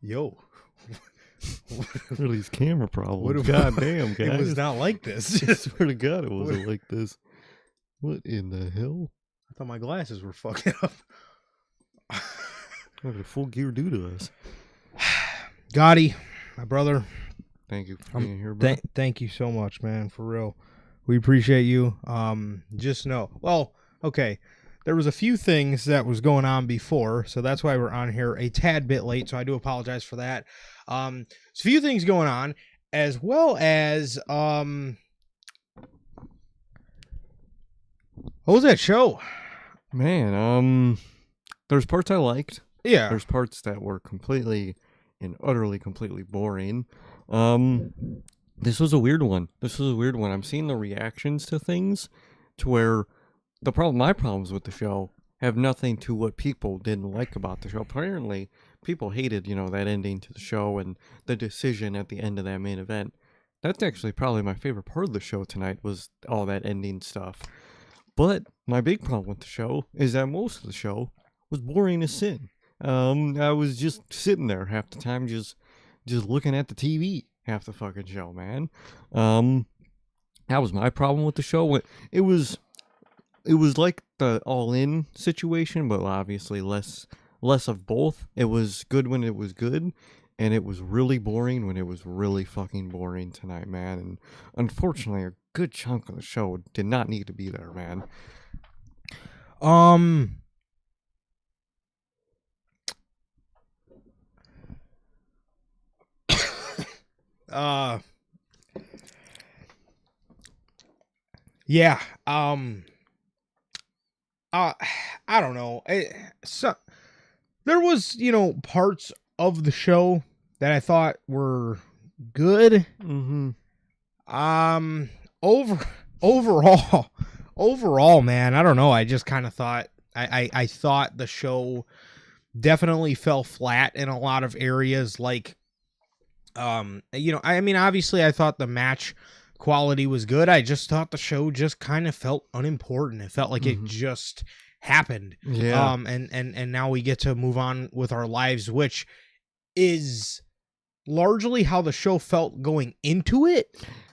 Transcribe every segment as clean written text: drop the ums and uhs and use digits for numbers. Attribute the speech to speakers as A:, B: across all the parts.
A: Yo.
B: What are these camera problems?
A: God
B: damn, guys.
A: It was not like this.
B: I swear to God, it wasn't like this. What in the hell?
A: I thought my glasses were fucking up.
B: What did full gear do to us?
A: Gotti, my brother.
B: Thank you for being here, bro.
A: Thank you so much, man. For real. We appreciate you. Just know. Well, okay. There was a few things that was going on before, so that's why we're on here a tad bit late, so I do apologize for that. There's a few things going on, as well as what was that show?
B: Man, there's parts I liked.
A: Yeah.
B: There's parts that were completely and utterly completely boring. This was a weird one. I'm seeing the reactions to things to where my problems with the show have nothing to what people didn't like about the show. Apparently, people hated, that ending to the show and the decision at the end of that main event. That's actually probably my favorite part of the show tonight, was all that ending stuff. But my big problem with the show is that most of the show was boring as sin. I was just sitting there half the time, just looking at the TV half the fucking show, man. That was my problem with the show. It was like the all-in situation, but obviously less of both. It was good when it was good, and it was really boring when it was really fucking boring tonight, man. And unfortunately, a good chunk of the show did not need to be there, man.
A: Yeah. I don't know. There was, parts of the show that I thought were good.
B: Mm-hmm.
A: Um, over overall, overall, man, I don't know. I just kind of thought I thought the show definitely fell flat in a lot of areas. Like, I mean, obviously, I thought the match quality was good. I just thought the show just kind of felt unimportant. It felt like it just happened.
B: Yeah.
A: And now we get to move on with our lives, which is largely how the show felt going into it.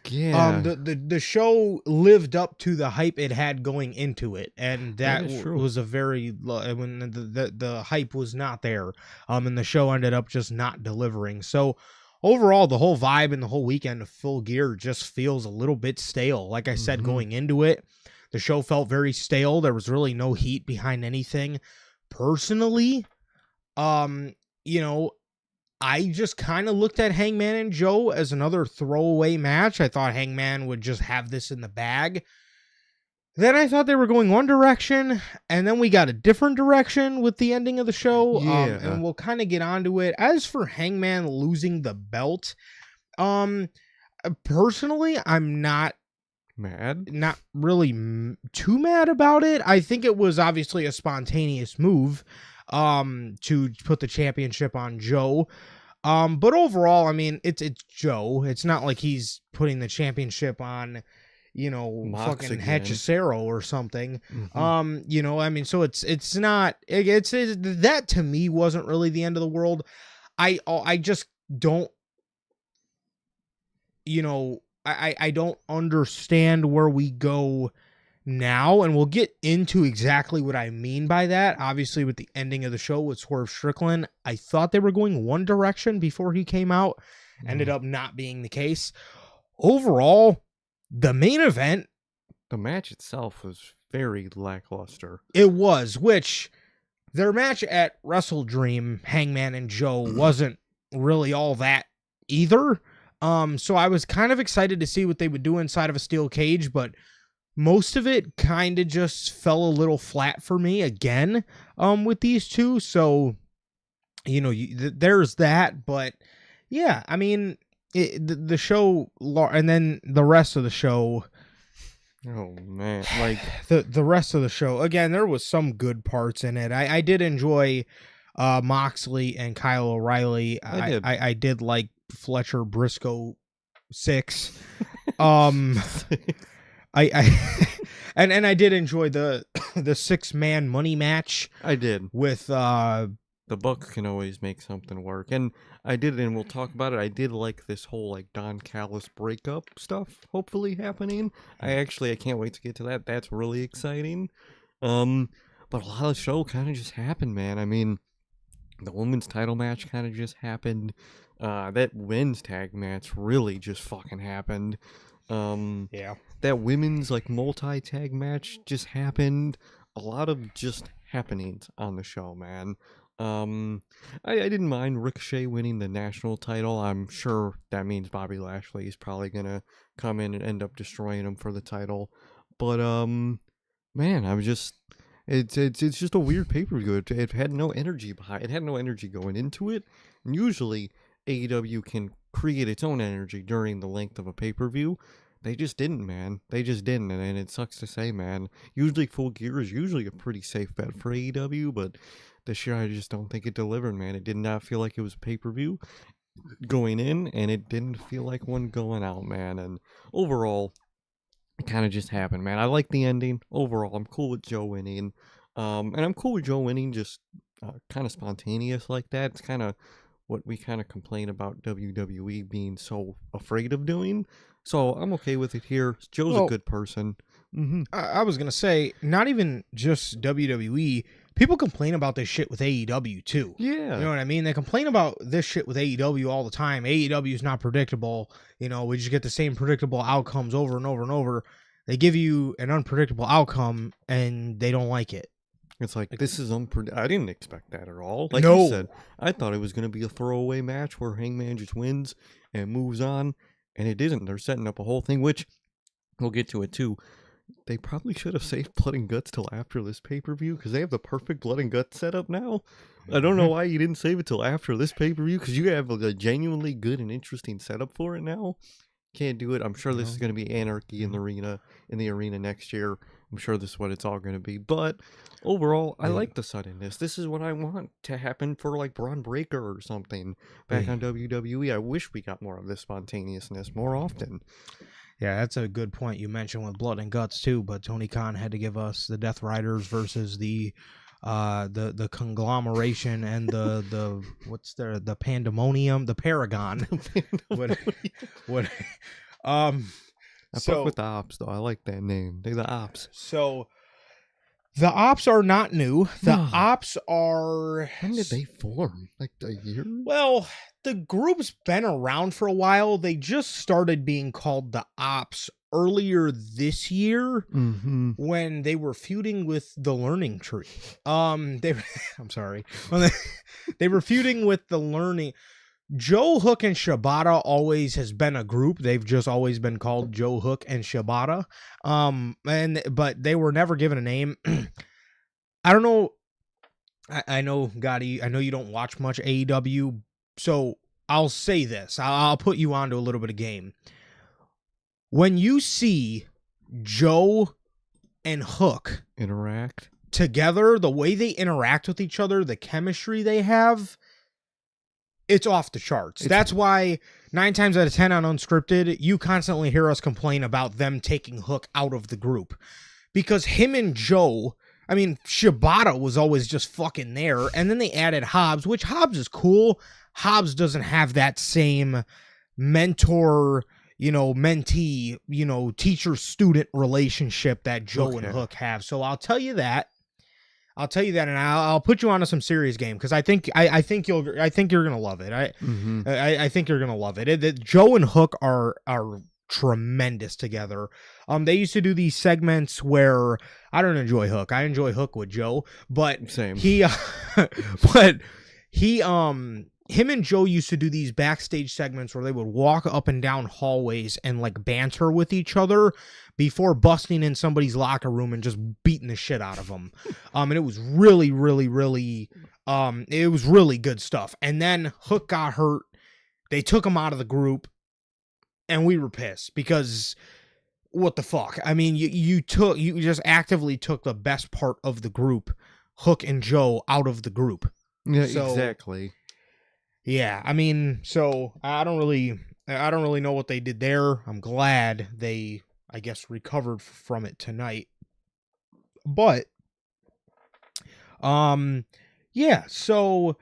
B: Yeah.
A: The show lived up to the hype it had going into it, and that
B: is true.
A: was a very when the hype was not there, and the show ended up just not delivering. So overall, the whole vibe and the whole weekend of Full Gear just feels a little bit stale. Like I said, going into it, the show felt very stale. There was really no heat behind anything. Personally, you know, I just kind of looked at Hangman and Joe as another throwaway match. I thought Hangman would just have this in the bag. Then I thought they were going one direction, and then we got a different direction with the ending of the show.
B: Yeah.
A: And we'll kind of get onto it. As for Hangman losing the belt, personally, I'm not really too mad about it. I think it was obviously a spontaneous move to put the championship on Joe. But overall, I mean, it's Joe. It's not like he's putting the championship on,
B: Mox
A: fucking
B: again.
A: Hechicero or something. I mean, so it's not, it's that to me wasn't really the end of the world. I just don't, I don't understand where we go now, and we'll get into exactly what I mean by that. Obviously, with the ending of the show with Swerve Strickland, I thought they were going one direction before he came out. Ended up not being the case. Overall, the main event,
B: the match itself was very lackluster.
A: It was, which their match at Wrestle Dream, Hangman and Joe, wasn't really all that either. So I was kind of excited to see what they would do inside of a steel cage, but most of it kind of just fell a little flat for me again, with these two. So, there's that, but yeah, I mean, the show, and then the rest of the show.
B: Oh man, like
A: the rest of the show, again, there was some good parts in it. I did enjoy Moxley and Kyle O'Reilly. I did like Fletcher Briscoe 6. And I did enjoy the 6-man money match.
B: I did.
A: With
B: the book can always make something work, and I did, and we'll talk about it. I did like this whole like Don Callis breakup stuff hopefully happening. I can't wait to get to that. That's really exciting. But a lot of the show kind of just happened, man. I mean, the women's title match kind of just happened. That women's tag match really just fucking happened.
A: Yeah.
B: That women's like multi-tag match just happened. A lot of just happenings on the show, man. I didn't mind Ricochet winning the national title. I'm sure that means Bobby Lashley is probably gonna come in and end up destroying him for the title. But man, I'm just it's just a weird pay-per-view. It had no energy behind it. Had no energy going into it. And usually AEW can create its own energy during the length of a pay-per-view. They just didn't, man. They just didn't, and it sucks to say, man. Usually Full Gear is usually a pretty safe bet for AEW, but this year I just don't think it delivered, man. It did not feel like it was a pay-per-view going in, and it didn't feel like one going out, man. And overall, it kind of just happened, man. I like the ending. Overall, I'm cool with Joe winning. And I'm cool with Joe winning just kind of spontaneous like that. It's kind of what we kind of complain about WWE being so afraid of doing. So I'm okay with it here. Joe's a good person.
A: I was going to say, not even just WWE. People complain about this shit with AEW too.
B: Yeah.
A: You know what I mean? They complain about this shit with AEW all the time. AEW is not predictable. We just get the same predictable outcomes over and over and over. They give you an unpredictable outcome and they don't like it.
B: It's like this is unpredictable. I didn't expect that at all. Like
A: No.
B: you said, I thought it was going to be a throwaway match where Hangman just wins and moves on, and it didn't. They're setting up a whole thing, which we'll get to it too. They probably should have saved Blood and Guts till after this pay-per-view because they have the perfect Blood and Guts setup now. I don't know why you didn't save it till after this pay-per-view because you have a genuinely good and interesting setup for it now. Can't do it. I'm sure this is
A: No.
B: going to be anarchy in the arena next year. I'm sure this is what it's all going to be. But overall, I
A: Yeah.
B: like the suddenness. This is what I want to happen for like Braun Breaker or something back on WWE. I wish we got more of this spontaneousness more often.
A: Yeah, that's a good point you mentioned with Blood and Guts too. But Tony Khan had to give us the Death Riders versus the conglomeration and the what's the pandemonium, the Paragon. what
B: I
A: so
B: fuck with the Ops though. I like that name. They're the Ops.
A: so the Ops are not new. The
B: No.
A: Ops are
B: When did they form? Like a year?
A: well, the group's been around for a while. They just started being called the Ops earlier this year
B: Mm-hmm.
A: when they were feuding with the Learning Tree. I'm sorry. When they were feuding with the Learning. Joe Hook and Shibata always has been a group. They've just always been called Joe Hook and Shibata. But they were never given a name. I don't know. I know, Gotti, I know you don't watch much AEW, so I'll say this. I'll put you onto a little bit of game. When you see Joe and Hook
B: Interact
A: together, the way they interact with each other, the chemistry they have, it's off the charts. That's why 9 times out of 10 on Unscripted, you constantly hear us complain about them taking Hook out of the group. Because him and Joe, I mean, Shibata was always just fucking there. And then they added Hobbs, which Hobbs is cool. Hobbs doesn't have that same mentor, mentee, teacher-student relationship that Joe and Hook have. So I'll tell you that. And I'll put you onto some serious game because I think you're gonna love it. I think you're gonna love it. Joe and Hook are tremendous together. They used to do these segments where I don't enjoy Hook. I enjoy Hook with Joe, but
B: same.
A: Him and Joe used to do these backstage segments where they would walk up and down hallways and like banter with each other before busting in somebody's locker room and just beating the shit out of them. And it was really, really, really, it was really good stuff. And then Hook got hurt. They took him out of the group and we were pissed because what the fuck? I mean, you just actively took the best part of the group, Hook and Joe, out of the group.
B: Yeah, exactly.
A: Yeah, I mean, so I don't really know what they did there. I'm glad they, I guess, recovered from it tonight. But, so,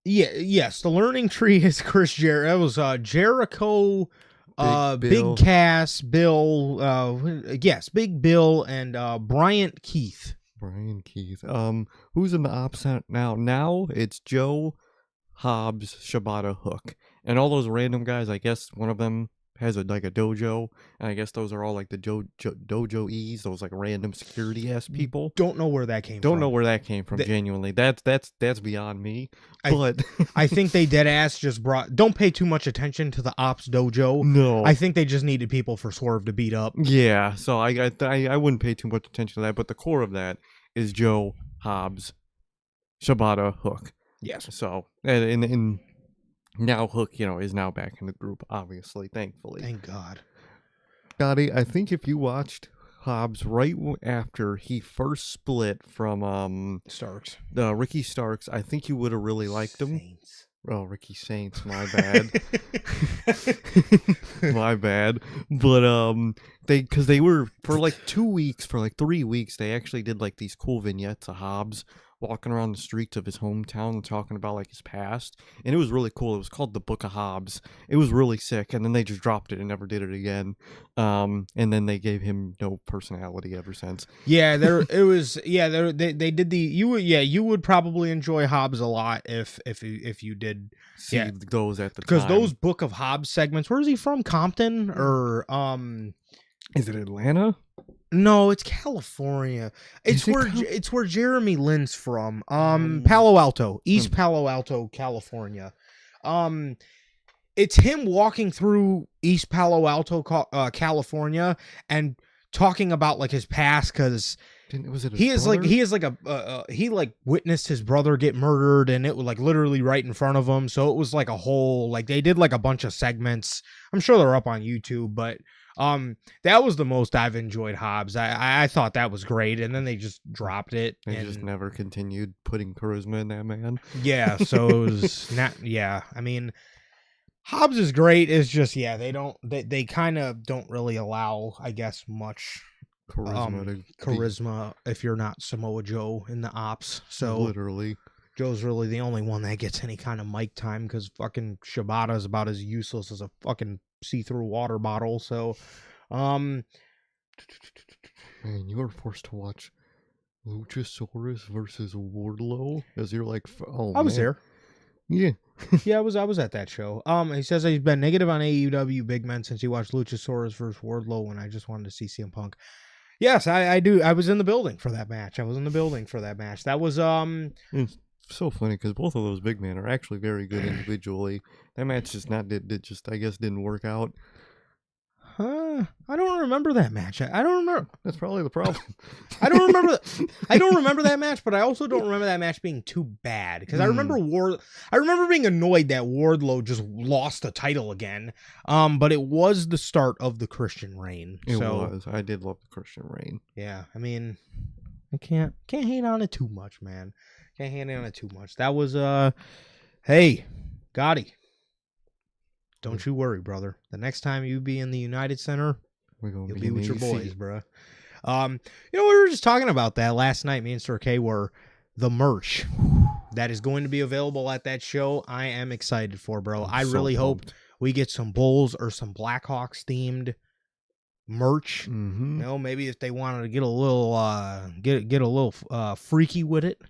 A: yes, the Learning Tree is Chris Jericho. That was Jericho, Big Cass, Bill, Big Bill, and Bryant Keith.
B: Who's in the Ops now? Now it's Joe, Hobbs, Shibata, Hook, and all those random guys. I guess one of them has a dojo, and I guess those are all like the dojo-ees, those like random security ass people.
A: Don't know where that came from.
B: Don't know where that came from. Genuinely, that's beyond me. But
A: I think they dead ass just brought. Don't pay too much attention to the Ops dojo.
B: No,
A: I think they just needed people for Swerve to beat up.
B: Yeah, so I wouldn't pay too much attention to that. But the core of that is Joe, Hobbs, Shibata, Hook.
A: Yes.
B: So and now Hook, is now back in the group, obviously, thankfully.
A: Thank God.
B: Gotti, I think if you watched Hobbs right after he first split from
A: Starks,
B: Ricky Starks, I think you would have really liked him.
A: Saints.
B: Oh, Ricky Saints, my bad. My bad. But because they were for like 2 weeks, for like 3 weeks, they actually did like these cool vignettes of Hobbs walking around the streets of his hometown and talking about like his past, and it was really cool. It was called The Book of Hobbs. It was really sick, and then they just dropped it and never did it again. And then they gave him no personality ever since.
A: Yeah, they did the you would probably enjoy Hobbs a lot if you did
B: see those at the time,
A: because those Book of Hobbs segments. Where is he from? Compton or
B: is it Atlanta?
A: No, it's California. It's where Jeremy Lin's from. Palo Alto, East Palo Alto, California. It's him walking through East Palo Alto, California, and talking about like his past because
B: Was it his
A: he is
B: brother?
A: he like witnessed his brother get murdered, and it was like literally right in front of him. So it was like a whole, like they did like a bunch of segments. I'm sure they're up on YouTube, but that was the most I've enjoyed Hobbs. I thought that was great, and then they just dropped it.
B: They
A: and
B: just never continued putting charisma in that man.
A: yeah, so it was not. Yeah, I mean, Hobbs is great. It's just they kind of don't really allow, I guess, much charisma if you're not Samoa Joe in the ops. So
B: literally,
A: Joe's really the only one that gets any kind of mic time, because fucking Shibata is about as useless as a fucking see-through water bottle. So,
B: man, you were forced to watch Luchasaurus versus Wardlow as you're like, oh,
A: I was there.
B: Yeah.
A: Yeah, I was at that show. He says he's been negative on AEW big men since he watched Luchasaurus versus Wardlow, and I just wanted to see CM Punk. Yes, I do. I was in the building for that match. That was
B: It's so funny because both of those big men are actually very good individually. That match just I guess didn't work out.
A: I don't remember that match. I don't remember.
B: That's probably the problem.
A: I don't remember that match, but I also don't remember that match being too bad, because I remember being annoyed that Wardlow just lost the title again. But it was the start of the Christian reign.
B: It was. I did love the Christian reign.
A: Yeah, I mean, I can't hate on it too much, man. Can't hate on it too much. That was hey, Gotti. Don't you worry, brother. The next time you be in the United Center, you'll be with your boys, bro. We were just talking about that last night, me and Sir K, were the merch that is going to be available at that show. I am excited for, bro. I really hope we get some Bulls or some Blackhawks themed merch.
B: Mm-hmm.
A: Maybe if they wanted to get a little freaky with it,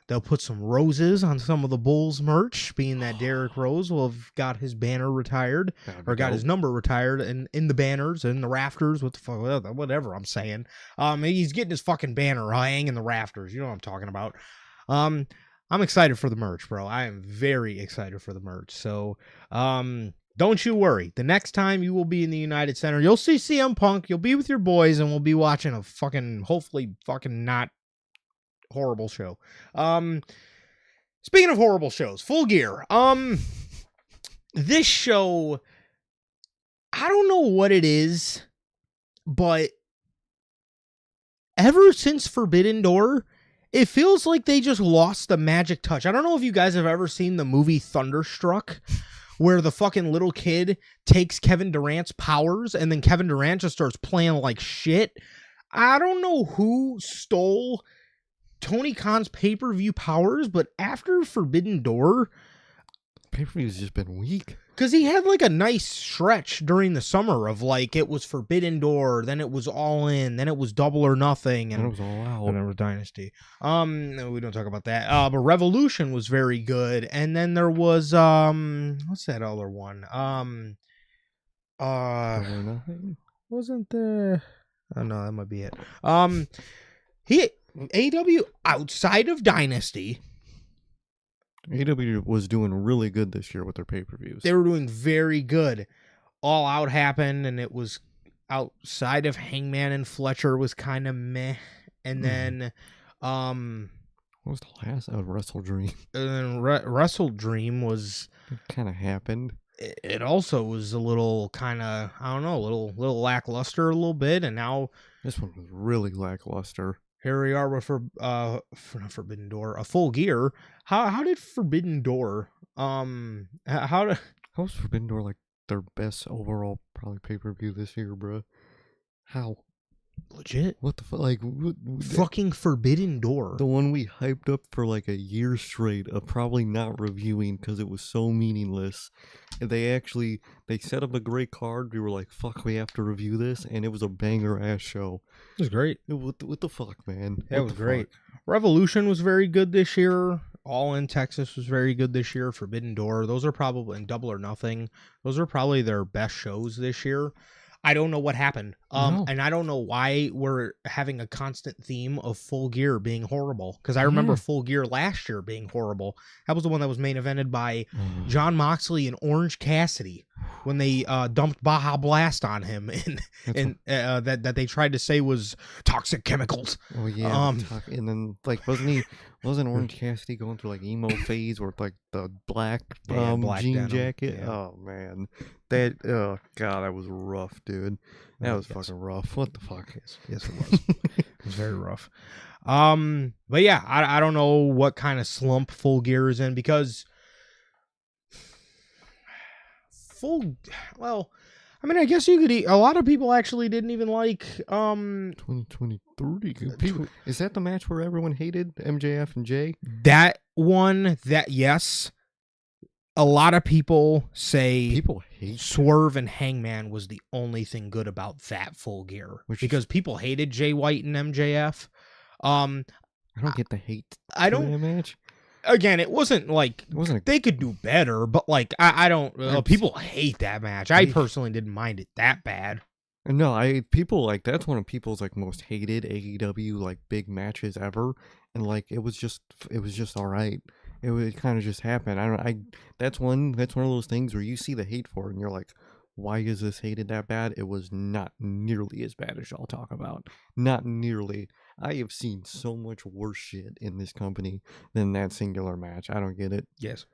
A: they'll put some roses on some of the Bulls merch, being that Derrick Rose will have got his banner retired, or got his number retired, and in the banners and the rafters, whatever I'm saying. He's getting his fucking banner hanging in the rafters. You know what I'm talking about. I'm excited for the merch, bro. I am very excited for the merch. So, don't you worry. The next time you will be in the United Center, you'll see CM Punk. You'll be with your boys, and we'll be watching a hopefully not horrible show. Speaking of horrible shows, Full Gear. This show, I don't know what it is, but ever since Forbidden Door, it feels like they just lost the magic touch. I don't know if you guys have ever seen the movie Thunderstruck, where the fucking little kid takes Kevin Durant's powers, and then Kevin Durant just starts playing like shit. I don't know who stole Tony Khan's pay-per-view powers, but after Forbidden Door,
B: pay-per-view's just been weak.
A: Because he had like a nice stretch during the summer of like, it was Forbidden Door, then it was All In, then it was Double or Nothing, and
B: it was All Out,
A: and then it was Dynasty. No, we don't talk about that. But Revolution was very good, and then there was what's that other one?
B: Nothing?
A: Wasn't there? Oh no, that might be it. AEW outside of Dynasty,
B: AEW was doing really good this year with their pay-per-views.
A: They were doing very good. All Out happened, and it was outside of Hangman and Fletcher was kind of meh. And then,
B: what was the last? Wrestle Dream.
A: And then Wrestle Dream was.
B: It kind of happened.
A: It also was a little kind of, I don't know, a little lackluster a little bit, and now
B: this one was really lackluster.
A: Here we are with Forbidden Door, a Full Gear. How did Forbidden Door? How
B: was Forbidden Door like their best overall probably pay-per-view this year, bro? How?
A: Legit?
B: What the fuck? Like
A: fucking Forbidden Door.
B: The one we hyped up for like a year straight of probably not reviewing because it was so meaningless. And they set up a great card. We were like, fuck, we have to review this, and it was a banger ass show.
A: It was great.
B: What the fuck, man?
A: It was great. Revolution was very good this year. All in Texas was very good this year. Forbidden Door. Those are probably, in Double or Nothing, those are probably their best shows this year. I don't know what happened. And I don't know why we're having a constant theme of Full Gear being horrible. Because I remember Full Gear last year being horrible. That was the one that was main evented by Jon Moxley and Orange Cassidy. when they dumped Baja Blast on him, and that they tried to say was toxic chemicals.
B: Oh yeah, and then like wasn't Orange Cassidy going through like emo phase with like the black
A: black
B: jean
A: denim,
B: jacket?
A: yeah.
B: Oh man, that oh god, that was rough, dude. That was fucking rough. What the fuck?
A: Yes, it was. It was very rough. But yeah, I don't know what kind of slump Full Gear is in, because well, I mean, I guess you could a lot of people actually didn't even like
B: 2023. Is that the match where everyone hated MJF and Jay?
A: That one, yes. A lot of people say
B: people hate
A: Swerve and Hangman was the only thing good about that Full Gear, because people hated Jay White and MJF. I
B: don't get the hate.
A: I don't.
B: That match.
A: Again, it wasn't like they could do better, but like I don't. People hate that match. I personally didn't mind it that bad.
B: No, people like that's one of people's like most hated AEW like big matches ever, and like it was just all right. It kind of just happened. That's one of those things where you see the hate for it and you're like, why is this hated that bad? It was not nearly as bad as y'all talk about. Not nearly. I have seen so much worse shit in this company than that singular match. I don't get it.
A: Yes.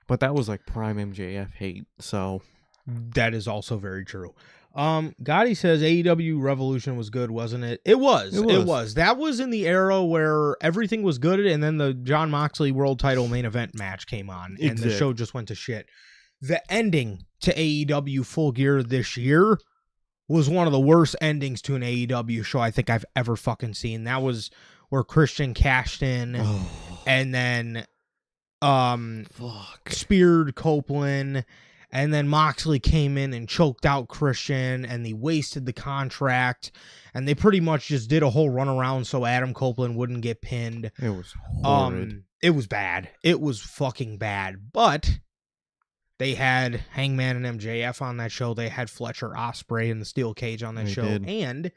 B: But that was like prime MJF hate, so.
A: That is also very true. Gotti says AEW Revolution was good, wasn't it? It was. That was in the era where everything was good, and then the Jon Moxley world title main event match came on, and the show just went to shit. The ending to AEW Full Gear this year was one of the worst endings to an AEW show I think I've ever fucking seen. That was where Christian cashed in and then speared Copeland, and then Moxley came in and choked out Christian, and they wasted the contract, and they pretty much just did a whole runaround so Adam Copeland wouldn't get pinned.
B: It was horrid.
A: It was bad. It was fucking bad. But they had Hangman and MJF on that show. They had Fletcher Ospreay in the steel cage on that show. And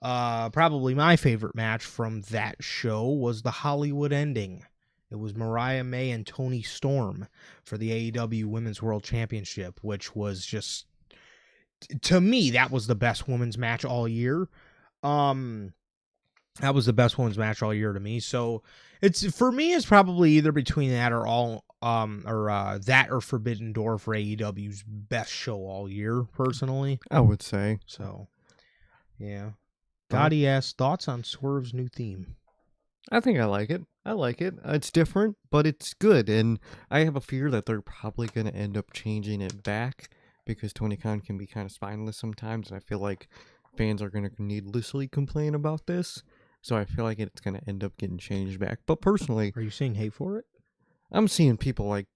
A: probably my favorite match from that show was the Hollywood ending. It was Mariah May and Toni Storm for the AEW Women's World Championship, which was just, to me, that was the best women's match all year. That was the best women's match all year to me. So for me, it's probably either between that or that or Forbidden Door for AEW's best show all year, personally.
B: I would say.
A: So, yeah. Gotti asks, thoughts on Swerve's new theme?
B: I think I like it. It's different, but it's good. And I have a fear that they're probably going to end up changing it back, because Tony Khan can be kind of spineless sometimes. And I feel like fans are going to needlessly complain about this. So I feel like it's going to end up getting changed back. But personally...
A: Are you seeing hate for it?
B: I'm seeing people like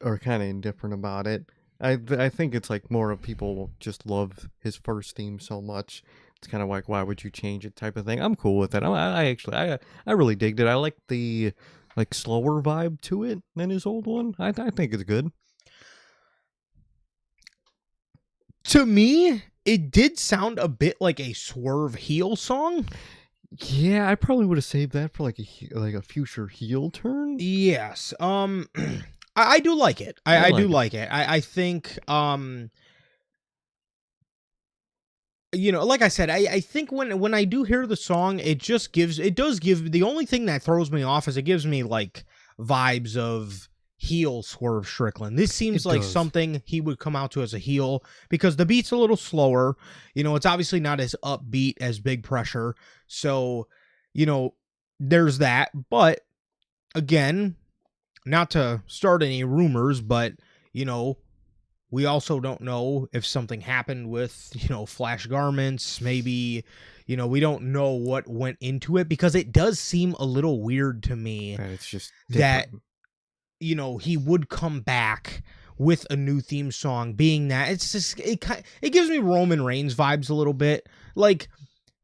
B: are kind of indifferent about it. I think it's like more of people just love his first theme so much. It's kind of like, why would you change it type of thing. I'm cool with it. I really digged it. I like the like slower vibe to it than his old one. I think it's good.
A: To me, it did sound a bit like a Swerve heel song.
B: Yeah, I probably would have saved that for like a future heel turn.
A: Yes. I do like it. I do like it. I think you know, like I said, I think when I do hear the song, it does give, the only thing that throws me off is it gives me like vibes of heel Swerve Strickland. This seems like something he would come out to as a heel, because the beat's a little slower. You know, it's obviously not as upbeat as Big Pressure. So, you know, there's that. But again, not to start any rumors, but, you know, we also don't know if something happened with, you know, Flash Garments. Maybe, you know, we don't know what went into it, because it does seem a little weird to me
B: that it's just
A: different. That, you know, he would come back with a new theme song, being that it's just, it gives me Roman Reigns vibes a little bit. Like,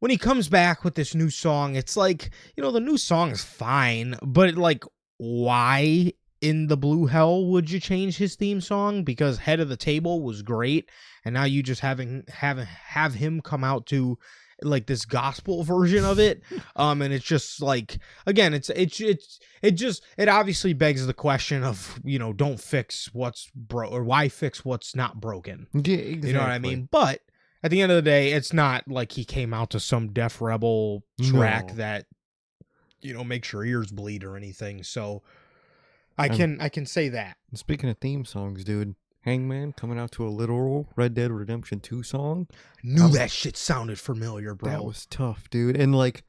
A: when he comes back with this new song, it's like, you know, the new song is fine, but like, why in the blue hell would you change his theme song? Because Head of the Table was great, and now you just have him come out to like this gospel version of it. And it's just like, again, it obviously begs the question of, don't fix what's broke, or why fix what's not broken.
B: Yeah, exactly.
A: You know what I mean? But at the end of the day, it's not like he came out to some Def Rebel track that, makes your ears bleed or anything. So I can say that.
B: Speaking of theme songs, dude, Hangman coming out to a literal Red Dead Redemption 2 song.
A: Knew that shit sounded familiar, bro.
B: That was tough, dude. And like,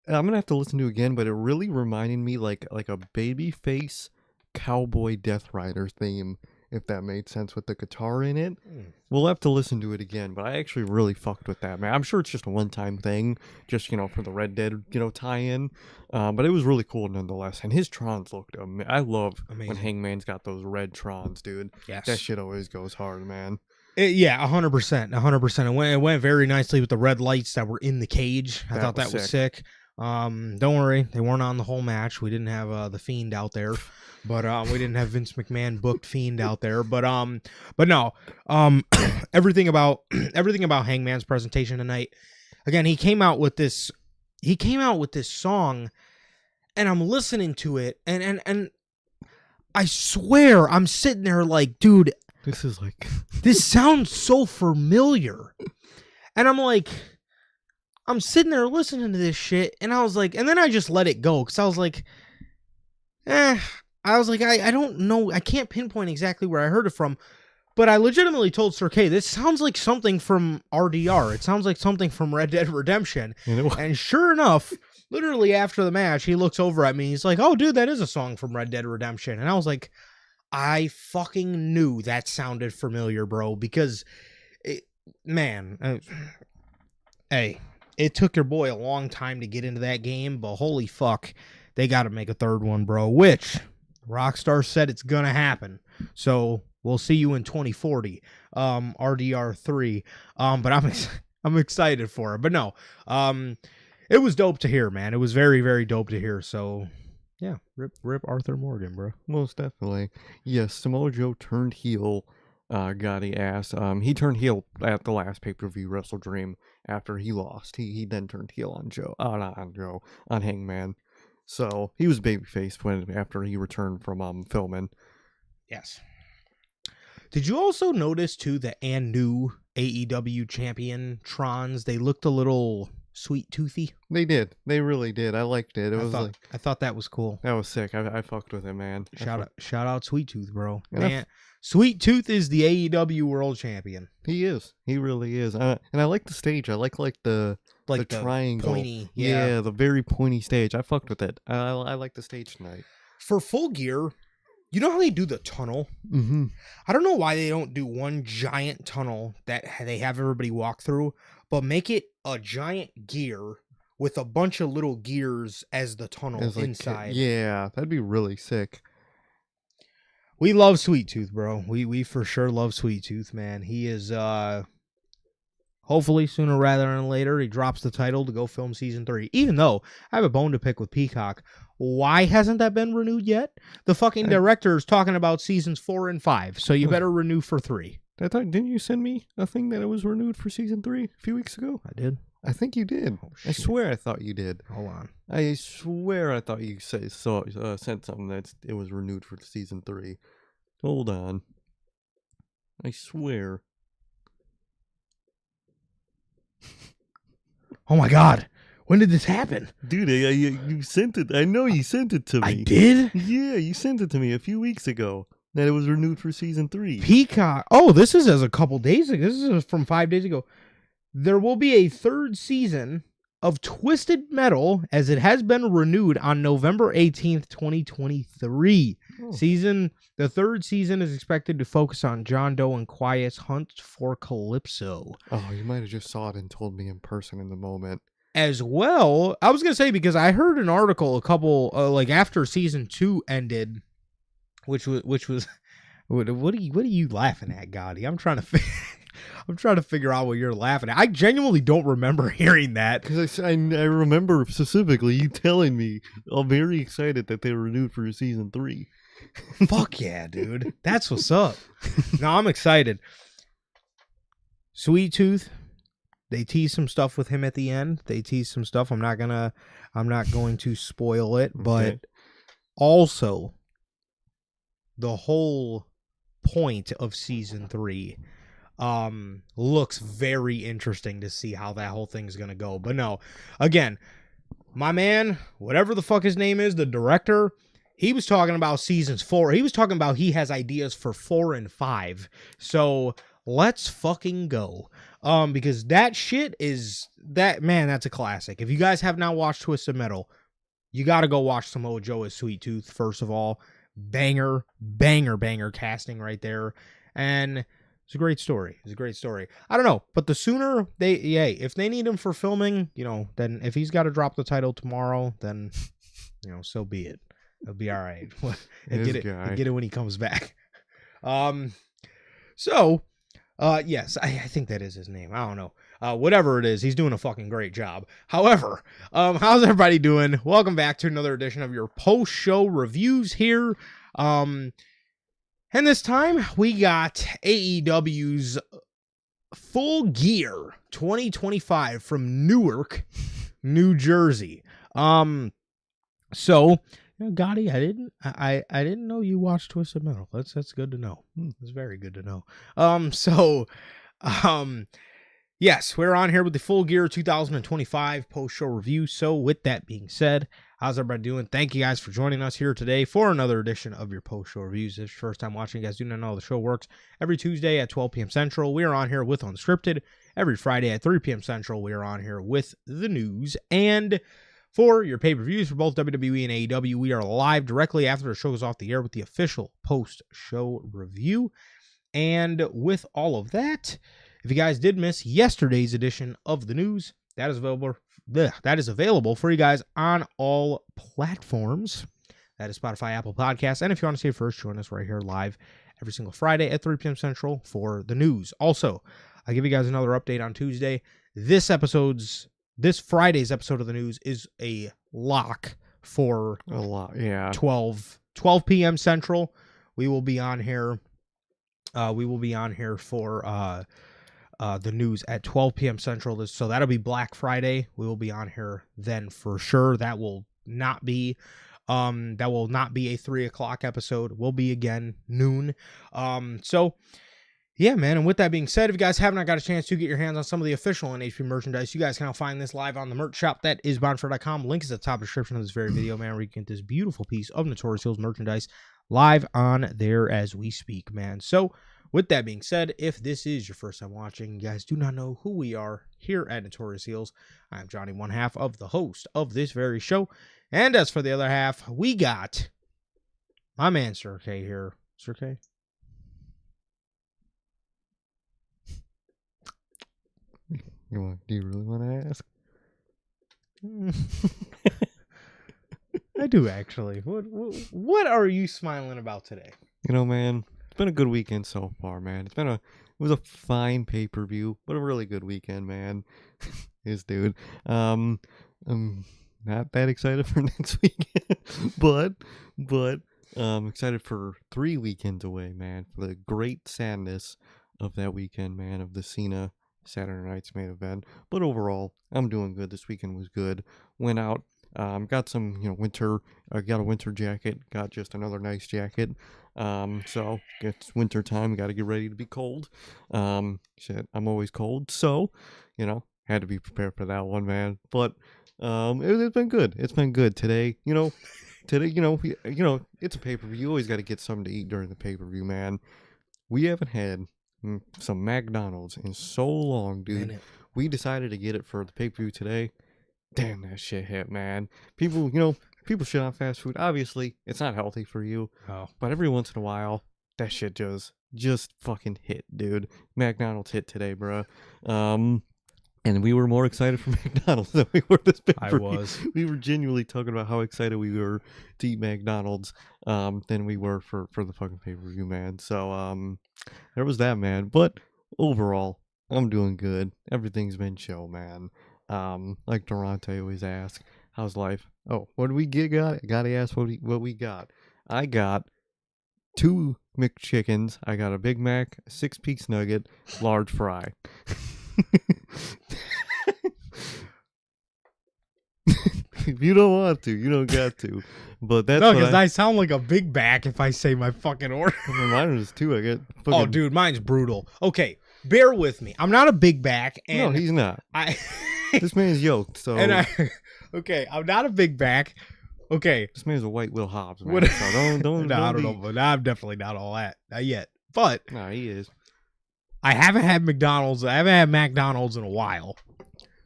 B: I'm gonna have to listen to it again, but it really reminded me like a babyface cowboy Death Rider theme, if that made sense, with the guitar in it. We'll have to listen to it again, but I actually really fucked with that, man. I'm sure it's just a one-time thing, just, for the Red Dead, tie-in. But it was really cool nonetheless. And his Trons looked amazing. I love when Hangman's got those red Trons, dude.
A: Yes.
B: That shit always goes hard, man.
A: 100%. 100%. It went very nicely with the red lights that were in the cage. I thought that was sick. Don't worry, they weren't on the whole match. We didn't have the Fiend out there, but we didn't have Vince McMahon booked Fiend out there. But no, everything about Hangman's presentation tonight. Again, he came out with this song, and I'm listening to it, and I swear I'm sitting there like, dude, this sounds so familiar, and I'm sitting there listening to this shit, and I was like, and then I just let it go, because I was like, I don't know, I can't pinpoint exactly where I heard it from, but I legitimately told Sir K, this sounds like something from RDR. It sounds like something from Red Dead Redemption. And sure enough, literally after the match, he looks over at me, he's like, oh, dude, that is a song from Red Dead Redemption. And I was like, I fucking knew that sounded familiar, bro, because, hey, it took your boy a long time to get into that game, but holy fuck, they got to make a third one, bro, which Rockstar said it's going to happen. So we'll see you in 2040, RDR 3. But I'm excited for it. But no, it was dope to hear, man. It was very, very dope to hear. So yeah, rip Arthur Morgan, bro.
B: Most definitely. Yes, Samoa Joe turned heel. Gotti ass. He turned heel at the last pay-per-view Wrestle Dream after he lost. He then turned heel on Hangman. So he was babyface after he returned from filming.
A: Yes. Did you also notice too the new AEW champion Trons? They looked a little sweet toothy.
B: They did. They really did. I liked it.
A: I thought that was cool.
B: That was sick. I fucked with it, man.
A: Shout out Sweet Tooth, bro. Man, Sweet Tooth is the AEW World Champion.
B: He is. He really is. And I like the stage. I like the triangle.
A: Pointy,
B: yeah, the very pointy stage. I fucked with it. I like the stage tonight.
A: For Full Gear, you know how they do the tunnel?
B: Mm-hmm.
A: I don't know why they don't do one giant tunnel that they have everybody walk through, but make it a giant gear with a bunch of little gears as the tunnel inside.
B: Yeah, that'd be really sick.
A: We love Sweet Tooth, bro. We for sure love Sweet Tooth, man. He is hopefully sooner rather than later he drops the title to go film season 3. Even though I have a bone to pick with Peacock. Why hasn't that been renewed yet? The fucking director is talking about seasons 4 and 5, so you better renew for 3.
B: Didn't you send me a thing that it was renewed for season 3 a few weeks ago?
A: I did.
B: I think you did.
A: Oh,
B: I swear I thought you did.
A: Hold on.
B: I swear I thought you sent something that it was renewed for season 3. Hold on. I swear.
A: Oh my god. When did this happen?
B: Dude, you sent it. I know you sent it to me.
A: I did?
B: Yeah, you sent it to me a few weeks ago. That it was renewed for season 3.
A: Peacock. Oh, this is as a couple days ago. This is from 5 days ago. There will be a 3rd season of Twisted Metal as it has been renewed on November 18th, 2023.
B: Oh.
A: The 3rd season is expected to focus on John Doe and Quiet's hunt for Calypso.
B: Oh, you might have just saw it and told me in person in the moment.
A: As well, I was going to say, because I heard an article a couple, after season 2 ended, which was, what are you laughing at, Gotti? I'm trying to figure out what you're laughing at. I genuinely don't remember hearing that.
B: Because I remember specifically you telling me I'm very excited that they renewed for season 3.
A: Fuck yeah, dude. That's what's up. No, I'm excited. Sweet Tooth, They tease some stuff with him at the end. They tease some stuff. I'm not going to spoil it, but
B: Okay.
A: also the whole point of season 3 looks very interesting to see how that whole thing's gonna go. But no, again, my man, whatever the fuck his name is, the director, he was talking about seasons 4. He was talking about he has ideas for 4 and 5. So let's fucking go. Because that shit is that's a classic. If you guys have not watched Twisted Metal, you gotta go watch Samoa Joe as Sweet Tooth, first of all. Banger casting right there. And it's a great story. I don't know, but the sooner if they need him for filming, then if he's got to drop the title tomorrow, then, so be it. It'll be all right. He'll get it when he comes back. Yes, I think that is his name. I don't know. Whatever it is, he's doing a fucking great job. However, how's everybody doing? Welcome back to another edition of your post-show reviews here. And this time we got AEW's Full Gear 2025 from Newark, New Jersey. So, Gotti, I didn't know you watched Twisted Metal. That's good to know. It's very good to know. Yes, we're on here with the Full Gear 2025 post-show review. So with that being said, how's everybody doing? Thank you guys for joining us here today for another edition of your post-show reviews. If it's your first time watching, you guys do not know how the show works. Every Tuesday at 12 p.m. Central, we are on here with Unscripted. Every Friday at 3 p.m. Central, we are on here with the news. And for your pay-per-views for both WWE and AEW, we are live directly after the show goes off the air with the official post-show review. And with all of that, if you guys did miss yesterday's edition of the news, that is available for you guys on all platforms. That is Spotify, Apple Podcasts. And if you want to see it first, join us right here live every single Friday at 3 p.m. Central for the news. Also, I'll give you guys another update on Tuesday. This Friday's episode of the news is a lock for 12 p.m. Central. We will be on here. For the news at 12 p.m. Central. So that'll be Black Friday. We will be on here then for sure. That will not be a 3 o'clock episode. We'll be again noon. So yeah, man. And with that being said, if you guys have not got a chance to get your hands on some of the official NHP merchandise, you guys can now find this live on the merch shop. That is bonfire.com. Link is at the top of the description of this very video, man, where you can get this beautiful piece of Notorious Hills merchandise live on there as we speak, man. So with that being said, if this is your first time watching, you guys do not know who we are here at Notorious Heels. I'm Johnny, one half of the host of this very show. And as for the other half, we got my man, Sir K here. Sir K?
B: Do you really want to ask?
A: I do, actually. What are you smiling about today?
B: Man, it's been a good weekend so far, man. It was a fine pay-per-view, but a really good weekend, man. Dude. I'm not that excited for next weekend, but excited for 3 weekends away, man. For the great sadness of that weekend, man, of the Cena Saturday night's main event. But overall, I'm doing good. This weekend was good. Went out. Got some, winter. I got a winter jacket. Got just another nice jacket. So it's winter time. Got to get ready to be cold. Shit, I'm always cold. So, had to be prepared for that one, man. But it's been good. It's been good today. It's a pay-per-view. You always got to get something to eat during the pay-per-view, man. We haven't had some McDonald's in so long, dude. We decided to get it for the pay-per-view today. Damn, that shit hit, man. People shit on fast food. Obviously, it's not healthy for you.
A: Oh.
B: But every once in a while, that shit just fucking hit, dude. McDonald's hit today, bro. And we were more excited for McDonald's than we were this pay-per-view.
A: I was.
B: We were genuinely talking about how excited we were to eat McDonald's than we were for the fucking pay-per-view, man. So there was that, man. But overall, I'm doing good. Everything's been chill, man. Like Durante always asks, how's life? Oh, what did we get? Gotta ask what we got. I got 2 McChickens. I got a Big Mac, a 6-piece nugget, large fry. If you don't want to, you don't got to. But that's
A: No,
B: what
A: because I sound like a big back if I say my fucking order.
B: mine is too. I get.
A: Oh,
B: Fucking,
A: dude, mine's brutal. Okay, bear with me. I'm not a big back, and
B: no, he's not.
A: I.
B: This man's yoked. So
A: And okay, I'm not a big back. Okay,
B: this man's a white Will Hobbs, man.
A: What-
B: So don't.
A: no, I don't
B: be-
A: know, but I'm definitely not all that, not yet. But
B: Nah, he is.
A: I haven't had McDonald's. I haven't had McDonald's in a while.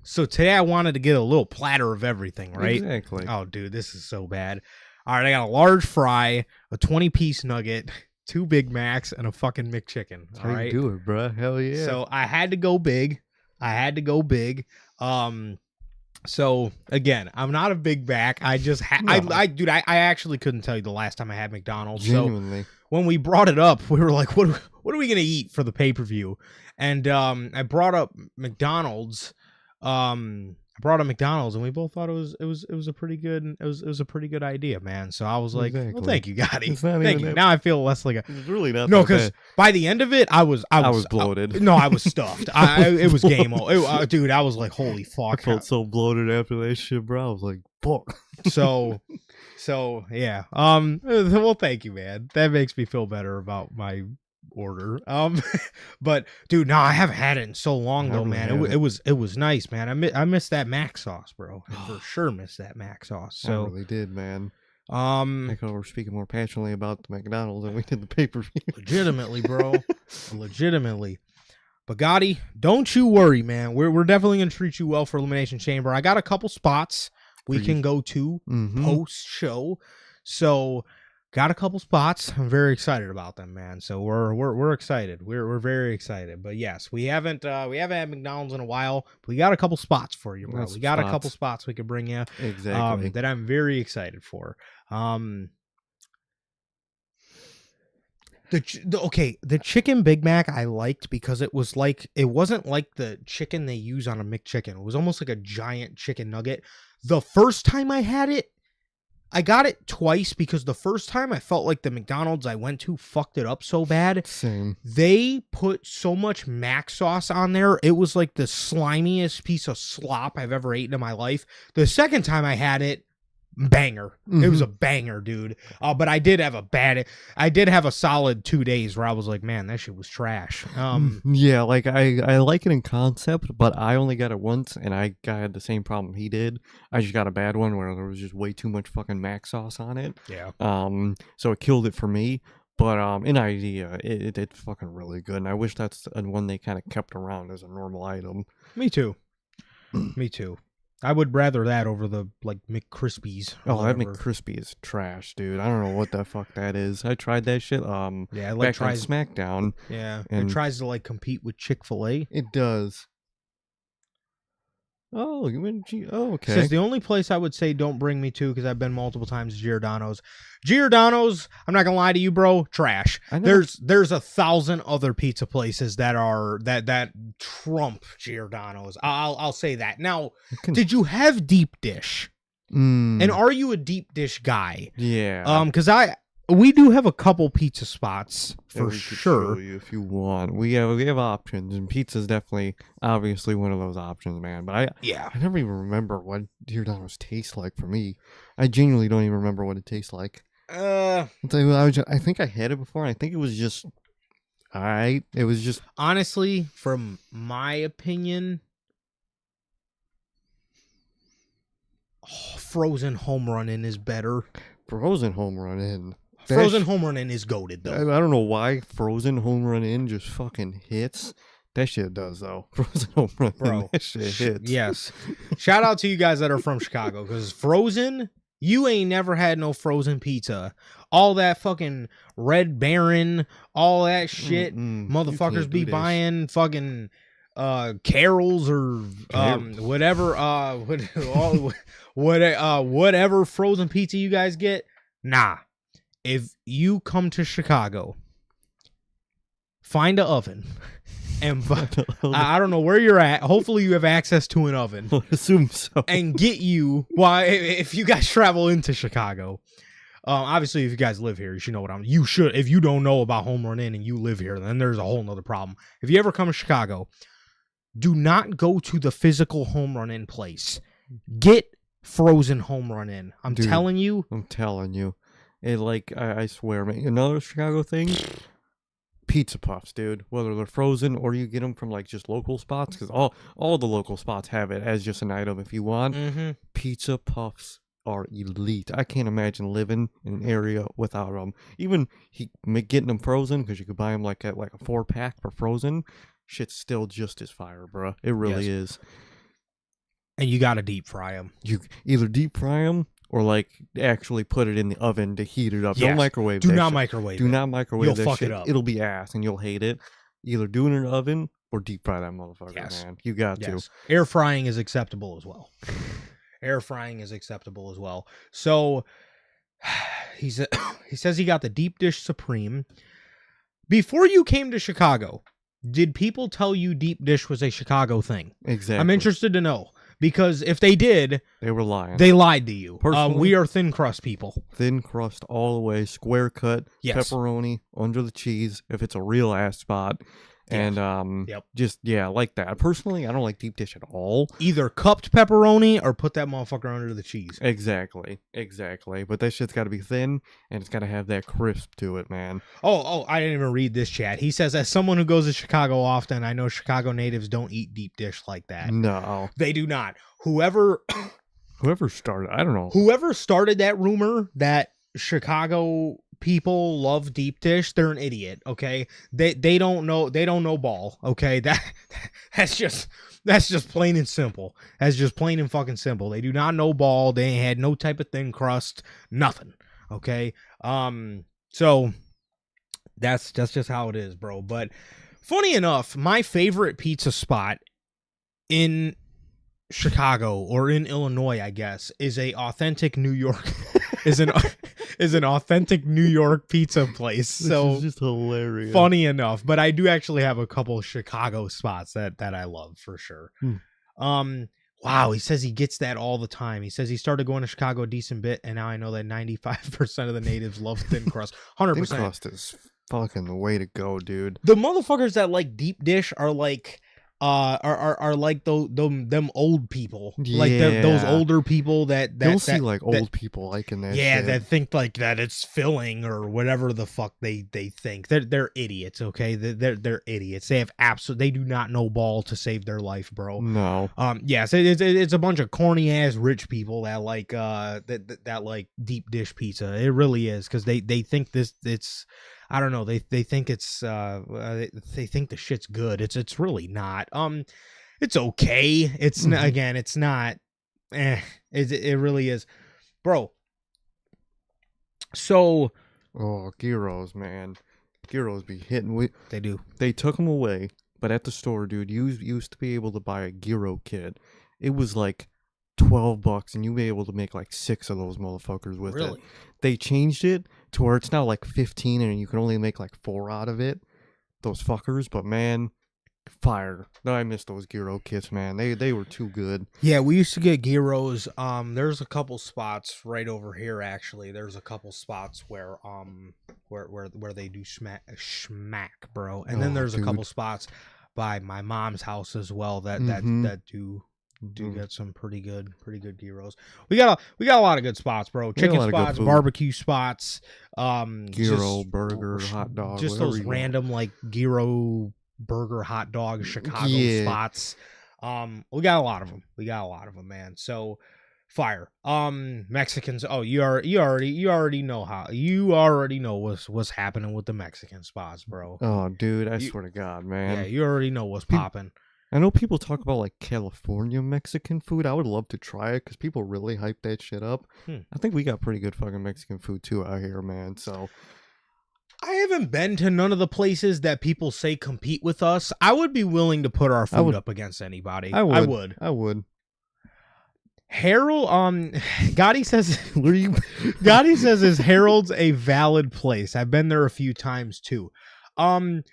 A: So today I wanted to get a little platter of everything, right?
B: Exactly.
A: Oh, dude, this is so bad. All right, I got a large fry, a 20-piece nugget, 2 Big Macs, and a fucking McChicken.
B: That's
A: All
B: how
A: right.
B: you do it, bro. Hell yeah.
A: So I had to go big. So again, I'm not a big back. I just
B: No.
A: I actually couldn't tell you the last time I had McDonald's. So
B: Genuinely.
A: when we brought it up, we were like, what are we gonna eat for the pay-per-view? And I brought up McDonald's. And we both thought it was a pretty good a pretty good idea, man. So I was like, well,
B: Exactly.
A: thank you, Gotti.
B: It's not
A: Thank
B: even
A: you.
B: that-
A: Now I feel less like a
B: It's really not.
A: no,
B: that
A: because
B: bad.
A: by the end of it, I was
B: bloated.
A: no, I was stuffed. It was game over. Dude, I was like, holy
B: I
A: fuck.
B: felt so bloated after that shit, bro. I was like, fuck.
A: So yeah. Well, thank you, man. That makes me feel better about my order. But dude, no, I haven't had it in so long though,
B: really
A: man.
B: haven't.
A: It was nice, man. I missed that mac sauce, bro. I for sure missed that mac sauce.
B: I
A: So
B: really did, man. I thought we were speaking more passionately about the McDonald's than we did the pay-per-view.
A: legitimately, bro. Legitimately. But Gotti, don't you worry, man. We're definitely gonna treat you well for Elimination Chamber. I got a couple spots we
B: For
A: can
B: you.
A: go to
B: Mm-hmm.
A: post show. So got a couple spots. I'm very excited about them, man. So we're excited. We're very excited. But yes, we haven't had McDonald's in a while. But we got a couple spots for you, bro.
B: Got
A: We
B: some
A: got a
B: spots.
A: couple spots we could bring you
B: Exactly.
A: that I'm very excited for. The chicken Big Mac I liked because it wasn't like the chicken they use on a McChicken. It was almost like a giant chicken nugget. The first time I had it, I got it twice because the first time I felt like the McDonald's I went to fucked it up so bad.
B: Same.
A: They put so much mac sauce on there. It was like the slimiest piece of slop I've ever eaten in my life. The second time I had it, banger. It was a banger, dude. But I did have a solid 2 days where I was like, man, that shit was trash.
B: Yeah, like I like it in concept, but I only got it once, and I had the same problem he did. I just got a bad one where there was just way too much fucking mac sauce on it.
A: Yeah.
B: So it killed it for me. But in idea, it's fucking really good, and I wish that's one they kind of kept around as a normal item.
A: Me too. Me too. I would rather that over the like McCrispies.
B: Oh, that
A: whatever.
B: McCrispy is trash, dude. I don't know what the fuck that is. I tried that shit.
A: Yeah, it like
B: back on
A: tries.
B: SmackDown.
A: Yeah,
B: and-
A: it tries to like compete with Chick-fil-A.
B: It does. Oh, you went. Oh, okay.
A: Says the only place I would say don't bring me to because I've been multiple times is Giordano's. Giordano's, I'm not gonna lie to you, bro. Trash.
B: I know.
A: There's 1,000 other pizza places that are that trump Giordano's. I'll say that. Now, did you have deep dish?
B: Mm,
A: And are you a deep dish guy?
B: yeah.
A: Because we do have a couple pizza spots
B: Yeah,
A: for
B: we could show
A: sure.
B: you if you want. We have options, and pizza's definitely obviously one of those options, man. But
A: Yeah.
B: I never even remember what Giordano's tastes like for me. I genuinely don't even remember what it tastes like. I'll tell you what, I think I had it before. And I think it was just alright. It was just
A: Honestly, from my opinion, Frozen Home Run In is better.
B: frozen home run in. That
A: Frozen
B: sh-
A: Home Run In is goated
B: I
A: though.
B: I don't know why frozen home run in just fucking hits. That shit does though. Frozen home run in,
A: Bro,
B: that shit hits.
A: Yes. Shout out to you guys that are from Chicago because Frozen, you ain't never had no frozen pizza. All that fucking Red Baron, all that shit.
B: Mm-mm, you
A: Motherfuckers
B: can't
A: be
B: do this.
A: buying fucking Carols or whatever whatever frozen pizza you guys get. Nah. If you come to Chicago, find an oven and I don't know where you're at. Hopefully you have access to an oven
B: I assume so.
A: and get you if you guys travel into Chicago. Obviously, if you guys live here, you should know what you should. If you don't know about Home Run In and you live here, then there's a whole nother problem. If you ever come to Chicago, do not go to the physical Home Run In place. Get frozen home run in. I'm
B: Dude.
A: telling you.
B: I'm telling you. It like I swear, man. Another Chicago thing, pizza puffs, dude. Whether they're frozen or you get them from like just local spots, because all the local spots have it as just an item if you want.
A: Mm-hmm.
B: Pizza puffs are elite. I can't imagine living in an area without them. Even getting them frozen, because you could buy them like at like a 4-pack for frozen. Shit's still just as fire, bro. It really is.
A: And you gotta deep fry them.
B: You either deep fry them or like actually put it in the oven to heat it up.
A: Yes.
B: Don't microwave.
A: Do
B: that
A: not
B: shit.
A: microwave.
B: Do
A: it.
B: not microwave
A: You'll
B: that
A: fuck
B: shit.
A: it up.
B: It'll be ass, and you'll hate it. Either do it in an oven or deep fry that motherfucker,
A: Yes.
B: man. You got to.
A: Air frying is acceptable as well. Air frying is acceptable as well. So he says he got the deep dish supreme. Before you came to Chicago, did people tell you deep dish was a Chicago thing?
B: Exactly.
A: I'm interested to know. Because if they did,
B: they were lying.
A: They lied to you.
B: Personally,
A: we are thin crust people.
B: Thin crust all the way, square cut,
A: yes.
B: pepperoni under the cheese if it's a real ass spot.
A: Yes.
B: And just like that. Personally, I don't like deep dish at all.
A: Either cupped pepperoni or put that motherfucker under the cheese.
B: Exactly. But that shit's got to be thin and it's got to have that crisp to it, man.
A: Oh, I didn't even read this chat. He says, as someone who goes to Chicago often, I know Chicago natives don't eat deep dish like that.
B: No,
A: they do not. Whoever
B: started, I don't know.
A: Whoever started that rumor that Chicago people love deep dish, they're an idiot. Okay, they don't know ball. Okay, that's just plain and simple. That's just plain and fucking simple. They do not know ball. They had no type of thin crust, nothing. Okay, so that's just how it is, bro. But funny enough, my favorite pizza spot in Chicago or in Illinois, I guess, is a authentic New York is an authentic New York pizza place. So
B: this is just hilarious.
A: Funny enough, but I do actually have a couple of Chicago spots that I love for sure. Wow, he says he gets that all the time. He says he started going to Chicago a decent bit, and now I know that 95% of the natives love thin crust. 100%.
B: Thin crust is fucking the way to go, dude.
A: The motherfuckers that like deep dish are like like them old people, like those older people that
B: you'll see like old people liking that.
A: Yeah,
B: shit.
A: that think like that it's filling or whatever the fuck they think. They're idiots. Okay, they're idiots. They have they do not know ball to save their life, bro.
B: No.
A: Yes, it's a bunch of corny ass rich people that like that like deep dish pizza. It really is because they think it's. I don't know. They think it's they think the shit's good. It's really not. It's okay. It's again. It's not. It really is, bro. So.
B: Oh, gyros, man. Gyros be hitting.
A: They do.
B: They took them away, but at the store, dude, you used to be able to buy a gyro kit. It was like $12 and you'd be able to make like 6 of those motherfuckers with it. They changed it to where it's now like 15 and you can only make like 4 out of it. Those fuckers, but man, fire. No, I miss those gyro kits, man. They were too good.
A: Yeah, we used to get gyros. There's a couple spots right over here actually. There's a couple spots where they do schmack, bro. And then there's a couple spots by my mom's house as well that do get some pretty good gyros. We got a lot of good spots, bro. Chicken spots, barbecue spots,
B: gyro, burger, hot dog,
A: just those random like gyro burger, hot dog, Chicago spots. We got a lot of them, man. So fire. Mexicans. Oh, you already know what's happening with the Mexican spots, bro.
B: Oh, dude, I swear to God, man.
A: Yeah, you already know what's popping.
B: I know people talk about like California Mexican food. I would love to try it because people really hype that shit up. I think we got pretty good fucking Mexican food too out here, man. So
A: I haven't been to none of the places that people say compete with us. I would be willing to put our food up against anybody. I would. Harold, Gotti says, Gotti says, is Harold's a valid place? I've been there a few times too. From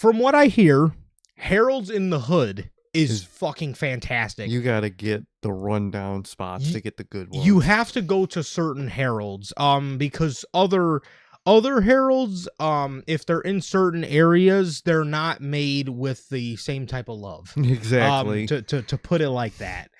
A: what I hear, Harold's in the Hood is fucking fantastic.
B: You gotta get the rundown spots to get the good ones.
A: You have to go to certain Harold's, because other Harold's, if they're in certain areas, they're not made with the same type of love.
B: Exactly.
A: To put it like that.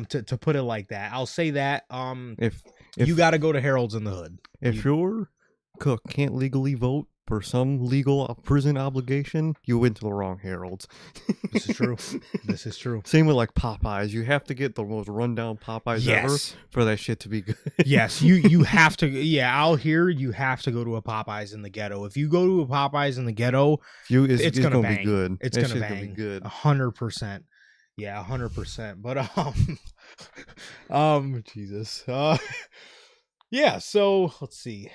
A: To put it like that. I'll say that.
B: If
A: You got to go to Harold's in the Hood.
B: If your cook can't legally vote for some legal prison obligation, you went to the wrong Harold's.
A: This is true. This is true.
B: Same with like Popeyes. You have to get the most rundown Popeyes ever for that shit to be good.
A: Yes, you have to. Yeah, out here you have to go to a Popeyes in the ghetto. If you go to a Popeyes in the ghetto, it's gonna
B: be good.
A: It's
B: that
A: gonna bang.
B: Be good.
A: 100%. Yeah, 100%. But Jesus. Yeah. So let's see.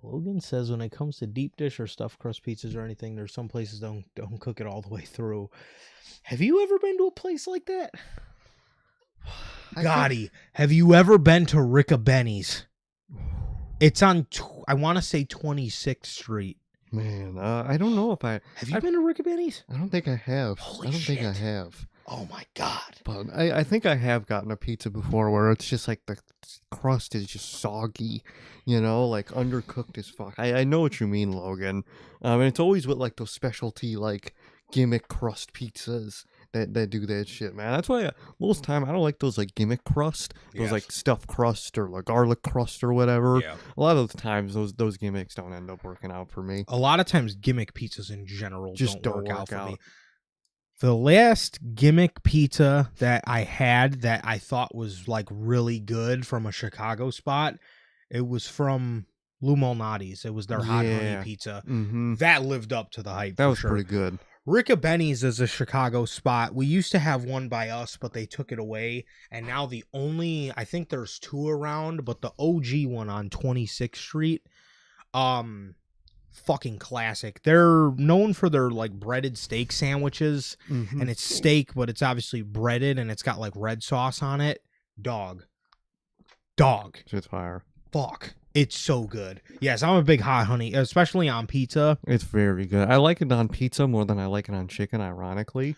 A: Logan says when it comes to deep dish or stuffed crust pizzas or anything, there's some places don't cook it all the way through. Have you ever been to a place like that? Gotti, have you ever been to Ricka Benny's? It's on, I want to say 26th Street.
B: Man, I don't know if I...
A: Have you been to Ricka Benny's?
B: I don't think I have.
A: Holy
B: I don't
A: shit.
B: think I have.
A: Oh my God.
B: But I think I have gotten a pizza before where it's just like the crust is just soggy, you know, like undercooked as fuck. I know what you mean, Logan. And it's always with like those specialty like gimmick crust pizzas that do that shit, man. That's why most time I don't like those like gimmick crust, those like stuffed crust or like garlic crust or whatever.
A: Yeah.
B: A lot of the times those gimmicks don't end up working out for me.
A: A lot of times gimmick pizzas in general
B: Just
A: don't work out for me. The last gimmick pizza that I had that I thought was like really good from a Chicago spot, it was from Lou Malnati's. It was their hot honey pizza.
B: Mm-hmm.
A: That lived up to the hype.
B: That was pretty good.
A: Ricka Benny's is a Chicago spot. We used to have one by us, but they took it away. And now I think there's two around, but the OG one on 26th Street, fucking classic. They're known for their like breaded steak sandwiches, and it's steak, but it's obviously breaded and it's got like red sauce on it. Dog.
B: Shit's fire.
A: Fuck. It's so good. Yes, I'm a big hot honey, especially on pizza.
B: It's very good. I like it on pizza more than I like it on chicken, ironically.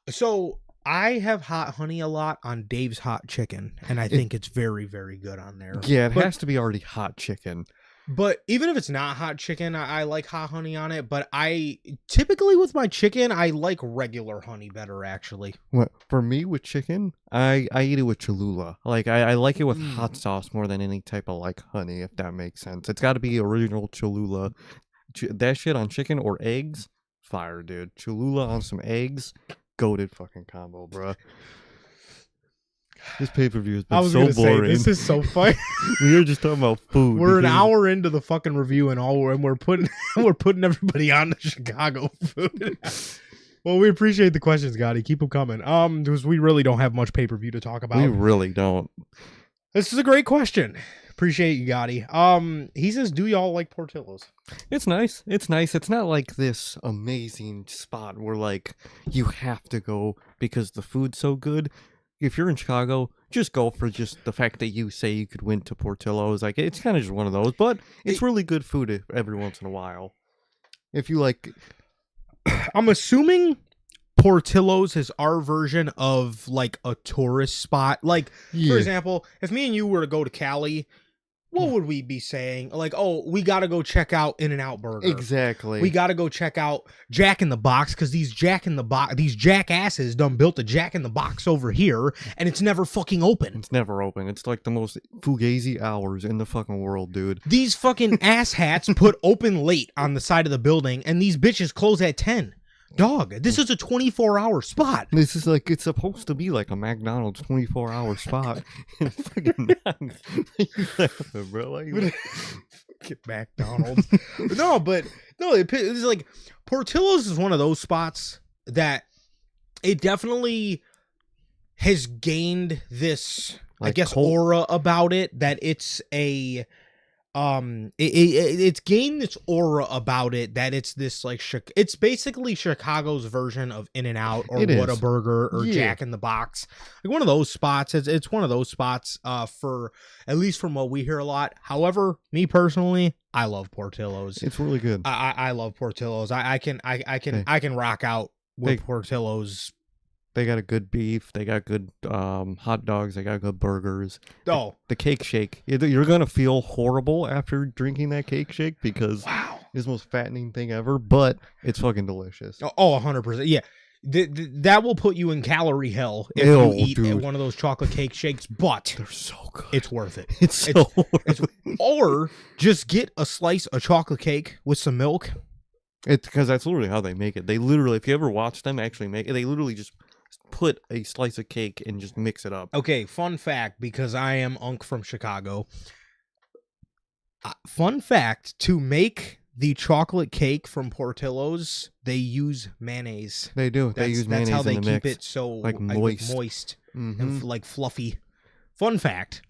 A: So I have hot honey a lot on Dave's Hot Chicken, and I think it's very, very good on there.
B: Yeah, it has to be already hot chicken.
A: But even if it's not hot chicken, I like hot honey on it. But I typically with my chicken, I like regular honey better, actually.
B: What, for me with chicken, I eat it with Cholula. Like I like it with hot sauce more than any type of like honey, if that makes sense. It's got to be original Cholula. That shit on chicken or eggs, fire, dude. Cholula on some eggs, goated fucking combo, bro. This pay-per-view has been so boring.
A: This is so fun.
B: We were just talking about food.
A: We're an hour into the fucking review and we're putting everybody on the Chicago food. Well, we appreciate the questions, Gotti. Keep them coming. Because we really don't have much pay-per-view to talk about.
B: We really don't.
A: This is a great question. Appreciate you, Gotti. He says, do y'all like Portillo's?
B: It's nice. It's nice. It's not like this amazing spot where like you have to go because the food's so good. If you're in Chicago, just go for just the fact that you say you could win to Portillo's. Like, it's kind of just one of those, but it's really good food every once in a while. If you like...
A: I'm assuming Portillo's is our version of, like, a tourist spot. Like, for example, if me and you were to go to Cali... What would we be saying? Like, oh, we got to go check out In-N-Out Burger.
B: Exactly.
A: We got to go check out Jack in the Box because these jackasses done built a Jack in the Box over here and it's never fucking open.
B: It's never open. It's like the most fugazi hours in the fucking world, dude.
A: These fucking asshats put open late on the side of the building and these bitches close at 10. Dog, this is a 24-hour spot.
B: This is like, it's supposed to be like a McDonald's 24-hour spot. It's fucking not. Bro, like,
A: get McDonald's. It's like Portillo's is one of those spots that it definitely has gained this, like, I guess, aura about it that it's a... it's gained this aura about it that it's this like it's basically Chicago's version of In-N-Out or Whataburger or Jack in the Box, like one of those spots. It's one of those spots for at least from what we hear a lot. However, me personally, I love Portillo's.
B: It's really good.
A: I love Portillo's. I can rock out with Portillo's.
B: They got a good beef. They got good hot dogs. They got good burgers.
A: Oh,
B: the cake shake. You're going to feel horrible after drinking that cake shake because it's the most fattening thing ever, but it's fucking delicious.
A: Oh, 100%. Yeah. That will put you in calorie hell if
B: Ew,
A: you eat
B: dude.
A: one of those chocolate cake shakes, but
B: They're so good.
A: it's worth it.
B: It's so worth it.
A: Or just get a slice of chocolate cake with some milk.
B: It's because that's literally how they make it. They literally, if you ever watch them actually make it, they literally just put a slice of cake and just mix it up.
A: Okay, fun fact, because I am Unc from Chicago. Fun fact, to make the chocolate cake from Portillo's, they use mayonnaise.
B: They do. They use mayonnaise
A: That's how they
B: in the
A: keep
B: mix.
A: it so
B: like moist.
A: and like fluffy. Fun fact,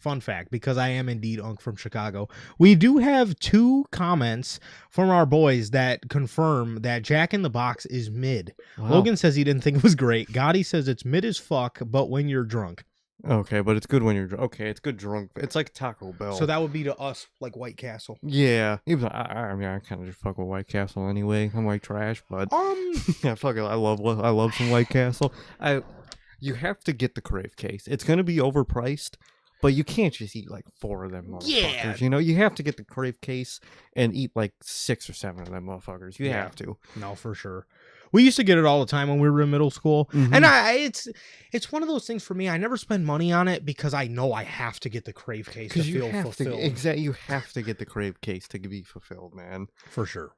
A: because I am indeed Unc from Chicago. We do have 2 comments from our boys that confirm that Jack in the Box is mid.
B: Wow.
A: Logan says he didn't think it was great. Gotti says it's mid as fuck, but when you're drunk.
B: Okay, but it's good when you're drunk. Okay, it's good drunk. It's like Taco Bell.
A: So that would be to us like White Castle.
B: Yeah, even I mean, I kind of just fuck with White Castle anyway. I'm white trash, but yeah, fuck it. I love some White Castle. You have to get the Crave case. It's gonna be overpriced, but you can't just eat like 4 of them motherfuckers.
A: Yeah.
B: You know, you have to get the Crave case and eat like 6 or 7 of them motherfuckers. You
A: Yeah.
B: have to.
A: No, for sure. We used to get it all the time when we were in middle school.
B: Mhm.
A: And it's one of those things for me. I never spend money on it because I know I have to get the Crave case to
B: Because you
A: feel
B: have
A: fulfilled.
B: to exactly. You have to get the Crave case to be fulfilled, man.
A: For sure.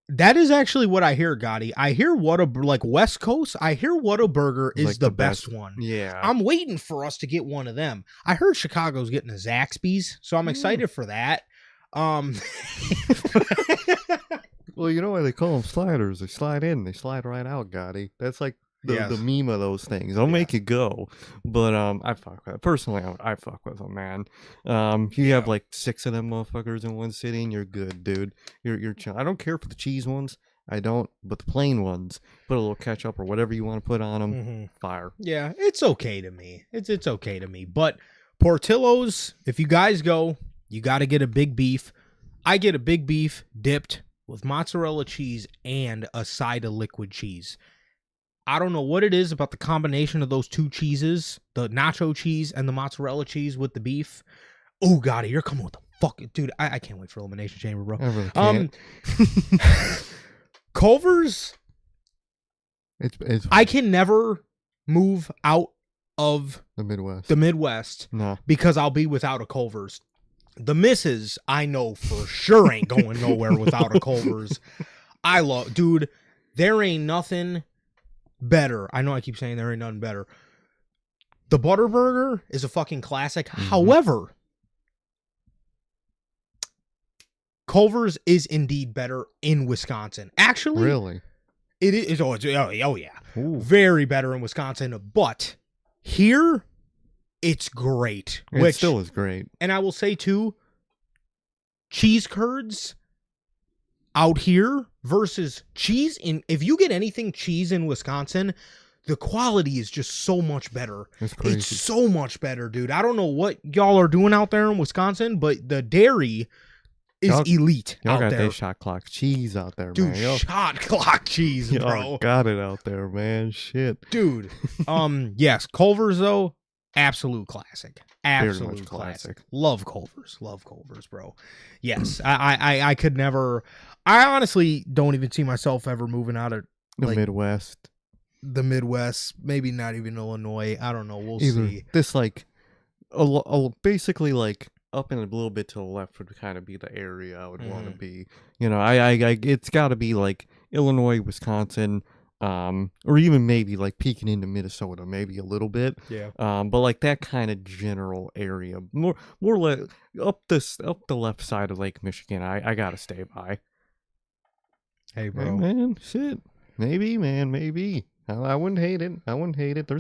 A: That is actually what I hear, Gotti. I hear like West Coast. I hear Whataburger is
B: Like
A: the best one.
B: Yeah.
A: I'm waiting for us to get one of them. I heard Chicago's getting a Zaxby's, so I'm excited for that.
B: Well, you know why they call them sliders? They slide in, they slide right out, Gotti. That's like the meme of those things. They'll make it go. But I fuck with it. Personally, I fuck with them, man. You have like 6 of them motherfuckers in one sitting, you're good, dude. You're chill. I don't care for the cheese ones. I don't, but the plain ones, put a little ketchup or whatever you want to put on them. Fire.
A: Yeah, it's okay to me. It's okay to me. But Portillo's, if you guys go, you got to get a big beef. I get a big beef dipped with mozzarella cheese and a side of liquid cheese. I don't know what it is about the combination of those 2 cheeses, the nacho cheese and the mozzarella cheese with the beef. Oh, God, you're coming with the fucking... Dude, I can't wait for Elimination Chamber, bro.
B: I really can't.
A: Culver's,
B: it's
A: I can never move out of
B: the Midwest.
A: the Midwest
B: No.
A: because I'll be without a Culver's. The missus, I know for sure ain't going nowhere without a Culver's. Dude, there ain't nothing better. I know I keep saying there ain't nothing better. The Butterburger is a fucking classic. However, Culver's is indeed better in Wisconsin. Actually,
B: Really?
A: it is. Oh yeah.
B: Ooh.
A: Very better in Wisconsin. But here, it's great.
B: It still is great.
A: And I will say too, cheese curds out here versus cheese in, if you get anything cheese in Wisconsin, the quality is just so much better.
B: It's crazy.
A: It's so much better, dude. I don't know what y'all are doing out there in Wisconsin, but the dairy is elite
B: Y'all
A: out
B: got
A: there.
B: that shot clock cheese out there,
A: Dude,
B: man. Y'all,
A: shot clock cheese, bro.
B: y'all got it out there, man. Shit.
A: Dude. Yes, Culver's though, absolute classic.
B: Very
A: Absolute
B: much
A: classic.
B: classic.
A: Love Culver's, bro. Yes, I could never. I honestly don't even see myself ever moving out of
B: The
A: like,
B: Midwest.
A: the Midwest. Maybe not even Illinois. I don't know. We'll
B: Either
A: see.
B: this like basically like up and a little bit to the left would kind of be the area I would want to be. You know, I it's got to be like Illinois, Wisconsin, or even maybe like peeking into Minnesota, maybe a little bit.
A: Yeah.
B: But like that kind of general area, more like up the left side of Lake Michigan. I gotta stay by.
A: Hey,
B: Hey,
A: bro.
B: man, shit, maybe, man, maybe. I wouldn't hate it. I wouldn't hate it.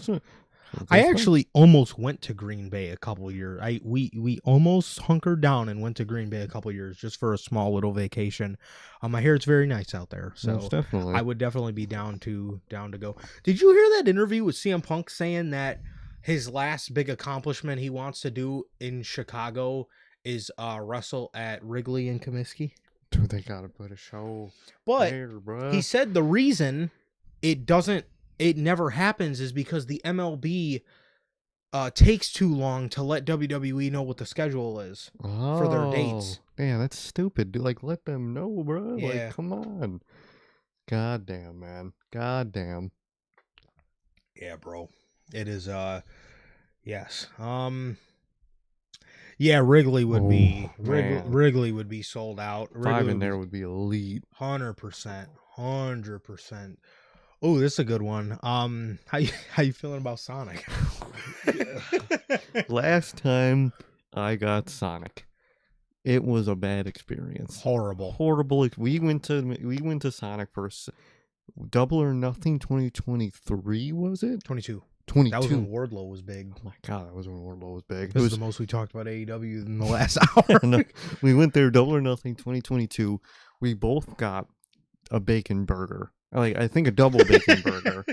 A: I actually almost went to Green Bay a couple years. We almost hunkered down and went to Green Bay a couple years just for a small little vacation. I hear it's very nice out there, so
B: Most definitely.
A: I would definitely be down to go. Did you hear that interview with CM Punk saying that his last big accomplishment he wants to do in Chicago is wrestle at Wrigley and Comiskey?
B: Dude, they gotta put a show
A: But
B: there, bruh.
A: he said the reason it never happens is because the MLB takes too long to let WWE know what the schedule is for their dates.
B: Yeah, that's stupid. Dude, like, let them know, bro.
A: Yeah.
B: Like, come on. Goddamn, man. Goddamn.
A: Yeah, bro. It is yes. Yeah, Wrigley would be Wrigley would be sold out. Wrigley
B: 5 in there would be elite.
A: 100%. 100%. Oh, this is a good one. How you feeling about Sonic?
B: Last time I got Sonic, it was a bad experience.
A: Horrible.
B: We went to Sonic for Double or Nothing 2023, was it?
A: 22.
B: 22.
A: That was when Wardlow was big.
B: Oh my god, that was when Wardlow was big.
A: This is the most we talked about AEW in the last hour.
B: No, we went there, Double or Nothing 2022. We both got a bacon burger. Like, I think a double bacon burger.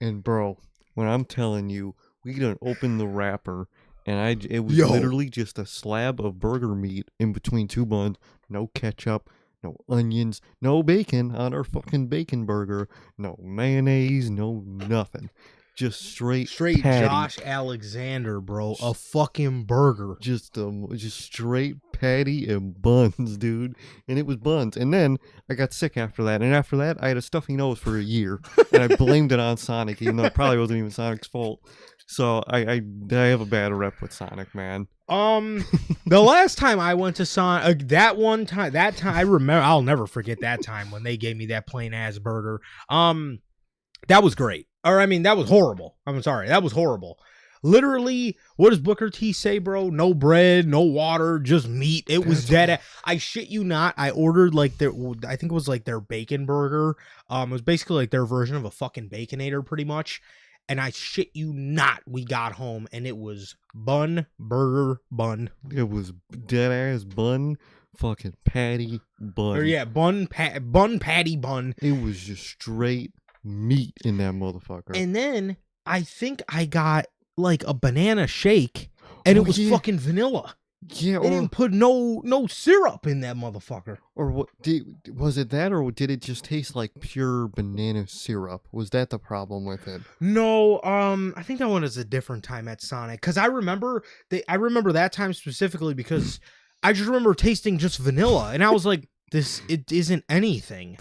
B: And bro, when I'm telling you, we done opened the wrapper, and it was literally just a slab of burger meat in between 2 buns, no ketchup, no onions, no bacon on our fucking bacon burger, no mayonnaise, no nothing. Just straight patty.
A: Josh Alexander, bro. A fucking burger.
B: Just straight patty and buns, dude. And it was buns. And then I got sick after that. And after that, I had a stuffy nose for a year. And I blamed it on Sonic, even though it probably wasn't even Sonic's fault. So I have a bad rep with Sonic, man.
A: The last time I went to Sonic, that time I remember, I'll never forget that time when they gave me that plain ass burger. That was great. Or, I mean, that was horrible. I'm sorry. That was horrible. Literally, what does Booker T say, bro? No bread, no water, just meat. It was dead. I shit you not. I ordered I think it was like their bacon burger. It was basically like their version of a fucking Baconator pretty much. And I shit you not, we got home and it was burger, bun.
B: It was dead ass bun, fucking patty, bun.
A: Or yeah, bun, patty, bun.
B: It was just straight meat in that motherfucker.
A: And then I think I got like a banana shake, and it was fucking vanilla.
B: Yeah,
A: they didn't put no syrup in that motherfucker.
B: Or what? Was it that, or did it just taste like pure banana syrup? Was that the problem with it?
A: No, I think that one is a different time at Sonic, because I remember that time specifically because I just remember tasting just vanilla, and I was like, it isn't anything.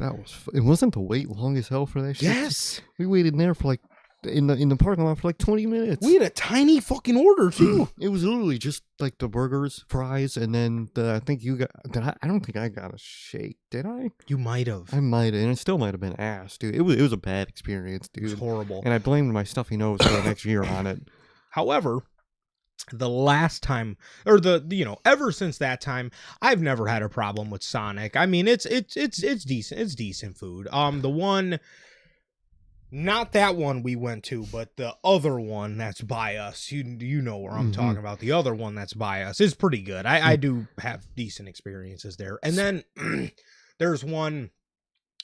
B: It wasn't the wait long as hell for that shit.
A: Yes,
B: we waited in there for like in the parking lot for like 20 minutes.
A: We had a tiny fucking order too.
B: It was literally just like the burgers, fries, and then I think you got. I don't think I got a shake. Did I?
A: You might have.
B: I might have, and it still might have been ass, dude. It was a bad experience, dude.
A: It was horrible,
B: and I blamed my stuffy nose for the next year on it.
A: However, the last time, or ever since that time, I've never had a problem with Sonic. I mean, it's decent. It's decent food. The one, not that one we went to, but the other one that's by us. You know where I'm talking about. The other one that's by us is pretty good. I do have decent experiences there. And then there's one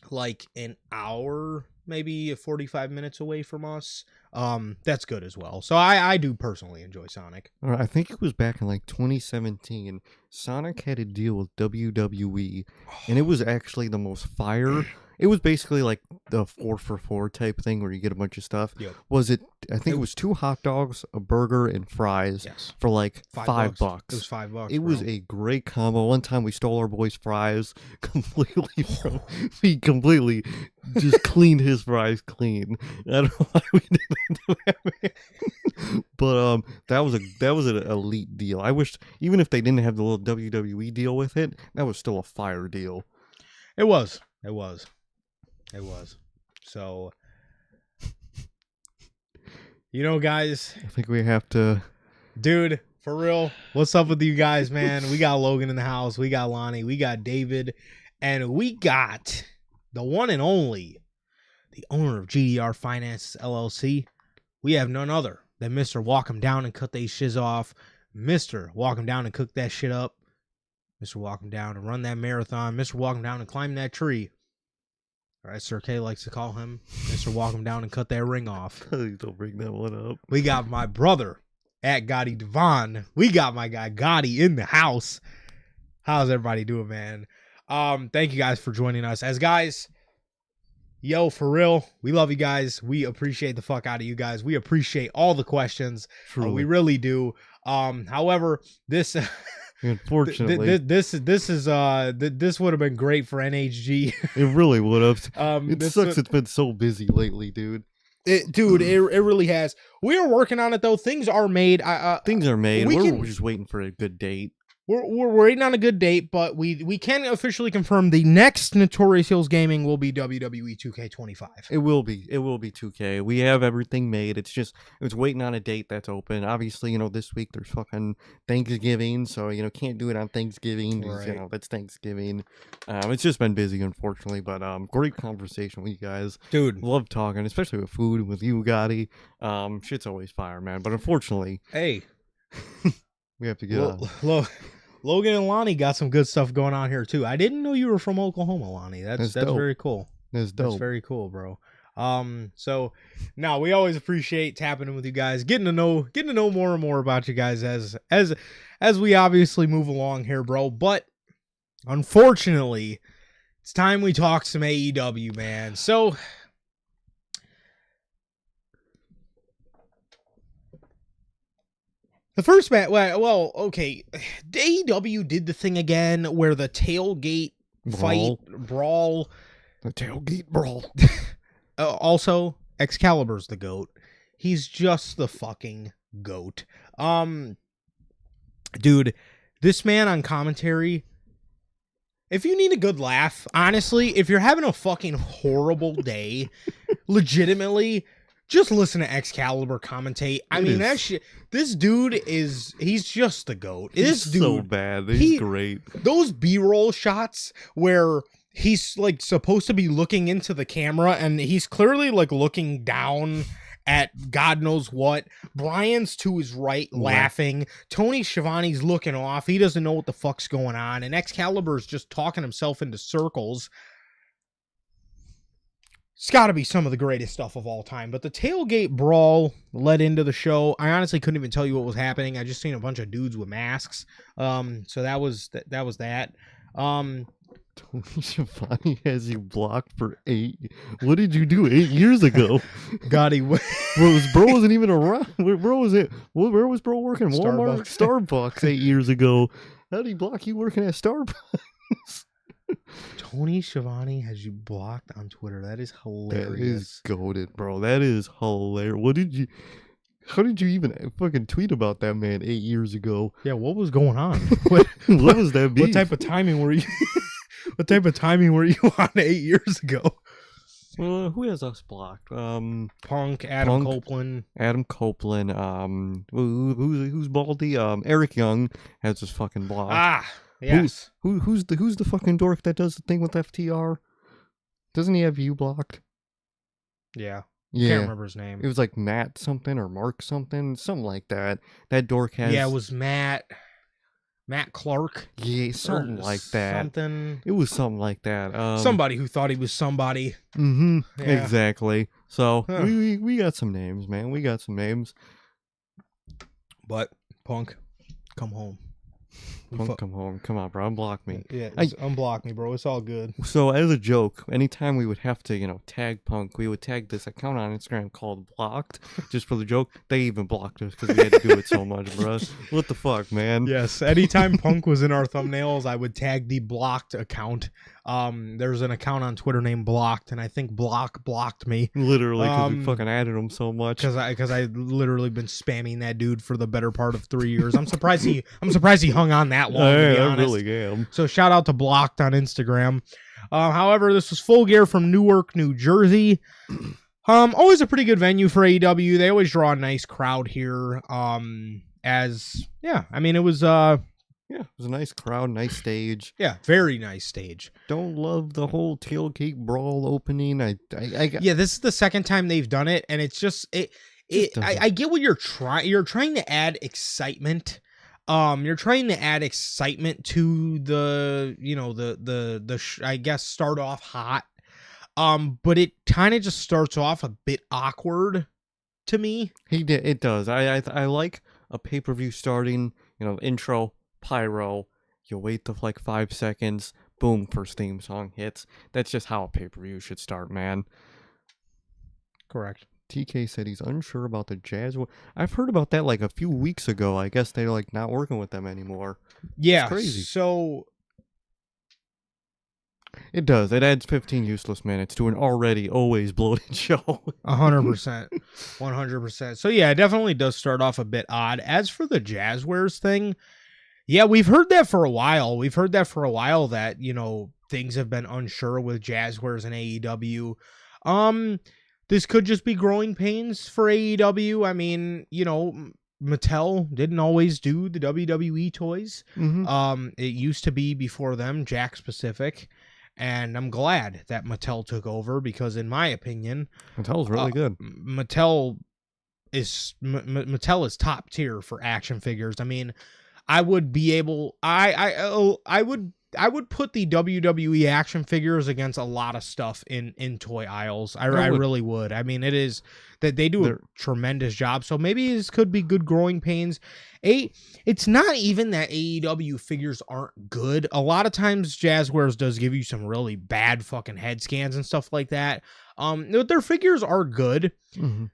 A: like an hour, maybe 45 minutes away from us. That's good as well. So I do personally enjoy Sonic.
B: I think it was back in like 2017. Sonic had a deal with WWE, and it was actually the most fire. It was basically like the 4-for-4 type thing where you get a bunch of stuff.
A: Yep.
B: Was it? I think it was 2 hot dogs, a burger, and fries for like $5.
A: It was $5.
B: It was a great combo. One time we stole our boy's fries completely. We completely just cleaned his fries clean. I don't know why we did that, but that was an elite deal. I wish, even if they didn't have the little WWE deal with it, that was still a fire deal.
A: It was. So, guys,
B: I think we have to.
A: Dude, for real, what's up with you guys, man? We got Logan in the house. We got Lonnie. We got David. And we got the one and only, the owner of GDR Finances LLC. We have none other than Mr. Walk 'em down and cut they shiz off. Mr. Walk 'em down and cook that shit up. Mr. Walk 'em down and run that marathon. Mr. Walk 'em down and climb that tree. All right, Sir K likes to call him Mr. Walk 'em down and cut that ring off.
B: Please don't bring that one up.
A: We got my brother at Gotti Devon. We got my guy Gotti in the house. How's everybody doing, man? Thank you guys for joining us. As guys, Yo, for real, we love you guys. We appreciate the fuck out of you guys. We appreciate all the questions. We
B: Truly.
A: really do. However, this
B: Unfortunately,
A: this would have been great for NHG.
B: it really would have. It
A: this
B: sucks. It's been so busy lately, dude.
A: It really has. We are working on it though. Things are made.
B: Things are made.
A: we
B: We're
A: can-
B: just waiting for a good date.
A: We're waiting on a good date, but we can officially confirm the next Notorious Hills Gaming will be WWE 2K25.
B: It will be 2K. We have everything made. It's waiting on a date that's open. Obviously, this week there's fucking Thanksgiving, so can't do it on Thanksgiving. Because,
A: Right.
B: that's Thanksgiving. It's just been busy, unfortunately. But great conversation with you guys.
A: Dude,
B: Love talking, especially with food with you, Gotti. Shit's always fire, man. But unfortunately,
A: hey,
B: we have to get on.
A: Logan and Lonnie got some good stuff going on here too. I didn't know you were from Oklahoma, Lonnie. That's
B: dope.
A: very cool.
B: That's dope.
A: That's very cool, bro. So now we always appreciate tapping in with you guys, getting to know more and more about you guys as we obviously move along here, bro. But unfortunately, it's time we talk some AEW, man. So the first match, well, okay, AEW did the thing again where the tailgate brawl.
B: The tailgate brawl.
A: Also, Excalibur's the GOAT. He's just the fucking GOAT. Dude, this man on commentary, if you need a good laugh, honestly, if you're having a fucking horrible day, legitimately, just listen to Excalibur commentate. I mean, that shit, this dude he's just the GOAT. This dude,
B: so bad. He's great.
A: Those B-roll shots where he's like supposed to be looking into the camera and he's clearly like looking down at God knows what. Brian's to his right laughing. Tony Schiavone's looking off. He doesn't know what the fuck's going on. And Excalibur's just talking himself into circles. It's got to be some of the greatest stuff of all time. But the tailgate brawl led into the show. I honestly couldn't even tell you what was happening. I just seen a bunch of dudes with masks. So that was that.
B: Tony Schiavone has you blocked for 8. What did you do 8 years ago?
A: Gotti,
B: bro wasn't even around. Where was it? Where was bro working? Walmart, Starbucks 8 years ago. How did he block you working at Starbucks?
A: Tony Schiavone has you blocked on Twitter. That is hilarious.
B: That is goated, bro. That is hilarious. How did you even fucking tweet about that man 8 years ago?
A: Yeah, what was going on? What
B: was that beef?
A: What type of timing were you? What type of timing were you on 8 years ago?
B: Well, who has us blocked?
A: Punk, Adam Copeland.
B: Who's Baldy? Eric Young has us fucking blocked.
A: Ah, yes.
B: Who's the fucking dork that does the thing with FTR? Doesn't he have you blocked?
A: Yeah.
B: Yeah.
A: Can't remember his name.
B: It was like Matt something or Mark something like that. That dork has.
A: Yeah, it was Matt Clark.
B: Yeah, something like that. It was something like that.
A: Somebody who thought he was somebody.
B: Mm-hmm.
A: Yeah.
B: Exactly. So we got some names, man. We got some names.
A: But Punk, come home.
B: Punk, come home. Come on, bro. Unblock me.
A: Yeah, unblock me, bro. It's all good.
B: So as a joke, anytime we would have to, tag Punk, we would tag this account on Instagram called Blocked, just for the joke. They even blocked us because we had to do it so much, bro. What the fuck, man?
A: Yes. Anytime Punk was in our thumbnails, I would tag the Blocked account. There's an account on Twitter named Blocked, and I think blocked me.
B: Literally, because we fucking added him so much.
A: Because I literally been spamming that dude for the better part of 3 years. I'm surprised he hung on that long. To be honest.
B: I really am.
A: So shout out to Blocked on Instagram. However, this was Full Gear from Newark, New Jersey. Always a pretty good venue for AEW. They always draw a nice crowd here.
B: It was a nice crowd, nice stage.
A: Yeah, very nice stage.
B: Don't love the whole tailgate brawl opening.
A: Yeah, this is the second time they've done it, and it's just I get what you're trying. You're trying to add excitement. You're trying to add excitement to I guess start off hot. But it kind of just starts off a bit awkward to me.
B: It does. I like a pay-per-view starting, intro, pyro, you wait the like 5 seconds, boom, first theme song hits. That's just how a pay-per-view should start, man.
A: Correct.
B: TK said he's unsure about the Jazz. I've heard about that like a few weeks ago. I guess they're like not working with them anymore.
A: Yeah,
B: it's crazy.
A: So
B: it does. It adds 15 useless minutes to an already always bloated show.
A: 100%. 100%. So yeah, it definitely does start off a bit odd. As for the Jazzwares thing, yeah, we've heard that for a while. That, you know, things have been unsure with Jazzwares and AEW. This could just be growing pains for AEW. I mean, you know, Mattel didn't always do the WWE toys.
B: Mm-hmm.
A: It used to be before them, Jack specific. And I'm glad that Mattel took over because, in my opinion,
B: Mattel's really good.
A: Mattel is top tier for action figures. I mean, I would be able. I would put the WWE action figures against a lot of stuff in toy aisles. I really would. I mean, it is that they do a tremendous job. So maybe this could be good growing pains. It's not even that AEW figures aren't good. A lot of times Jazzwares does give you some really bad fucking head scans and stuff like that. Their figures are good.
B: Mm-hmm.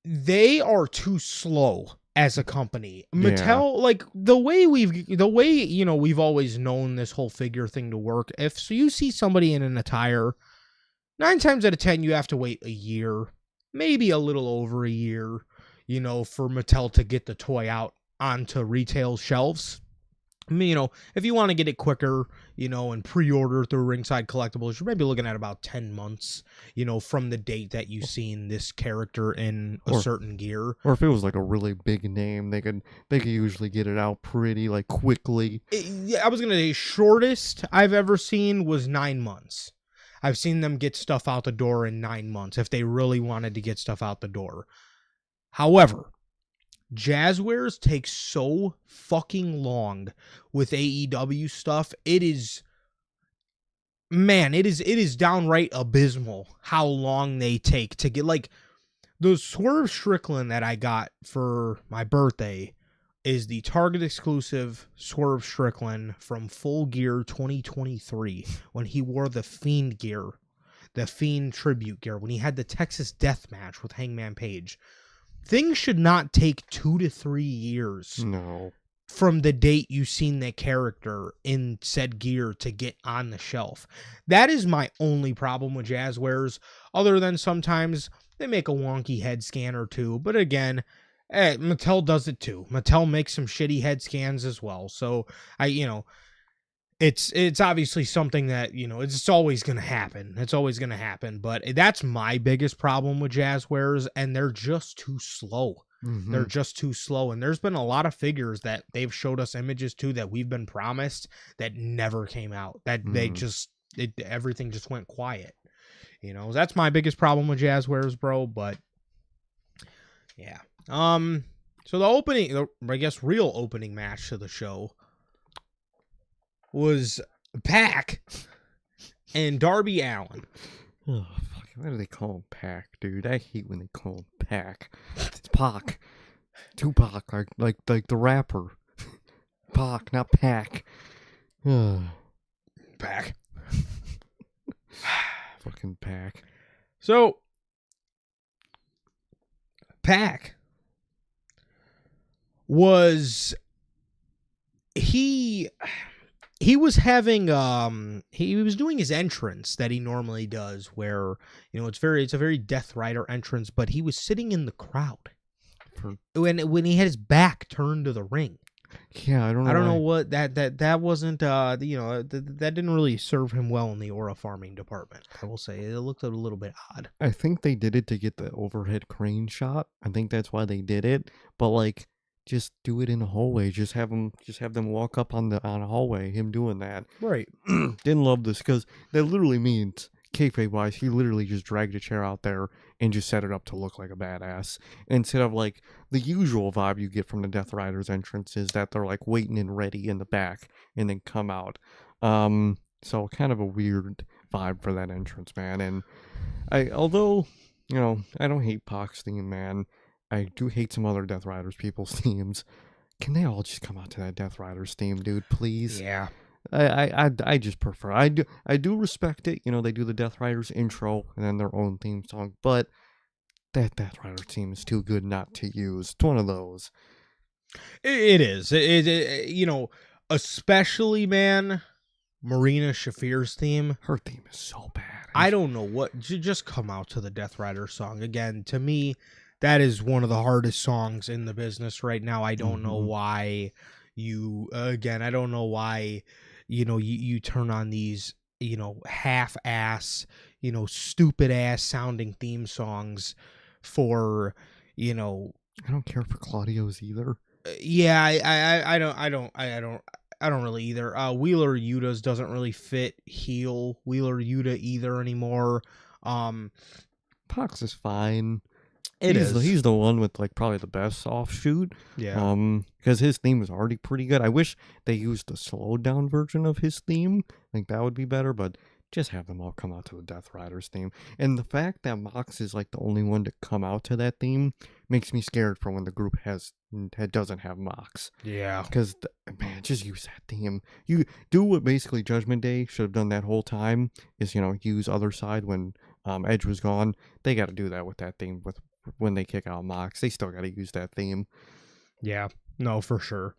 A: They are too slow as a company. Mattel, like the way we've always known this whole figure thing to work. If so you see somebody in an attire, 9 times out of 10 you have to wait a year, maybe a little over a year, you know, for Mattel to get the toy out onto retail shelves. I mean, you know, if you want to get it quicker, you know, and pre-order through Ringside Collectibles, you're maybe looking at about 10 months, you know, from the date that you've seen this character in a certain gear.
B: Or if it was like a really big name, they could usually get it out pretty like quickly.
A: I was going to say shortest I've ever seen was 9 months. I've seen them get stuff out the door in 9 months if they really wanted to get stuff out the door. However, Jazzwares takes so fucking long with AEW stuff. It is downright abysmal how long they take to get, like, the Swerve Strickland that I got for my birthday is the Target exclusive Swerve Strickland from Full Gear 2023 when he wore the Fiend gear, the Fiend tribute gear, when he had the Texas Death Match with Hangman Page. Things should not take 2 to 3 years from the date you've seen that character in said gear to get on the shelf. That is my only problem with Jazzwares, other than sometimes they make a wonky head scan or two. But again, Mattel does it too. Mattel makes some shitty head scans as well. So it's obviously something that, you know, it's always going to happen. It's always going to happen. But that's my biggest problem with Jazzwares, and they're just too slow. Mm-hmm. They're just too slow. And there's been a lot of figures that they've showed us images to that we've been promised that never came out. That everything just went quiet. You know, that's my biggest problem with Jazzwares, bro. But yeah. So the opening, I guess, real opening match to the show was Pac and Darby Allin.
B: Oh, fuck. Why do they call him Pac, dude? I hate when they call him Pac. It's Pac. Tupac, like the rapper. Pac, not Pac.
A: Pac.
B: Fucking Pac.
A: So, Pac was... He was having he was doing his entrance that he normally does, where, you know, it's a very Death Rider entrance, but he was sitting in the crowd when he had his back turned to the ring.
B: Yeah, I don't know
A: what that wasn't you know, that didn't really serve him well in the aura farming department. I will say it looked a little bit odd.
B: I think they did it to get the overhead crane shot. I think that's why they did it. But like, just do it in a hallway. Just have them walk up on a hallway. Him doing that.
A: Right.
B: Didn't love this because that literally means, kayfabe wise, he literally just dragged a chair out there and just set it up to look like a badass. Instead of like the usual vibe you get from the Death Riders entrance is that they're like waiting and ready in the back and then come out. So kind of a weird vibe for that entrance, man. And although, you know, I don't hate Pac's theme, man. I do hate some other Death Riders people's themes. Can they all just come out to that Death Riders theme, dude, please?
A: Yeah.
B: I just prefer. I do respect it. You know, they do the Death Riders intro and then their own theme song, but that Death Rider theme is too good not to use. It's one of those.
A: It is. You know, especially, man, Marina Shafir's theme.
B: Her theme is so bad.
A: I don't know what. Just come out to the Death Rider song again. To me, that is one of the hardest songs in the business right now. I don't know why I don't know why, you turn on these, half-ass, stupid-ass sounding theme songs for,
B: I don't care for Claudio's either.
A: Yeah, I don't really either. Wheeler Yuta's doesn't really fit heel Wheeler Yuta either anymore.
B: Pox is fine.
A: He's
B: the one with like probably the best offshoot.
A: Yeah.
B: Because his theme is already pretty good. I wish they used the slowed down version of his theme. I think that would be better, but just have them all come out to the Death Riders theme. And the fact that Mox is like the only one to come out to that theme makes me scared for when the group doesn't have Mox.
A: Yeah.
B: Because, man, just use that theme. You do what basically Judgment Day should have done that whole time is, use Other Side when Edge was gone. They got to do that with that theme when they kick out Mox. They still got to use that theme.
A: Yeah. No, for sure.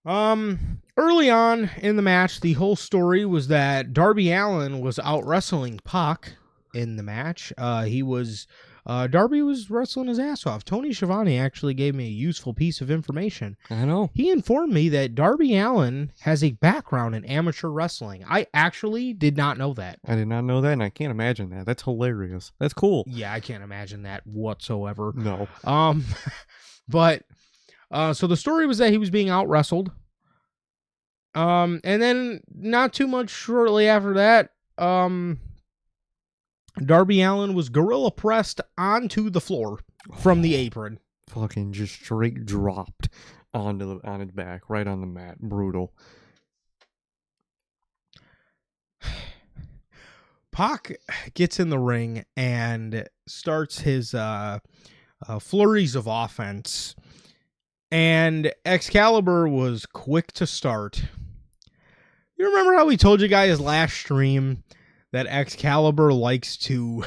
A: Early on in the match, the whole story was that Darby Allin was out wrestling Pac in the match. Darby was wrestling his ass off. Tony Schiavone actually gave me a useful piece of information.
B: I know.
A: He informed me that Darby Allin has a background in amateur wrestling. I actually did not know that.
B: I did not know that, and I can't imagine that. That's hilarious. That's cool.
A: Yeah, I can't imagine that whatsoever.
B: No.
A: But so the story was that he was being out wrestled. And then not too much shortly after that, Darby Allin was gorilla pressed onto the floor from the apron.
B: Fucking just straight dropped on his back, right on the mat. Brutal.
A: Pac gets in the ring and starts his flurries of offense. And Excalibur was quick to start. You remember how we told you guys last stream that Excalibur likes to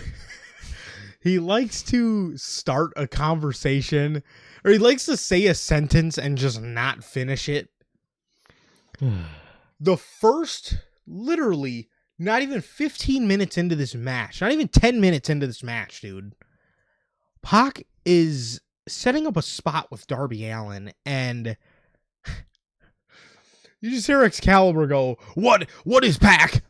A: he likes to start a conversation, or he likes to say a sentence and just not finish it? The first, literally, not even 15 minutes into this match, not even 10 minutes into this match, dude, Pac is setting up a spot with Darby Allin, and you just hear Excalibur go, What is Pac?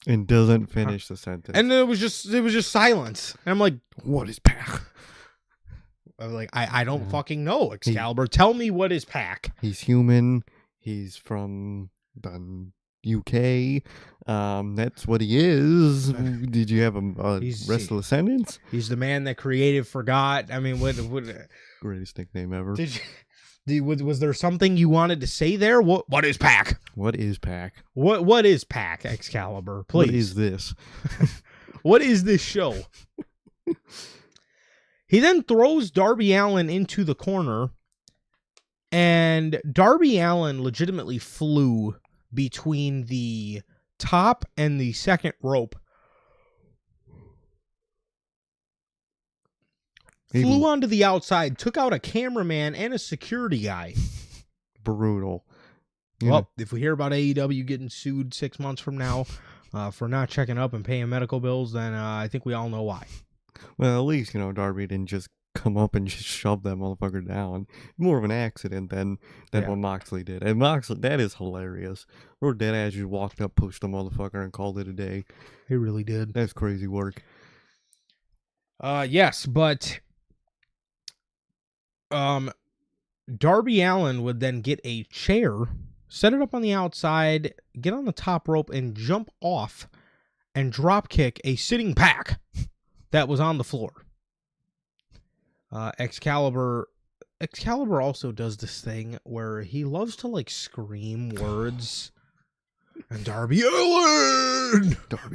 B: And doesn't finish the sentence.
A: And it was just silence. And I'm like, what is Pac? I'm like, I don't fucking know, Excalibur. Tell me what is Pac.
B: He's human. He's from the UK. That's what he is. Did you have a restless sentence?
A: He's the man that created Forgot. I mean, what
B: greatest nickname ever.
A: Was there something you wanted to say there? What is Pac?
B: What is Pac?
A: What is Pac, Excalibur? Please.
B: What is this?
A: What is this show? He then throws Darby Allin into the corner, and Darby Allin legitimately flew between the top and the second rope. Flew onto the outside, took out a cameraman and a security guy.
B: Brutal.
A: Well, if we hear about AEW getting sued 6 months from now for not checking up and paying medical bills, then I think we all know why.
B: Well, at least, Darby didn't just come up and just shove that motherfucker down. More of an accident than what Moxley did. And Moxley, that is hilarious. Or Deadass just walked up, pushed the motherfucker, and called it a day.
A: He really did.
B: That's crazy work.
A: Yes, but Darby Allin would then get a chair, set it up on the outside, get on the top rope, and jump off and drop kick a sitting Pac that was on the floor. Excalibur also does this thing where he loves to scream words. And Darby Allin,
B: got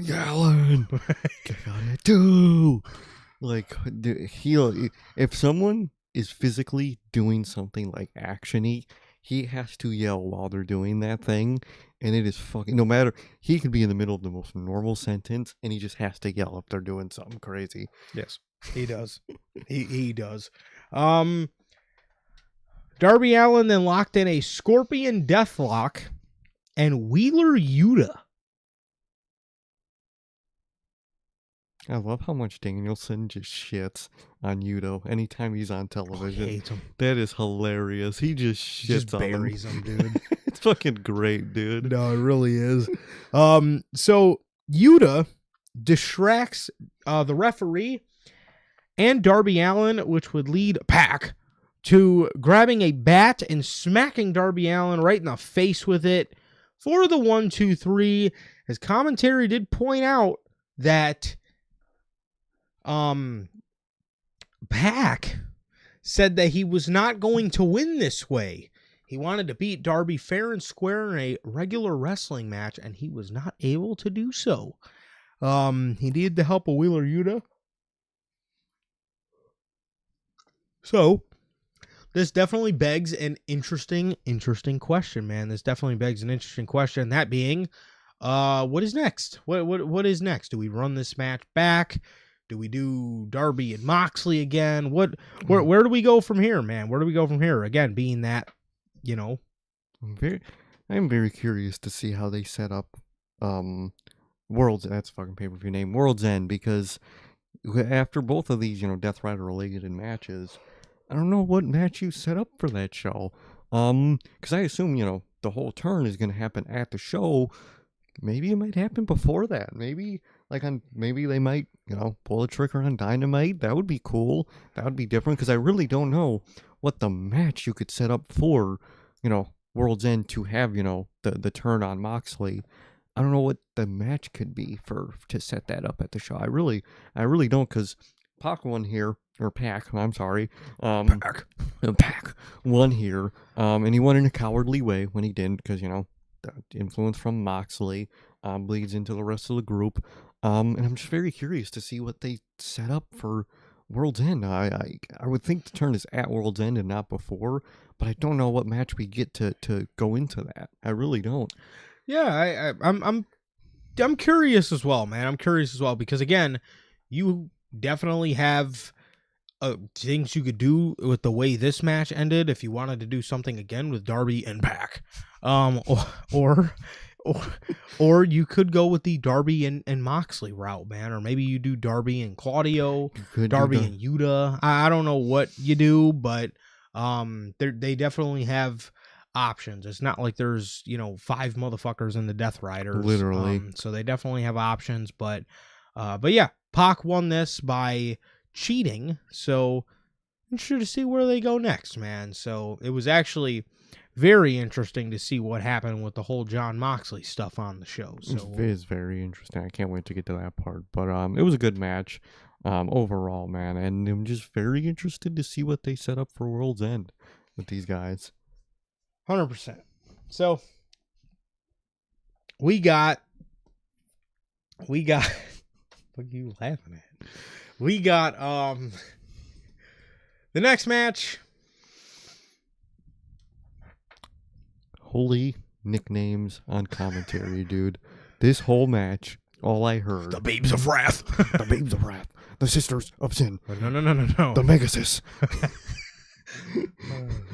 B: it too. If someone is physically doing something actiony, he has to yell while they're doing that thing, and it is fucking, no matter, he could be in the middle of the most normal sentence, and he just has to yell if they're doing something crazy.
A: Yes, he does. he does. Darby Allin then locked in a Scorpion Deathlock and Wheeler Yuta.
B: I love how much Danielson just shits on Yuta anytime he's on television.
A: He hates him.
B: That is hilarious. He just shits
A: Just
B: on
A: buries him, dude.
B: It's fucking great, dude.
A: No, it really is. So Yuta distracts the referee and Darby Allin, which would lead Pac to grabbing a bat and smacking Darby Allin right in the face with it for the 1, 2, 3. As commentary did point out that Pac said that he was not going to win this way. He wanted to beat Darby fair and square in a regular wrestling match, and he was not able to do so. He needed the help of Wheeler Yuta. So, this definitely begs an interesting question, man. This definitely begs an interesting question. That being, what is next? What is next? Do we run this match back? Do we do Darby and Moxley again? Where do we go from here, man? Where do we go from here? Again, being that, you know,
B: I'm very curious to see how they set up World's, that's a fucking pay-per-view name, World's End, because after both of these, Death Rider related matches, I don't know what match you set up for that show. Because I assume, the whole turn is going to happen at the show. Maybe it might happen before that. Maybe they might, pull a trigger on Dynamite. That would be cool. That would be different, because I really don't know what the match you could set up for, World's End to have, the turn on Moxley. I don't know what the match could be to set that up at the show. I really don't, because Pac won here, or Pac, I'm sorry. Pac won here, and he won in a cowardly way when he didn't, because, the influence from Moxley bleeds into the rest of the group. And I'm just very curious to see what they set up for World's End. I would think the turn is at World's End and not before, but I don't know what match we get to go into that. I really don't.
A: Yeah, I'm curious as well, man. I'm curious as well, because again, you definitely have things you could do with the way this match ended if you wanted to do something again with Darby and Pac, or you could go with the Darby and Moxley route, man, or maybe you do Darby and Claudio, Darby and Yuta. I don't know what you do, but they definitely have options. It's not like there's 5 motherfuckers in the Death Riders,
B: literally.
A: So they definitely have options, but yeah, Pac won this by cheating, so I'm sure to see where they go next, man. So it was actually very interesting to see what happened with the whole John Moxley stuff on the show. So
B: it is very interesting. I can't wait to get to that part, but it was a good match overall, man, and I'm just very interested to see what they set up for World's End with these guys.
A: 100%. So we got what are you laughing at? We got the next match.
B: Holy nicknames on commentary, dude. This whole match, all I heard,
A: The Babes of Wrath.
B: The Babes of Wrath, the Sisters of Sin.
A: No.
B: The Megasis.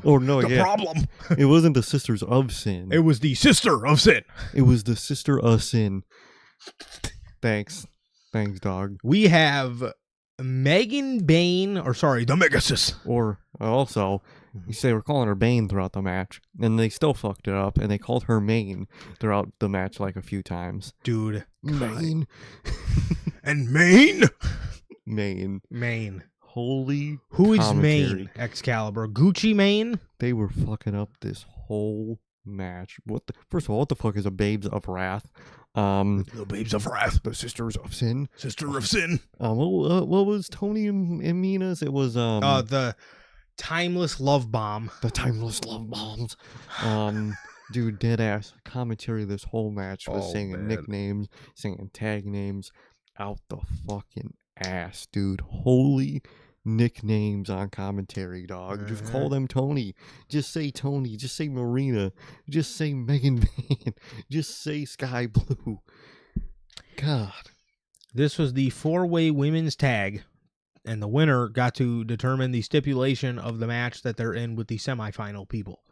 B: Oh no,
A: The problem.
B: It wasn't the Sisters of Sin.
A: It was the Sister of Sin.
B: It was the Sister of Sin. Thanks, dog.
A: We have Megan Bane, the Megasis.
B: Or also, they were calling her Bane throughout the match, and they still fucked it up, and they called her Main throughout the match like a few times.
A: Dude.
B: Main.
A: And Main?
B: Main. Holy
A: Who is
B: commentary.
A: Main? Excalibur. Gucci Mane?
B: They were fucking up this whole match. First of all, what the fuck is a Babes of Wrath?
A: The Babes of Wrath.
B: The Sisters of Sin.
A: Sister of Sin.
B: What was Tony and Mina's? It was
A: the Timeless Love Bomb.
B: The Timeless Love Bombs. Dude, dead ass commentary. This whole match was singing nicknames, singing tag names out the fucking ass, dude. Holy nicknames on commentary, dog. Just call them Tony. Just say Tony. Just say Marina. Just say Megan Bain. Just say Sky Blue. God.
A: This was the 4-way women's tag, and the winner got to determine the stipulation of the match that they're in with the semifinal people.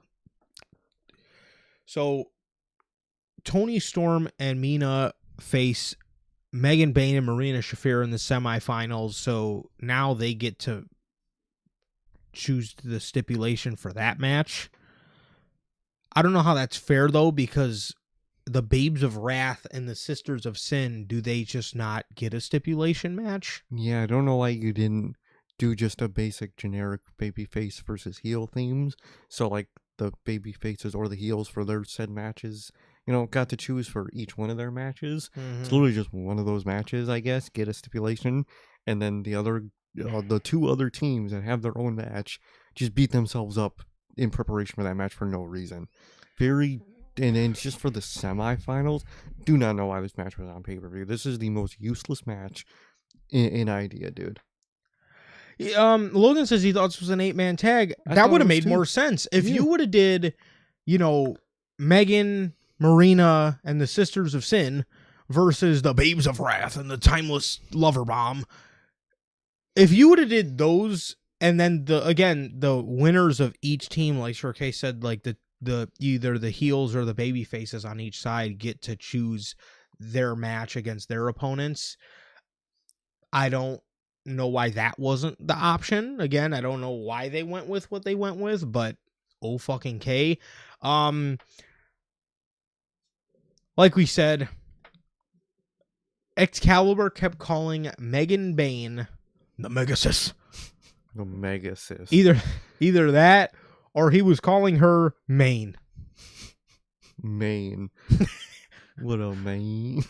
A: So, Toni Storm and Mina face Megan Bain and Marina Shafir in the semifinals, so now they get to choose the stipulation for that match. I don't know how that's fair, though, because the Babes of Wrath and the Sisters of Sin, do they just not get a stipulation match?
B: Yeah, I don't know why you didn't do just a basic generic babyface versus heel themes. So, like, the baby faces or the heels for their said matches, got to choose for each one of their matches.
A: Mm-hmm.
B: It's literally just one of those matches, I guess, get a stipulation, and then the two other teams that have their own match just beat themselves up in preparation for that match for no reason. And then just for the semifinals, do not know why this match was on pay-per-view. This is the most useless match in idea, dude.
A: Logan says he thought this was an 8-man tag. That would have made more sense. If you would have did, Megan, Marina, and the Sisters of Sin versus the Babes of Wrath and the Timeless Lover Bomb. If you would have did those, and then the winners of each team, like Shorkay said, like the either the heels or the baby faces on each side get to choose their match against their opponents. I don't know why that wasn't the option. Again, I don't know why they went with what they went with, but oh fucking K. Like we said, Excalibur kept calling Megan Bain the Megasis.
B: The Megasis.
A: Either that or he was calling her Maine.
B: Maine. What a Maine.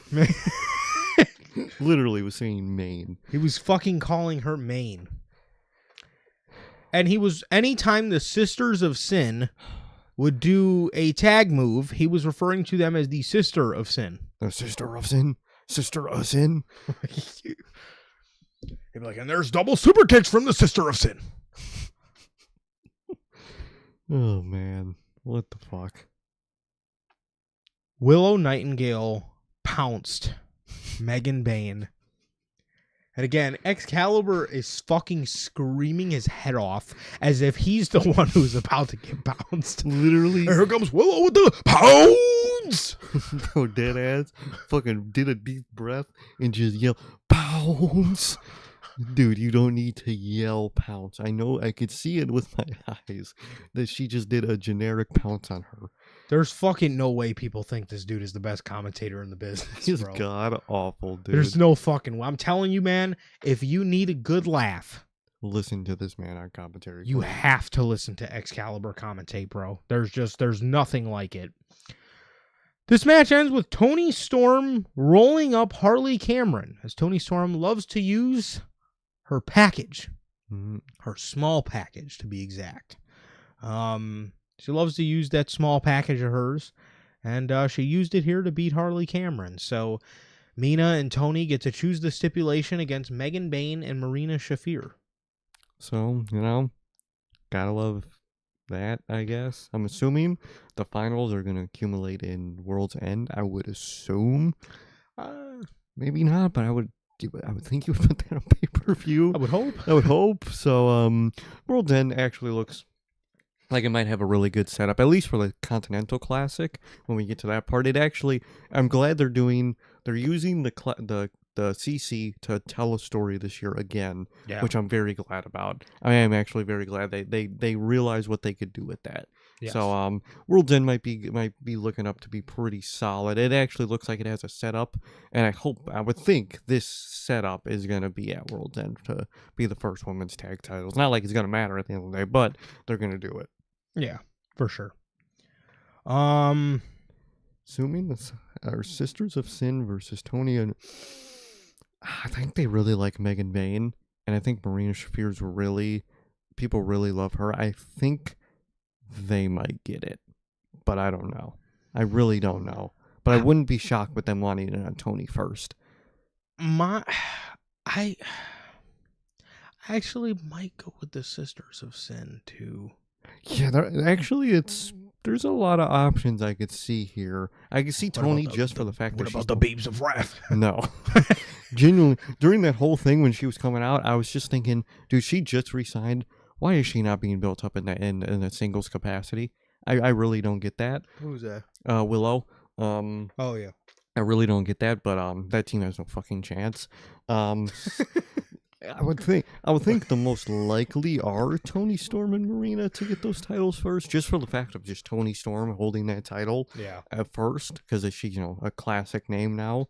B: Literally was saying Maine.
A: He was fucking calling her Maine. And anytime the Sisters of Sin would do a tag move, he was referring to them as the Sister of Sin.
B: The Sister of Sin? Sister of Sin?
A: He'd be like, and there's double super kicks from the Sister of Sin.
B: Oh, man. What the fuck?
A: Willow Nightingale pounced Megan Bain. And again, Excalibur is fucking screaming his head off as if he's the one who's about to get bounced.
B: Literally.
A: Here comes Willow with the pounds!
B: Bro, dead ass fucking did a deep breath and just yell, pounds! Dude, you don't need to yell pounce. I know, I could see it with my eyes that she just did a generic pounce on her.
A: There's fucking no way people think this dude is the best commentator in the business,
B: He's
A: bro.
B: god awful, dude.
A: There's no fucking way. I'm telling you, man, if you need a good laugh,
B: listen to this man on commentary.
A: You have to listen to Excalibur commentate, bro. There's nothing like it. This match ends with Toni Storm rolling up Harley Cameron, as Toni Storm loves to use her package. Her small package, to be exact. She loves to use that small package of hers, and she used it here to beat Harley Cameron. So Mina and Toni get to choose the stipulation against Megan Bain and Marina Shafir.
B: So, gotta love that, I guess. I'm assuming the finals are going to accumulate in World's End. I would assume. Maybe not, but I would think you would put that on pay-per-view.
A: I would hope.
B: So, World's End actually looks like it might have a really good setup, at least for the Continental Classic. When we get to that part, I'm glad they're using the CC to tell a story this year again, which I'm very glad about. I am actually very glad they realized what they could do with that. Yes. So World's End might be looking up to be pretty solid. It actually looks like it has a setup, and I would think this setup is going to be at World's End to be the first women's tag titles. Not like it's going to matter at the end of the day, but they're going to do it.
A: Yeah, for sure.
B: Assuming this are Sisters of Sin versus Toni and I think they really like Megan Bain, and I think Marina Shafir's people really love her. I think they might get it, but I don't know. I really don't know. But I wouldn't be shocked with them wanting it on Toni first.
A: I I actually might go with the Sisters of Sin too.
B: Yeah, there's a lot of options I could see here. I could see Tony just for the fact that
A: What
B: she's
A: about the Babes of Wrath?
B: No. Genuinely, during that whole thing when she was coming out, I was just thinking, dude, she just re-signed. Why is she not being built up in a singles capacity? I really don't get that.
A: Who's that?
B: Willow.
A: Oh yeah.
B: I really don't get that, but that team has no fucking chance. I would think the most likely are Tony Storm and Marina to get those titles first, just for the fact of just Tony Storm holding that title at first, because she's a classic name now.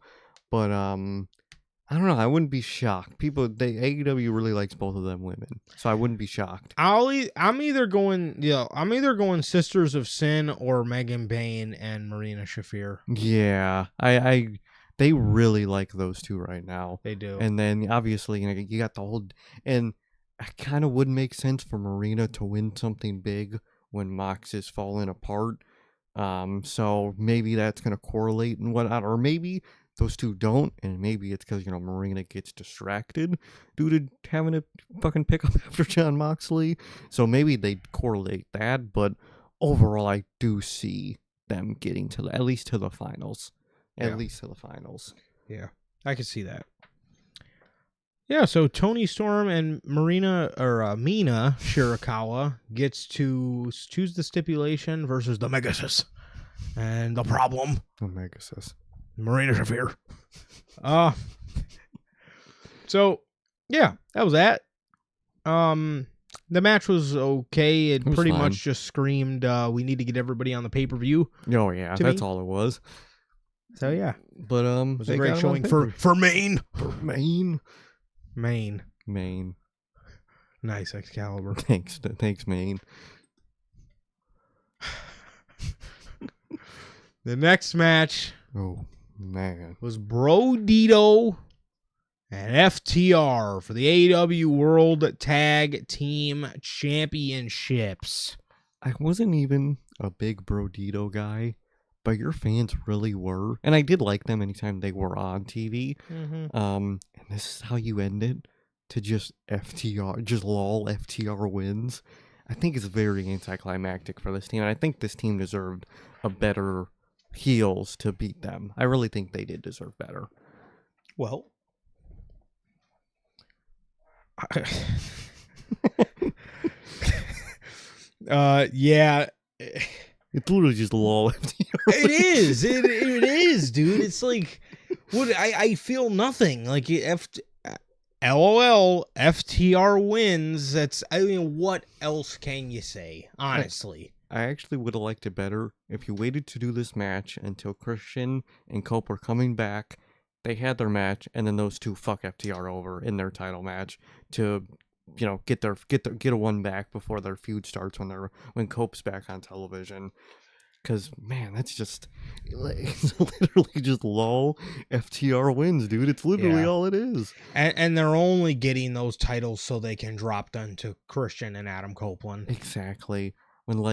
B: But I don't know. I wouldn't be shocked. AEW really likes both of them women, so I wouldn't be shocked.
A: I'm either going Sisters of Sin or Megan Bayne and Marina Shafir.
B: Yeah, they really like those two right now.
A: They do.
B: And then obviously you got the whole, and it kind of would make sense for Marina to win something big when Mox is falling apart. So maybe that's gonna correlate and whatnot, or maybe those two don't, and maybe it's because Marina gets distracted due to having to fucking pick up after Jon Moxley. So maybe they correlate that, but overall, I do see them getting to at least to the finals. At least to the finals.
A: Yeah, I can see that. Yeah, so Tony Storm and Mina Shirakawa gets to choose the stipulation versus the Megasis. And the problem,
B: the Megasis.
A: Marina Shafir. So, yeah, that was that. The match was okay. It pretty
B: fine.
A: much just screamed, we need to get everybody on the pay-per-view.
B: Oh, yeah, that's all it was.
A: So, yeah.
B: But,
A: it was a great showing for Maine.
B: For Maine.
A: Maine. Nice, Excalibur.
B: Thanks, Maine.
A: The next match.
B: Oh, man.
A: Was Brodito and FTR for the AEW World Tag Team Championships.
B: I wasn't even a big Brodito guy, but your fans really were. And I did like them anytime they were on TV.
A: Mm-hmm.
B: And this is how you end it? To just FTR, just lol, FTR wins. I think it's very anticlimactic for this team. And I think this team deserved a better heels to beat them. I really think they did deserve better.
A: Well, yeah.
B: It's literally just lol FTR.
A: It is. It is, dude. It's like, what? I feel nothing. Like LOL, FTR wins. What else can you say? Honestly.
B: I actually would have liked it better if you waited to do this match until Christian and Cope were coming back. They had their match, and then those two fuck FTR over in their title match to, get a one back before their feud starts when Cope's back on television. Because, man, that's just, it's literally just lol, FTR wins, dude. It's literally all it is.
A: And they're only getting those titles so they can drop them to Christian and Adam Copeland.
B: Exactly. When,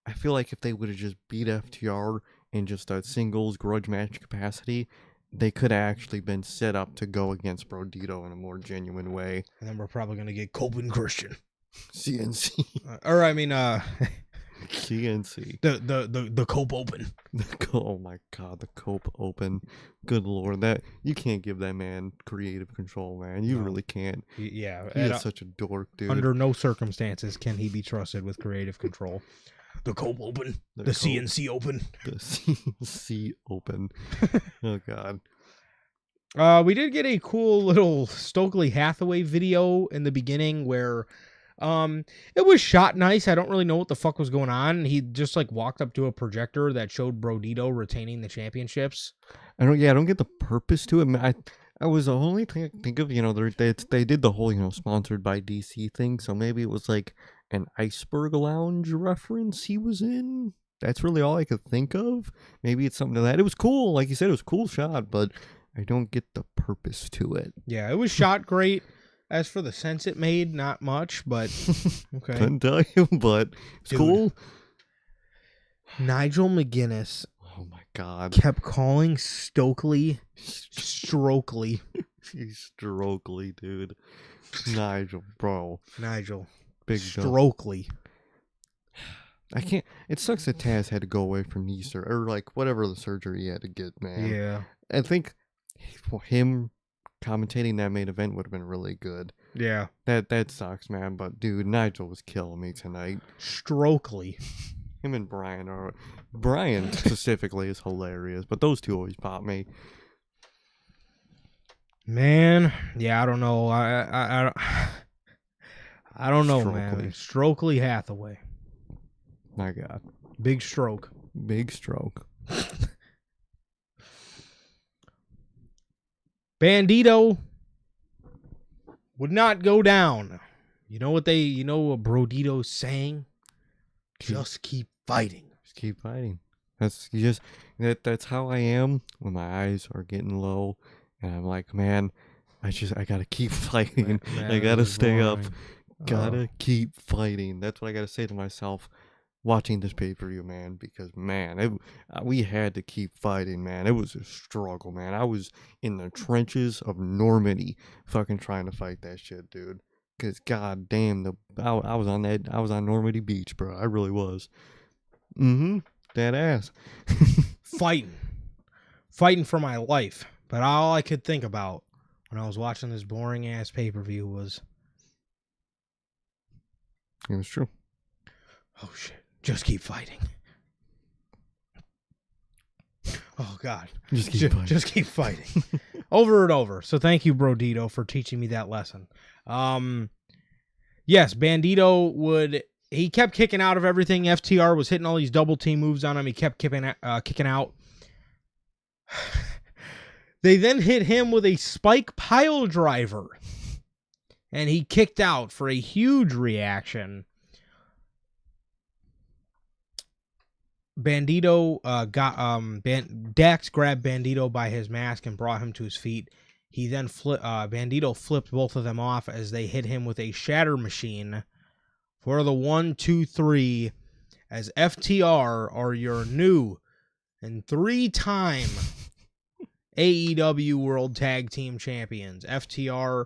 B: I feel like if they would have just beat FTR in just a singles grudge match capacity, they could have actually been set up to go against Brodito in a more genuine way.
A: And then we're probably going to get Copeland Christian.
B: CNC. CNC.
A: The Cope Open.
B: Oh my god, the Cope Open. Good lord, that you can't give that man creative control, man. You really can't.
A: Yeah.
B: He is such a dork, dude.
A: Under no circumstances can he be trusted with creative control. The Cope Open. The CNC Open.
B: The CNC Open. Oh god.
A: We did get a cool little Stokely Hathaway video in the beginning where it was shot nice. I don't really know what the fuck was going on. He just walked up to a projector that showed Brodito retaining the championships.
B: I don't get the purpose to it. I was the only thing I can think of, they did the whole, sponsored by DC thing. So maybe it was an Iceberg Lounge reference he was in. That's really all I could think of. Maybe it's something to that. It was cool. Like you said, it was a cool shot, but I don't get the purpose to it.
A: Yeah, it was shot great. As for the sense it made, not much, but okay.
B: Couldn't tell you, but it's cool.
A: Nigel McGuinness.
B: Oh my god.
A: Kept calling Stokely Strokely.
B: He's Strokely, dude. Nigel, bro.
A: Nigel.
B: Big dog.
A: Strokely.
B: I can't. It sucks that Taz had to go away from knee surgery, or like whatever the surgery he had to get, man.
A: Yeah.
B: I think him commentating that main event would have been really good.
A: Yeah.
B: That sucks, man. But dude, Nigel was killing me tonight.
A: Strokely.
B: Him and Brian specifically is hilarious, but those two always pop me.
A: Man, yeah, I don't know. I don't know,
B: Strokely.
A: man. Strokely Hathaway.
B: My God.
A: Big stroke.
B: Big stroke.
A: Bandito would not go down. You know what Brodito's saying? Just keep fighting.
B: Just keep fighting. That's how I am when my eyes are getting low and I'm like, man, I gotta keep fighting.
A: Man,
B: I gotta stay up.
A: boring.
B: Gotta keep fighting. That's what I gotta say to myself watching this pay-per-view, man, because man, we had to keep fighting, man. It was a struggle, man. I was in the trenches of Normandy fucking trying to fight that shit, dude. Cause god damn, I was on Normandy Beach, bro. I really was. That ass.
A: Fighting for my life. But all I could think about when I was watching this boring ass pay-per-view was,
B: It was true.
A: oh shit, just keep fighting. Oh god. Just keep fighting. Over and over. So thank you, Brodito, for teaching me that lesson. Yes, Bandito he kept kicking out of everything. FTR was hitting all these double team moves on him. He kept kicking out. They then hit him with a spike pile driver. And he kicked out for a huge reaction. Bandito Dax grabbed Bandito by his mask and brought him to his feet. He then Bandito flipped both of them off as they hit him with a shatter machine for the 1, 2, 3, as FTR are your new and 3-time AEW World Tag Team Champions. FTR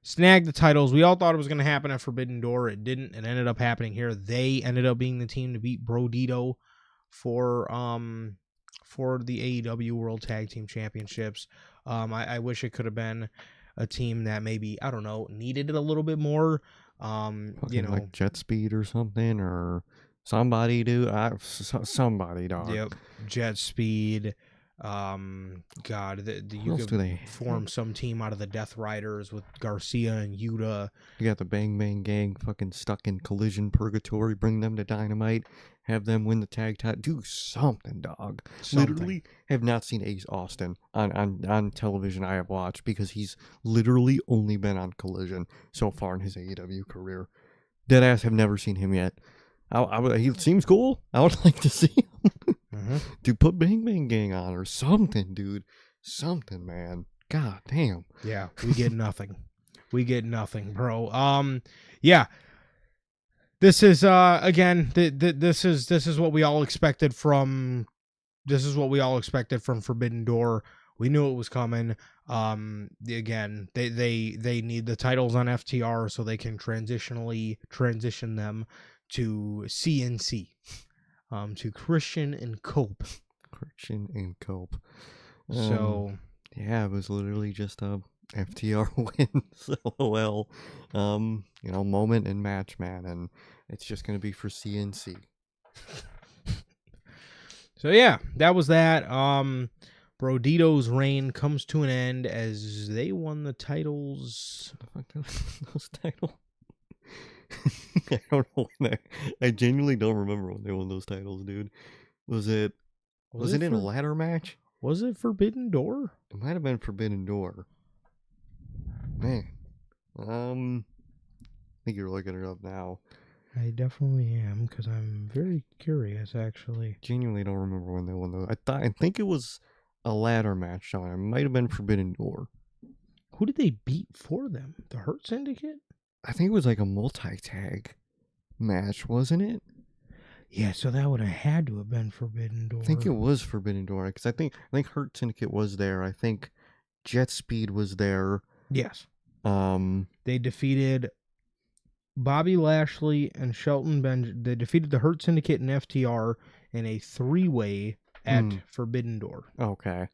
A: snagged the titles. We all thought it was going to happen at Forbidden Door. It didn't. It ended up happening here. They ended up being the team to beat Brodito for the AEW World Tag Team Championships. I wish it could have been a team that maybe, I don't know, needed it a little bit more.
B: Like Jet Speed or something, or somebody, dude. Somebody, dog.
A: Yep, Jet Speed. God, you could form some team out of the Death Riders with Garcia and Yuta.
B: You got the Bang Bang Gang fucking stuck in collision purgatory. Bring them to Dynamite. Have them win the tag title. Do something, dog.
A: Something.
B: Literally have not seen Ace Austin on television I have watched, because he's literally only been on Collision so far in his AEW career. Deadass have never seen him yet. He seems cool. I would like to see him. Dude, put Bang Bang Gang on or something, dude. Something, man. God damn.
A: Yeah, we get nothing. We get nothing, bro. Yeah. This is again. This is what we all expected from. This is what we all expected from Forbidden Door. We knew it was coming. Again, they need the titles on FTR so they can transition them to CNC, to Christian and Cope.
B: Christian and Cope.
A: So
B: yeah, it was literally just a FTR wins. LOL. Moment and match, man, and it's just gonna be for CNC.
A: So yeah, that was that. Brodito's reign comes to an end as they won the titles.
B: What the fuck, those titles? I don't know when I genuinely don't remember when they won those titles, dude. Was it in a ladder match?
A: Was it Forbidden Door?
B: It might have been Forbidden Door. Man. I think you're looking it up now.
A: I definitely am, because I'm very curious, actually.
B: Genuinely don't remember when they won those. I think it was a ladder match, Sean. It might have been Forbidden Door.
A: Who did they beat for them? The Hurt Syndicate?
B: I think it was like a multi-tag match, wasn't it?
A: Yeah, so that would have had to have been Forbidden Door.
B: I think it was Forbidden Door, because I think Hurt Syndicate was there. I think Jet Speed was there.
A: Yes.
B: Um,
A: They defeated Bobby Lashley and Shelton Benjamin. They defeated the Hurt Syndicate and FTR in a 3-way at Forbidden Door.
B: Okay.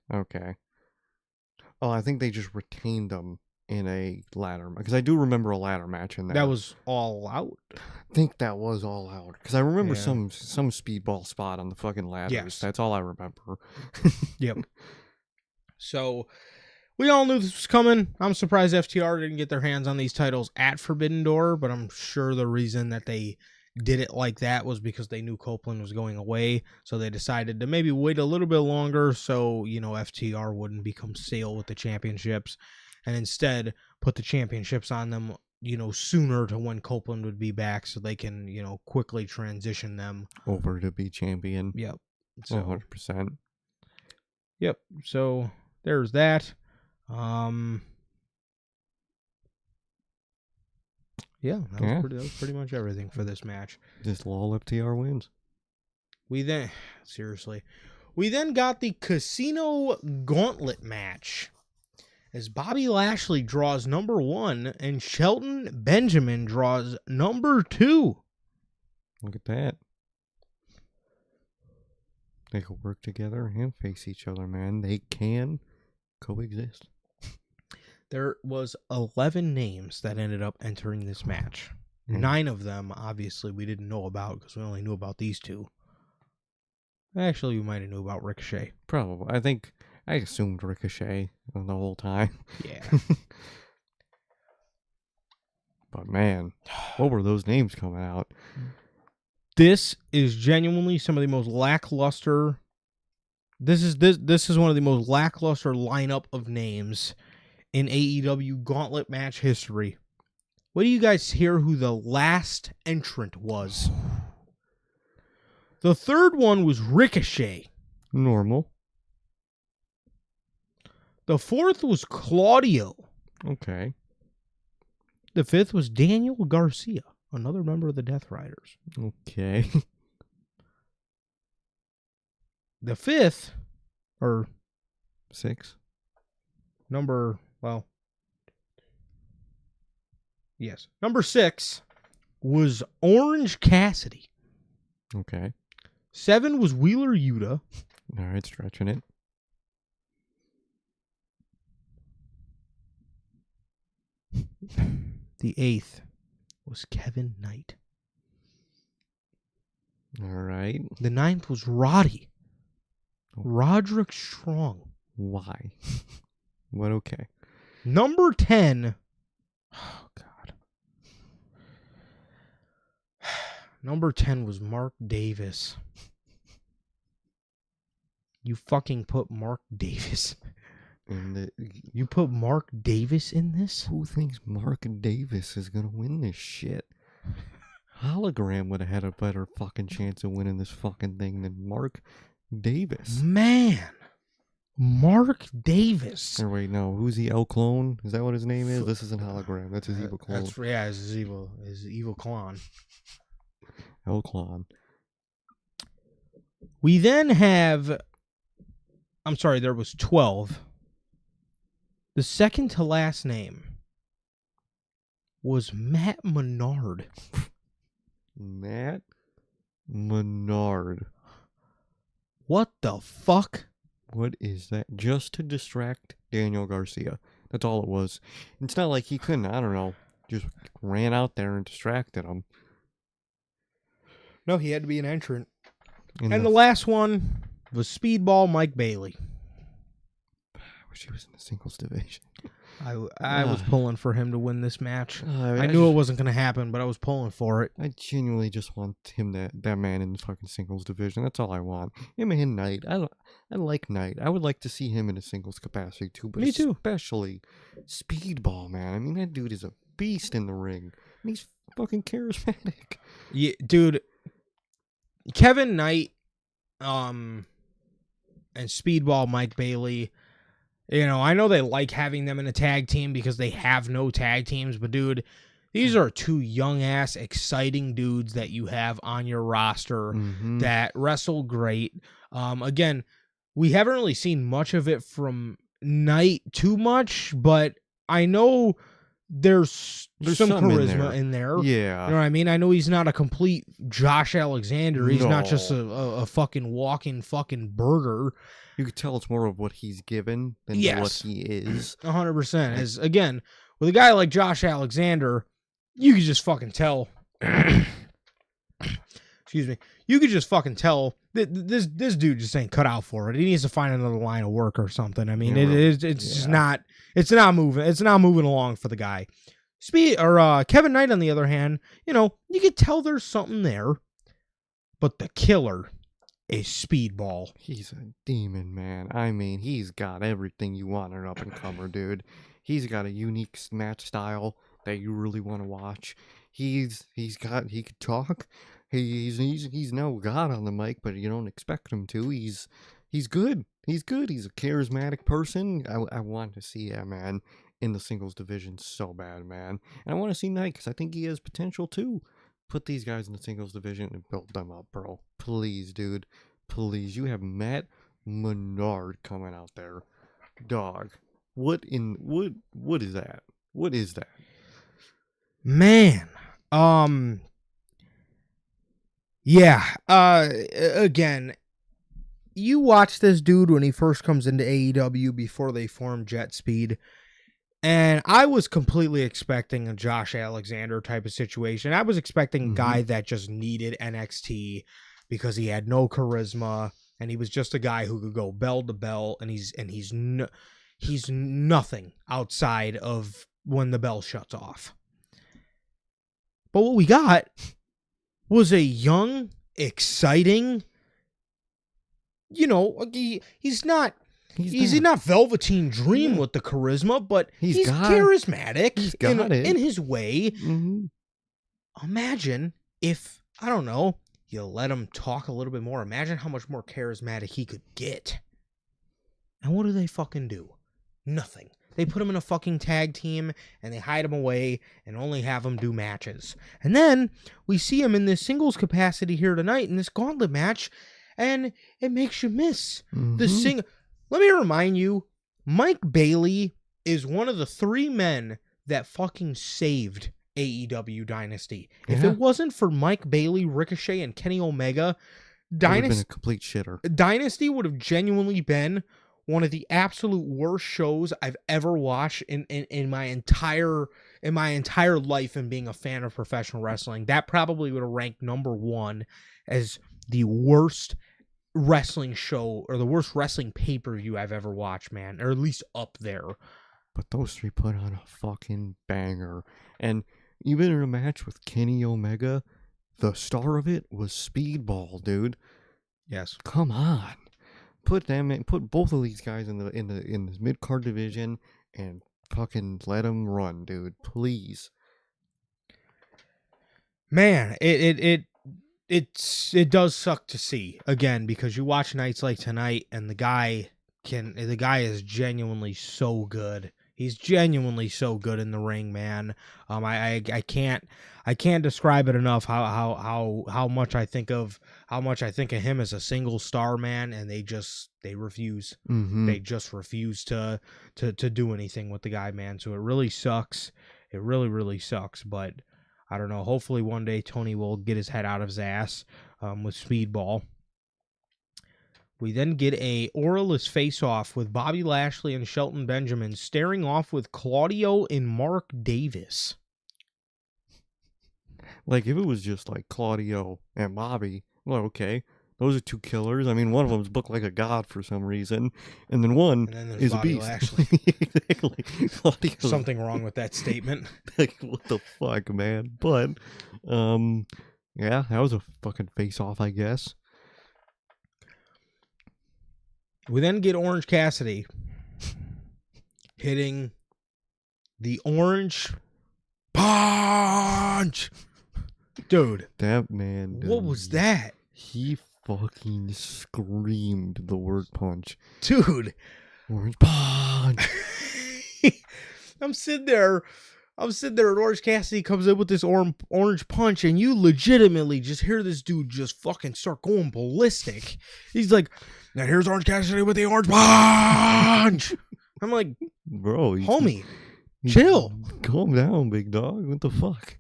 B: Oh, I think they just retained them in a ladder, because I do remember a ladder match in there.
A: That was All Out.
B: I think that was All Out, because I remember some speedball spot on the fucking ladders.
A: Yes.
B: That's all I remember.
A: Yep. So we all knew this was coming. I'm surprised FTR didn't get their hands on these titles at Forbidden Door, but I'm sure the reason that they did it like that was because they knew Copeland was going away, so they decided to maybe wait a little bit longer so, FTR wouldn't become stale with the championships, and instead put the championships on them, sooner to when Copeland would be back so they can, quickly transition them
B: over to be champion.
A: Yep. So,
B: 100%.
A: Yep. So there's that. Yeah, that was pretty much everything for this match.
B: Just lol FTR wins.
A: We then got the Casino Gauntlet match, as Bobby Lashley draws number 1 and Shelton Benjamin draws number 2.
B: Look at that. They can work together and face each other, man. They can coexist.
A: There was 11 names that ended up entering this match. 9 of them, obviously, we didn't know about because we only knew about these 2. Actually, we might have knew about Ricochet.
B: Probably. I assumed Ricochet the whole time.
A: Yeah.
B: But man, what were those names coming out?
A: This is genuinely some of the most lackluster. This is one of the most lackluster lineup of names in AEW Gauntlet match history. What do you guys hear who the last entrant was? The third one was Ricochet.
B: Normal.
A: The fourth was Claudio.
B: Okay.
A: The fifth was Daniel Garcia, another member of the Death Riders.
B: Okay.
A: The fifth, or
B: 6.
A: Number 6 was Orange Cassidy.
B: Okay.
A: 7 was Wheeler Yuta.
B: All right, stretching it.
A: The 8th was Kevin Knight.
B: All right.
A: The 9th was Roddy. Roderick Strong.
B: Why? What? Okay.
A: Number 10. Oh, God. Number 10 was Mark Davis. You fucking put Mark Davis. You put Mark Davis in this?
B: Who thinks Mark Davis is going to win this shit? Hologram would have had a better fucking chance of winning this fucking thing than Mark Davis.
A: Man. Mark Davis.
B: Or wait, no. Who's the El Clone? Is that what his name is? This isn't Hologram. That's his evil clone.
A: His evil clone.
B: El Clone.
A: We then have... I'm sorry, there was 12. The second to last name was Matt Menard.
B: Matt Menard.
A: What the fuck?
B: What is that? Just to distract Daniel Garcia. That's all it was. It's not like he couldn't, I don't know, just ran out there and distracted him.
A: No, he had to be an entrant. And the last one was Speedball Mike Bailey.
B: I wish he was in the singles division.
A: I was pulling for him to win this match. I knew
B: just,
A: it wasn't going to happen, but I was pulling for it.
B: I genuinely just want him, that man in the fucking singles division. That's all I want. Him and Knight. I like Knight. I would like to see him in a singles capacity too. But
A: Me too.
B: Especially Speedball, man. I mean, that dude is a beast in the ring. And he's fucking charismatic.
A: Yeah, dude. Kevin Knight, and Speedball Mike Bailey. You know, I know they like having them in a tag team because they have no tag teams, but dude, these are 2 young-ass, exciting dudes that you have on your roster that wrestle great. Again, we haven't really seen much of it from Knight too much, but I know there's some
B: something
A: charisma in there.
B: Yeah.
A: You know what I mean? I know he's not a complete Josh Alexander. He's not just
B: No.
A: a fucking walking fucking burger.
B: You could tell it's more of what he's given than what he is.
A: 100%. As again, with a guy like Josh Alexander, you could just fucking tell. Excuse me. You could just fucking tell that this dude just ain't cut out for it. He needs to find another line of work or something. I mean, it's just not. It's not moving. It's not moving along for the guy. Kevin Knight, on the other hand, you could tell there's something there, but the killer is Speedball.
B: He's a demon, man. I mean, he's got everything you want in an up-and-comer, dude. He's got a unique match style that you really want to watch. He could talk. He's no god on the mic, but you don't expect him to. He's good. He's good. He's a charismatic person. I want to see him, man, in the singles division so bad, man. And I want to see Knight because I think he has potential too. Put these guys in the singles division and build them up, bro. Please, dude. Please. You have Matt Menard coming out there. Dog. What is that? What is that?
A: Man. Yeah. Again, you watch this dude when he first comes into AEW before they form Jet Speed. And I was completely expecting a Josh Alexander type of situation. I was expecting a guy that just needed NXT because he had no charisma and he was just a guy who could go bell to bell, and he's nothing outside of when the bell shuts off. But what we got was a young, exciting, he's not Velveteen Dream with the charisma, but he's charismatic in his way. Mm-hmm. Imagine if, I don't know, you let him talk a little bit more. Imagine how much more charismatic he could get. And what do they fucking do? Nothing. They put him in a fucking tag team and they hide him away and only have him do matches. And then we see him in this singles capacity here tonight in this gauntlet match, and it makes you miss the Let me remind you, Mike Bailey is one of the 3 men that fucking saved AEW Dynasty. Yeah. If it wasn't for Mike Bailey, Ricochet, and Kenny Omega,
B: Dynasty would have been a complete shitter.
A: Dynasty would have genuinely been one of the absolute worst shows I've ever watched in my entire life and being a fan of professional wrestling. That probably would have ranked number 1 as the worst wrestling show or the worst wrestling pay-per-view I've ever watched, man, or at least up there.
B: But those 3 put on a fucking banger. And even in a match with Kenny Omega, the star of it was Speedball, dude.
A: Yes.
B: Come on. Put both of these guys in the mid-card division and fucking let them run, dude. Please.
A: Man, it does suck to see, again, because you watch nights like tonight and the guy is genuinely so good. He's genuinely so good in the ring, man. I can't describe it enough how much I think of him as a single star, man, and they refuse. Mm-hmm. They just refuse to do anything with the guy, man. So it really sucks. It really, really sucks, but I don't know. Hopefully one day Tony will get his head out of his ass with Speedball. We then get a Oralist face-off with Bobby Lashley and Shelton Benjamin staring off with Claudio and Mark Davis.
B: Like, if it was just like Claudio and Bobby, well, okay. Those are 2 killers. I mean, one of them's booked like a god for some reason, and then one is
A: Bobby
B: a beast.
A: Lashley.
B: Exactly.
A: Something wrong with that statement.
B: Like, what the fuck, man? But, yeah, that was a fucking face-off, I guess.
A: We then get Orange Cassidy hitting the Orange Punch. Dude.
B: That man.
A: What was that?
B: He fucking screamed the word punch.
A: Dude.
B: Orange Punch.
A: I'm sitting there and Orange Cassidy comes in with this orange punch, and you legitimately just hear this dude just fucking start going ballistic. He's like, now here's Orange Cassidy with the orange punch. I'm like,
B: Bro,
A: homie, chill.
B: Calm down, big dog. What the fuck?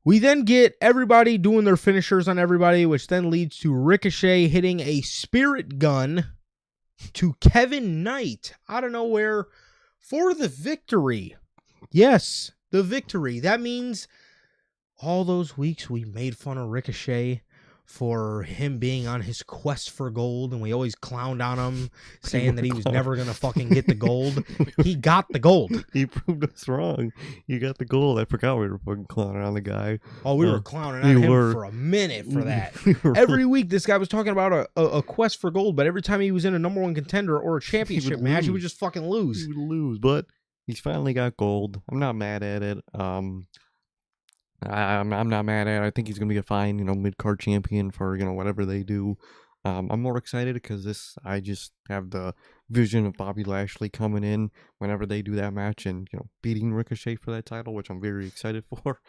A: We then get everybody doing their finishers on everybody, which then leads to Ricochet hitting a spirit gun to Kevin Knight out of nowhere for the victory. Yes, the victory. That means all those weeks we made fun of Ricochet for him being on his quest for gold, and we always clowned on him, saying that he was never going to fucking get the gold. He got the gold.
B: He proved us wrong. You got the gold. I forgot we were fucking clowning on the guy.
A: Oh, we were clowning on him for a minute for that. Every week, this guy was talking about a quest for gold, but every time he was in a number one contender or a championship match, he would just fucking lose.
B: He would lose, but he's finally got gold. I'm not mad at it. I'm not mad at it. I think he's gonna be a fine, mid-card champion for whatever they do. I'm more excited because I just have the vision of Bobby Lashley coming in whenever they do that match and beating Ricochet for that title, which I'm very excited for.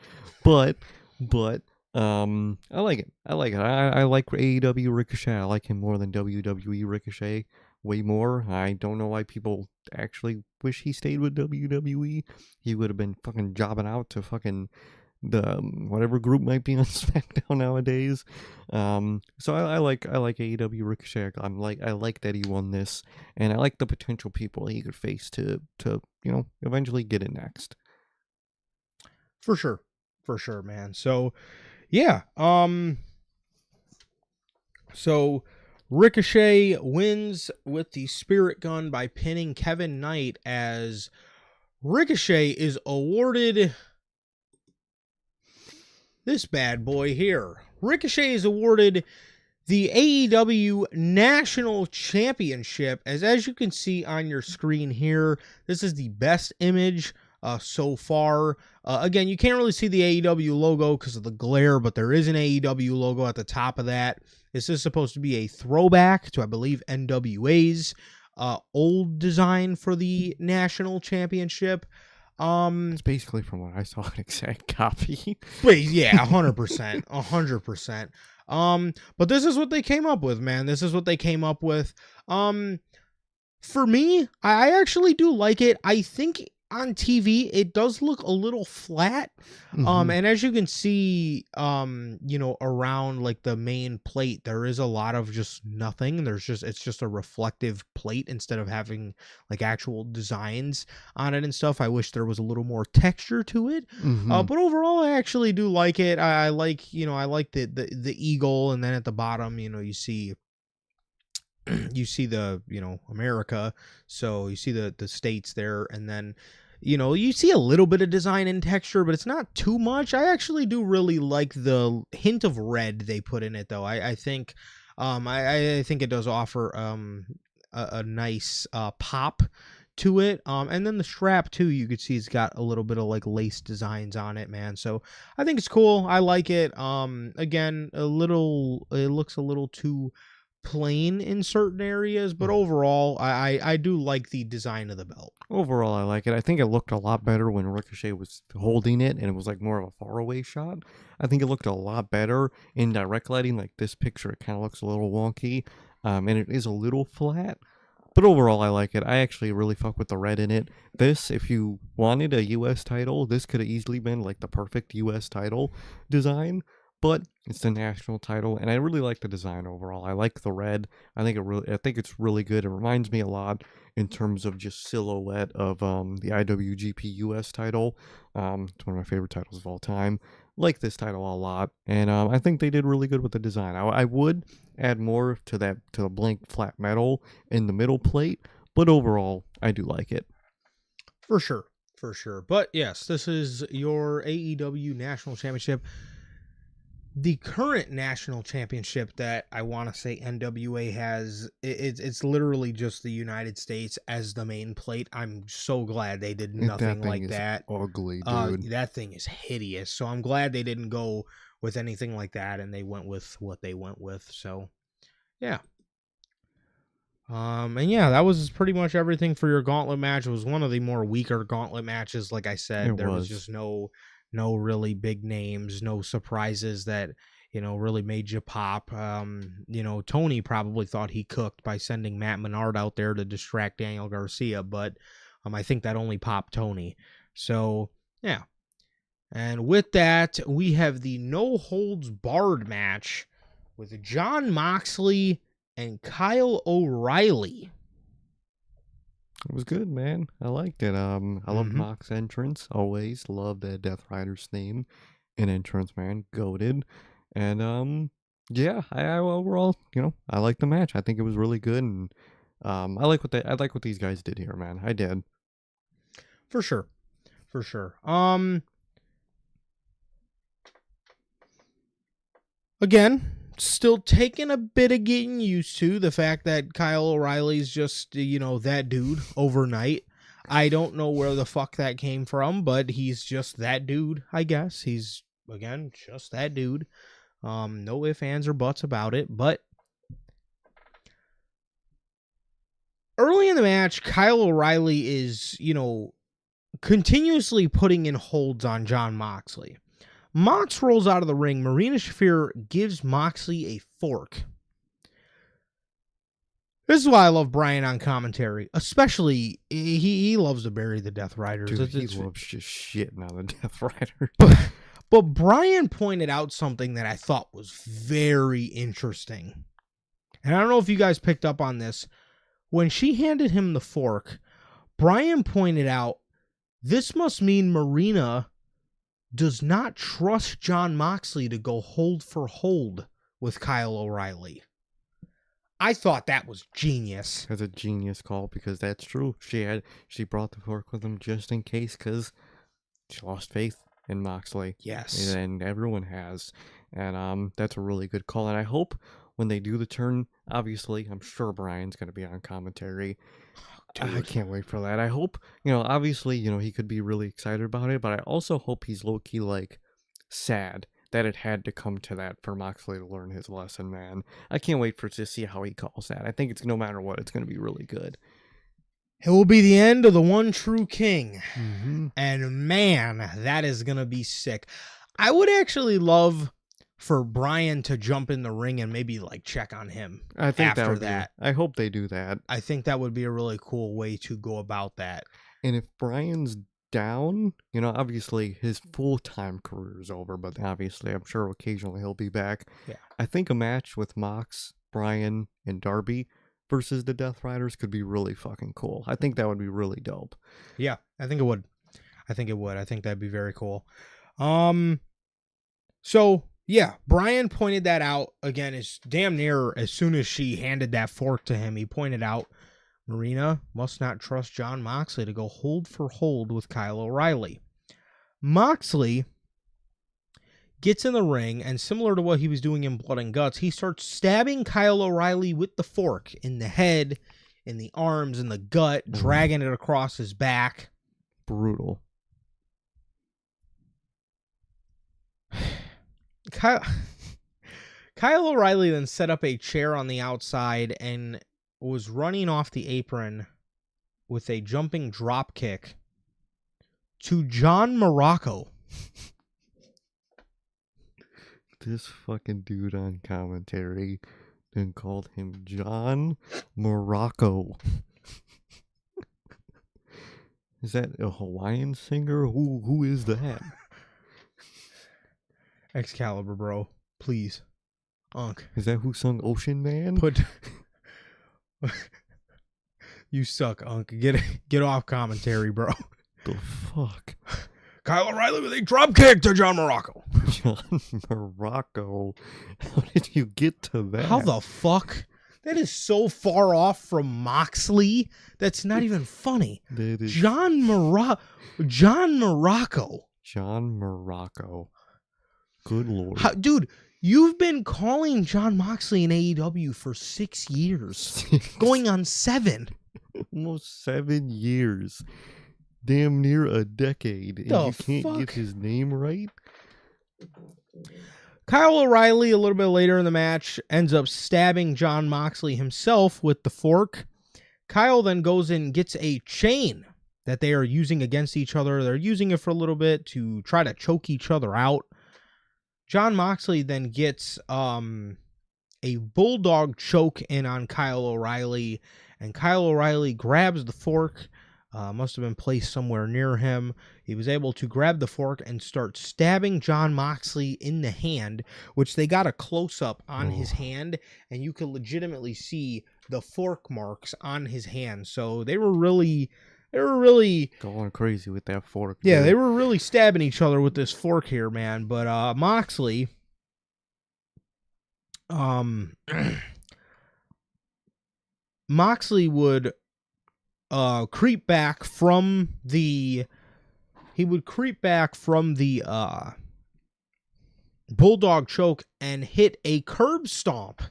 B: But I like it. I like AEW Ricochet. I like him more than WWE Ricochet. Way more. I don't know why people actually wish he stayed with WWE. He would have been fucking jobbing out to fucking the whatever group might be on SmackDown nowadays. So I like AEW Ricochet. I like that he won this, and I like the potential people he could face to eventually get it next.
A: For sure, man. So yeah, so Ricochet wins with the Spirit Gun by pinning Kevin Knight, as Ricochet is awarded this bad boy here. Ricochet is awarded the AEW National Championship, as you can see on your screen here. This is the best image so far. Again, you can't really see the AEW logo because of the glare, but there is an AEW logo at the top of that. This is supposed to be a throwback to, I believe, NWA's old design for the National Championship.
B: It's basically, from what I saw, an exact copy.
A: Wait, yeah, 100%, 100%. But this is what they came up with, man. This is what they came up with. For me, I actually do like it. I think on TV it does look a little flat. And as you can see, around like the main plate, there is a lot of just nothing. It's just a reflective plate instead of having like actual designs on it and stuff. I wish there was a little more texture to it. But overall, I actually do like it. I like the eagle, and then at the bottom, you see the America, so you see the states there, and then you see a little bit of design and texture, but it's not too much. I actually do really like the hint of red they put in it, though. I think I think it does offer a nice pop to it. And then the strap too, you could see it's got a little bit of like lace designs on it, man. So I think it's cool. I like it. Again, it looks a little too plain in certain areas, but overall I do like the design of the belt.
B: Overall, I like it. I think it looked a lot better when Ricochet was holding it and it was like more of a faraway shot. I think it looked a lot better in direct lighting. Like this picture, it kind of looks a little wonky, and it is a little flat. But overall, I like it. I actually really fuck with the red in it. This, if you wanted a US title, this could have easily been like the perfect US title design. But it's the national title, and I really like the design overall. I like the red. I think it's really good. It reminds me a lot in terms of just silhouette of the IWGP US title. It's one of my favorite titles of all time. Like this title a lot, and I think they did really good with the design. I would add more to the blank flat metal in the middle plate, but overall, I do like it.
A: For sure. But yes, this is your AEW National Championship. The current national championship that I want to say NWA has, it's literally just the United States as the main plate. I'm so glad they did nothing like that.
B: Ugly, dude.
A: That thing is hideous. So I'm glad they didn't go with anything like that, and they went with what they went with. So, yeah. And yeah, that was pretty much everything for your gauntlet match. It was one of the more weaker gauntlet matches. Like I said, there was just no really big names, no surprises that, really made you pop. Tony probably thought he cooked by sending Matt Menard out there to distract Daniel Garcia, but I think that only popped Tony. So, yeah. And with that, we have the no holds barred match with Jon Moxley and Kyle O'Reilly.
B: It was good, man. I liked it. I loved Mox's entrance. Always loved that Death Rider's theme and entrance, man. Goated. And yeah, I overall, I liked the match. I think it was really good, and I like what these guys did here, man. I did.
A: For sure. Again, still taking a bit of getting used to the fact that Kyle O'Reilly's just, that dude overnight. I don't know where the fuck that came from, but he's just that dude, I guess. He's, again, just that dude. No ifs, ands, or buts about it, but early in the match, Kyle O'Reilly is, continuously putting in holds on Jon Moxley. Mox rolls out of the ring. Marina Shafir gives Moxley a fork. This is why I love Brian on commentary. Especially, he loves to bury the Death Riders.
B: Dude, he loves just shitting on the Death Rider.
A: But Brian pointed out something that I thought was very interesting. And I don't know if you guys picked up on this. When she handed him the fork, Brian pointed out, this must mean Marina does not trust Jon Moxley to go hold for hold with Kyle O'Reilly. I thought that was genius.
B: That's a genius call, because that's true. She brought the fork with him just in case, because she lost faith in Moxley.
A: Yes.
B: And everyone has. And that's a really good call. And I hope when they do the turn, obviously, I'm sure Brian's going to be on commentary. I can't wait for that. I hope, obviously, he could be really excited about it, but I also hope he's low-key, sad that it had to come to that for Moxley to learn his lesson, man. I can't wait to see how he calls that. I think it's, no matter what, it's going to be really good.
A: It will be the end of the one true king.
B: Mm-hmm.
A: And man, that is going to be sick. I would actually love for Brian to jump in the ring and maybe check on him.
B: I think
A: after
B: that. I hope they do that.
A: I think that would be a really cool way to go about that.
B: And if Brian's down, obviously his full-time career is over, but obviously I'm sure occasionally he'll be back.
A: Yeah.
B: I think a match with Mox, Brian, and Darby versus the Death Riders could be really fucking cool. I think that would be really dope.
A: Yeah, I think it would. I think that'd be very cool. So yeah, Brian pointed that out again. Is damn near as soon as she handed that fork to him, he pointed out Marina must not trust Jon Moxley to go hold for hold with Kyle O'Reilly. Moxley gets in the ring, and similar to what he was doing in Blood and Guts, he starts stabbing Kyle O'Reilly with the fork in the head, in the arms, in the gut, dragging it across his back.
B: Brutal.
A: Kyle O'Reilly then set up a chair on the outside and was running off the apron with a jumping drop kick to John Morocco.
B: This fucking dude on commentary then called him John Morocco. Is that a Hawaiian singer? Who is that?
A: Excalibur, bro. Please. Unk.
B: Is that who sung Ocean Man?
A: You suck, Unk. Get off commentary, bro.
B: The fuck?
A: Kyle O'Reilly with a drop kick to John Morocco.
B: John Morocco. How did you get to that?
A: How the fuck? That is so far off from Moxley. That's not even funny. John Morocco. John Morocco.
B: Good lord.
A: Dude, you've been calling Jon Moxley in AEW for 6 years. Going on 7.
B: Almost 7 years. Damn near a decade. And you can't get his name right?
A: Kyle O'Reilly, a little bit later in the match, ends up stabbing Jon Moxley himself with the fork. Kyle then goes and gets a chain that they are using against each other. They're using it for a little bit to try to choke each other out. Jon Moxley then gets a bulldog choke in on Kyle O'Reilly, and Kyle O'Reilly grabs the fork. Must have been placed somewhere near him. He was able to grab the fork and start stabbing Jon Moxley in the hand, which they got a close-up on his hand, and you could legitimately see the fork marks on his hand. So they were really
B: going crazy with that fork.
A: Yeah,
B: dude.
A: they were really stabbing each other with this fork here, man. But Moxley, Moxley would creep back from the bulldog choke and hit a curb stomp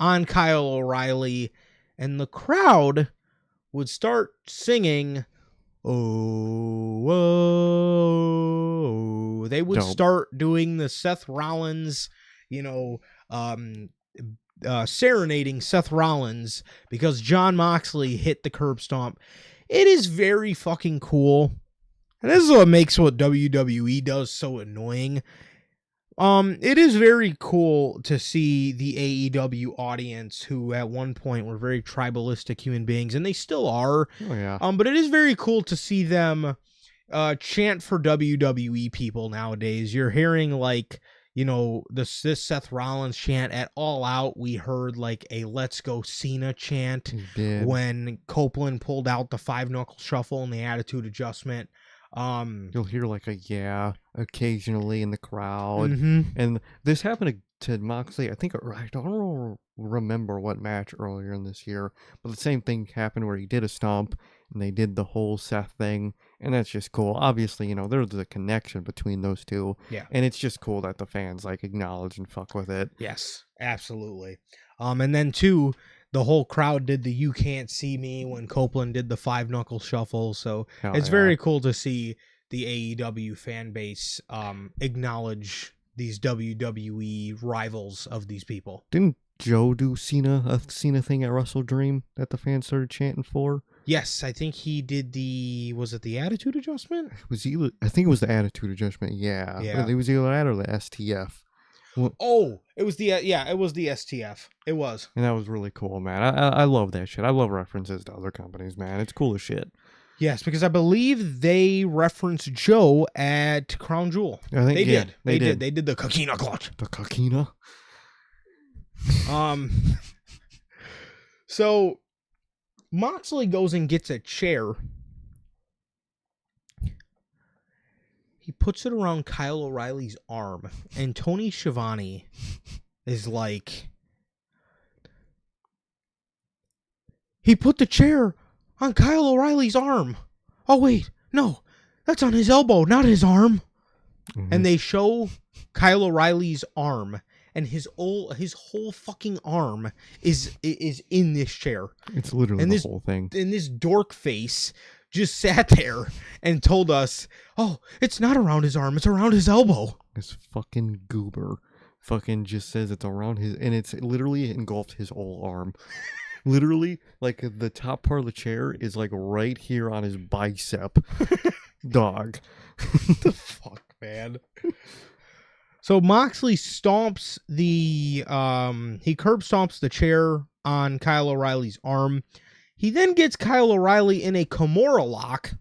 A: on Kyle O'Reilly, and the crowd would start singing, "Oh, oh." They would start doing the Seth Rollins, serenading Seth Rollins because Jon Moxley hit the curb stomp. It is very fucking cool. And this is what makes what WWE does so annoying. It is very cool to see the AEW audience, who at one point were very tribalistic human beings, and they still are.
B: Oh, yeah.
A: But it is very cool to see them chant for WWE people nowadays. You're hearing this Seth Rollins chant at All Out. We heard like a "Let's Go Cena" chant when Copeland pulled out the 5-knuckle shuffle and the attitude adjustment.
B: You'll hear like a "yeah" occasionally in the crowd.
A: Mm-hmm.
B: And this happened to Moxley. I don't remember what match earlier in this year, but the same thing happened where he did a stomp and they did the whole Seth thing, and that's just cool. Obviously, there's a connection between those two.
A: Yeah.
B: And it's just cool that the fans acknowledge and fuck with it.
A: Yes, absolutely. And then too, the whole crowd did the "You Can't See Me" when Copeland did the 5-knuckle shuffle. So it's very cool to see the AEW fan base acknowledge these WWE rivals of these people.
B: Didn't Joe do a Cena thing at Wrestle Dream that the fans started chanting for?
A: Yes, I think he did was it the Attitude Adjustment?
B: I think it was the Attitude Adjustment, yeah. It was either that or the STF.
A: It was the STF. It was.
B: And that was really cool, man. I love that shit. I love references to other companies, man. It's cool as shit.
A: Yes, because I believe they referenced Joe at Crown Jewel.
B: I think
A: they did.
B: They did.
A: They did the Coquina clutch.
B: The Coquina?
A: So Moxley goes and gets a chair. He puts it around Kyle O'Reilly's arm, and Tony Schiavone is like, he put the chair on Kyle O'Reilly's arm. Oh, wait, no, that's on his elbow, not his arm. Mm-hmm. And they show Kyle O'Reilly's arm, and his whole fucking arm is in this chair.
B: It's literally the whole thing.
A: And this dork face just sat there and told us, "Oh, it's not around his arm, it's around his elbow."
B: This fucking goober fucking just says it's around his, and it's literally engulfed his whole arm. Literally, the top part of the chair is right here on his bicep. Dog.
A: The fuck, man. So Moxley stomps he curb stomps the chair on Kyle O'Reilly's arm. He then gets Kyle O'Reilly in a Kimura lock.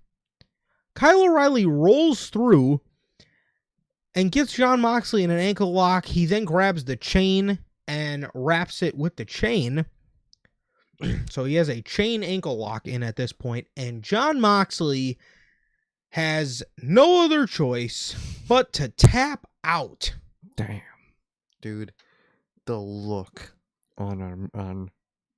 A: Kyle O'Reilly rolls through and gets Jon Moxley in an ankle lock. He then grabs the chain and wraps it with the chain. So he has a chain ankle lock in at this point, and Jon Moxley has no other choice but to tap out.
B: Damn. Dude, the look on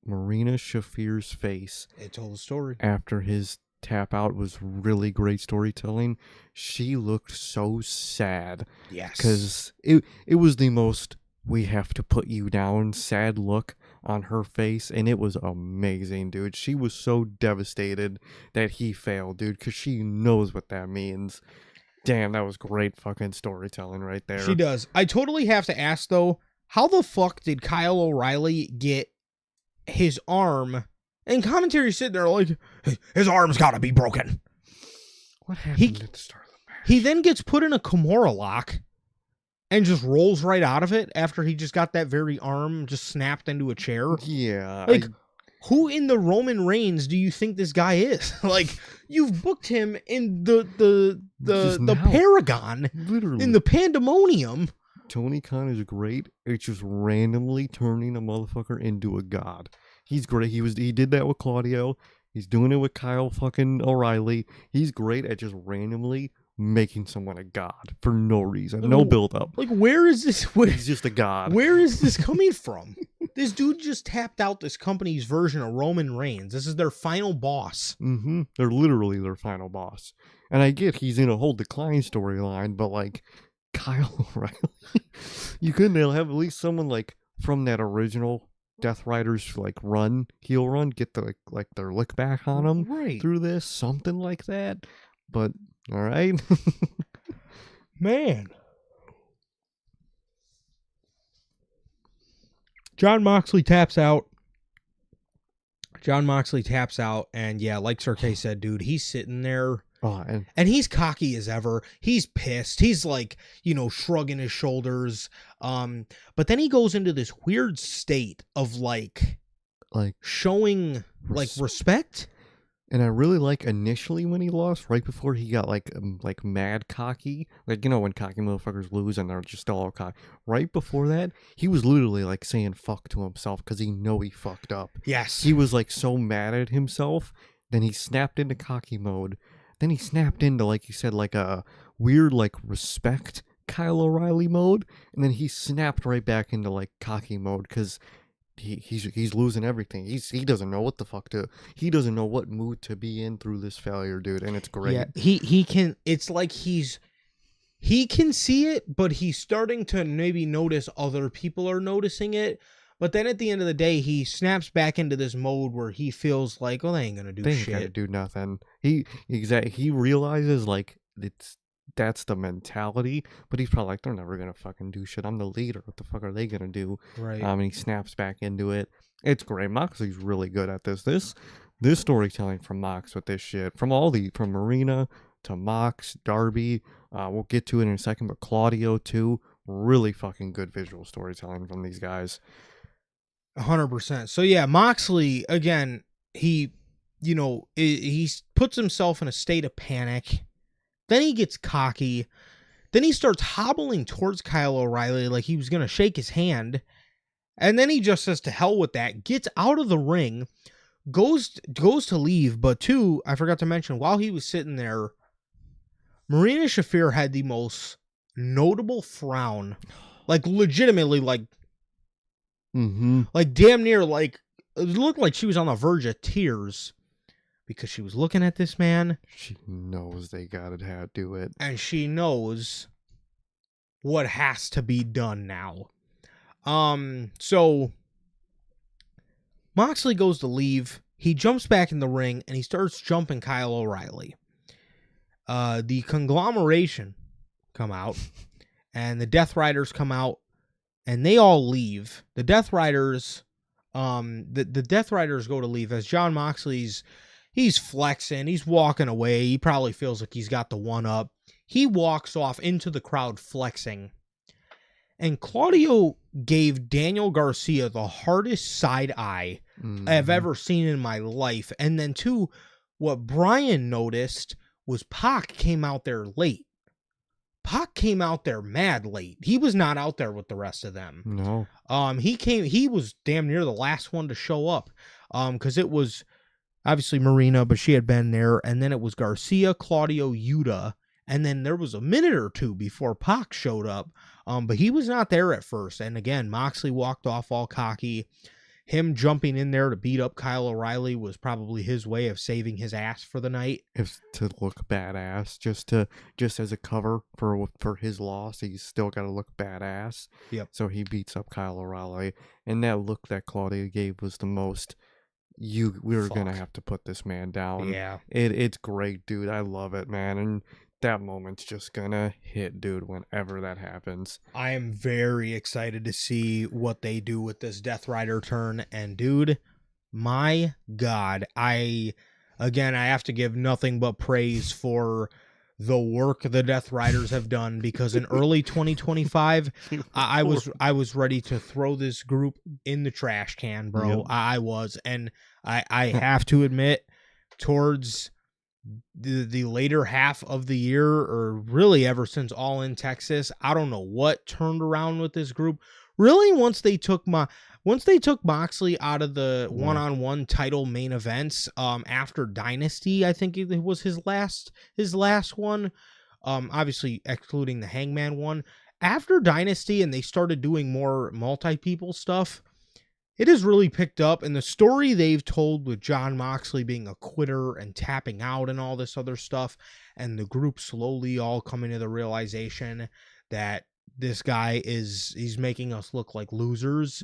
B: Marina Shafir's face.
A: It told the story.
B: After his tap out was really great storytelling. She looked so sad.
A: Yes.
B: Because it was the most "we have to put you down" sad look on her face, and it was amazing, dude. She was so devastated that he failed, dude, because she knows what that means. Damn, that was great fucking storytelling right there.
A: She does. I totally have to ask, though, how the fuck did Kyle O'Reilly get his arm? And commentary sitting there like, his arm's gotta be broken.
B: What happened at the start of the match?
A: He then gets put in a Kimura lock, and just rolls right out of it after he just got that very arm just snapped into a chair.
B: Yeah.
A: Like, who in the Roman Reigns do you think this guy is? Like, you've booked him in the Paragon,
B: literally,
A: in the Pandemonium.
B: Tony Khan is great. It's just randomly turning a motherfucker into a god. He's great. He did that with Claudio. He's doing it with Kyle fucking O'Reilly. He's great at just randomly making someone a god for no reason, no build up.
A: Like, where is this?
B: He's just a god.
A: Where is this coming from? This dude just tapped out this company's version of Roman Reigns. This is their final boss.
B: Mm-hmm. They're literally their final boss. And I get he's in a whole decline storyline, but like Kyle O'Reilly, you couldn't have at least someone like from that original Death Riders like heel run, get the like their lick back on him
A: right
B: through this, something like that. But all right,
A: man. Jon Moxley taps out, and yeah, like Serkay said, dude, he's sitting there. And he's cocky as ever. He's pissed. He's like, shrugging his shoulders. But then he goes into this weird state of like showing like respect.
B: And I really like initially when he lost, right before he got like mad cocky, like when cocky motherfuckers lose and they're just all cocky. Right before that, he was literally like saying fuck to himself because he fucked up.
A: Yes,
B: he was like so mad at himself. Then he snapped into cocky mode. Then he snapped into, like you said, like a weird like respect Kyle O'Reilly mode, and then he snapped right back into like cocky mode because he's losing everything. He doesn't know what the fuck to. He doesn't know what mood to be in through this failure, dude, and it's great.
A: Yeah, he can. It's like he can see it, but he's starting to maybe notice other people are noticing it. But then at the end of the day, he snaps back into this mode where he feels like, oh, they ain't gonna do shit.
B: They ain't gonna do nothing. He realizes like that's the mentality, but he's probably like, they're never gonna fucking do shit. I'm the leader. What the fuck are they gonna do?
A: Right.
B: And he snaps back into it. It's great. Moxley's really good at this. This storytelling from Mox with this shit, from Marina to Mox, Darby. We'll get to it in a second, but Claudio too. Really fucking good visual storytelling from these guys.
A: 100%. So yeah, Moxley again. He puts himself in a state of panic. Then he gets cocky. Then he starts hobbling towards Kyle O'Reilly like he was gonna shake his hand, and then he just says to hell with that. Gets out of the ring, goes to leave. But two, I forgot to mention, while he was sitting there, Marina Shafir had the most notable frown, like legitimately, like.
B: Mm-hmm.
A: Like damn near like it looked like she was on the verge of tears because she was looking at this man.
B: She knows they gotta do it.
A: And she knows what has to be done now. So Moxley goes to leave. He jumps back in the ring and he starts jumping Kyle O'Reilly. The conglomeration come out and the Death Riders come out. And they all leave. The Death Riders, the Death Riders go to leave as Jon Moxley's, he's flexing, he's walking away. He probably feels like he's got the one up. He walks off into the crowd flexing. And Claudio gave Daniel Garcia the hardest side eye I've ever seen in my life. And then two, what Brian noticed was Pac came out there late. Pac came out there mad late. He was not out there with the rest of them.
B: No.
A: He was damn near the last one to show up. Because it was obviously Marina, but she had been there. And then it was Garcia, Claudio, Yuta. And then there was a minute or two before Pac showed up. But he was not there at first. And again, Moxley walked off all cocky. Him jumping in there to beat up Kyle O'Reilly was probably his way of saving his ass for the night.
B: If to look badass, just as a cover for his loss, he's still got to look badass.
A: Yep.
B: So he beats up Kyle O'Reilly, and that look that Claudia gave was the most. We were gonna have to put this man down.
A: Yeah.
B: It's great, dude. I love it, man, and that moment's just gonna hit, dude, whenever that happens.
A: I am very excited to see what they do with this Death Rider turn. And dude, my God, I have to give nothing but praise for the work the Death Riders have done, because in early 2025, I was ready to throw this group in the trash can, bro.
B: Yep.
A: I was, and I have to admit, towards the later half of the year, or really ever since All In Texas, I don't know what turned around with this group. Really, once they took Moxley out of the one-on-one title main events, after Dynasty, I think it was his last one, obviously excluding the Hangman one. After Dynasty, and they started doing more multi-people stuff, it has really picked up, and the story they've told with Jon Moxley being a quitter and tapping out and all this other stuff, and the group slowly all coming to the realization that this guy he's making us look like losers.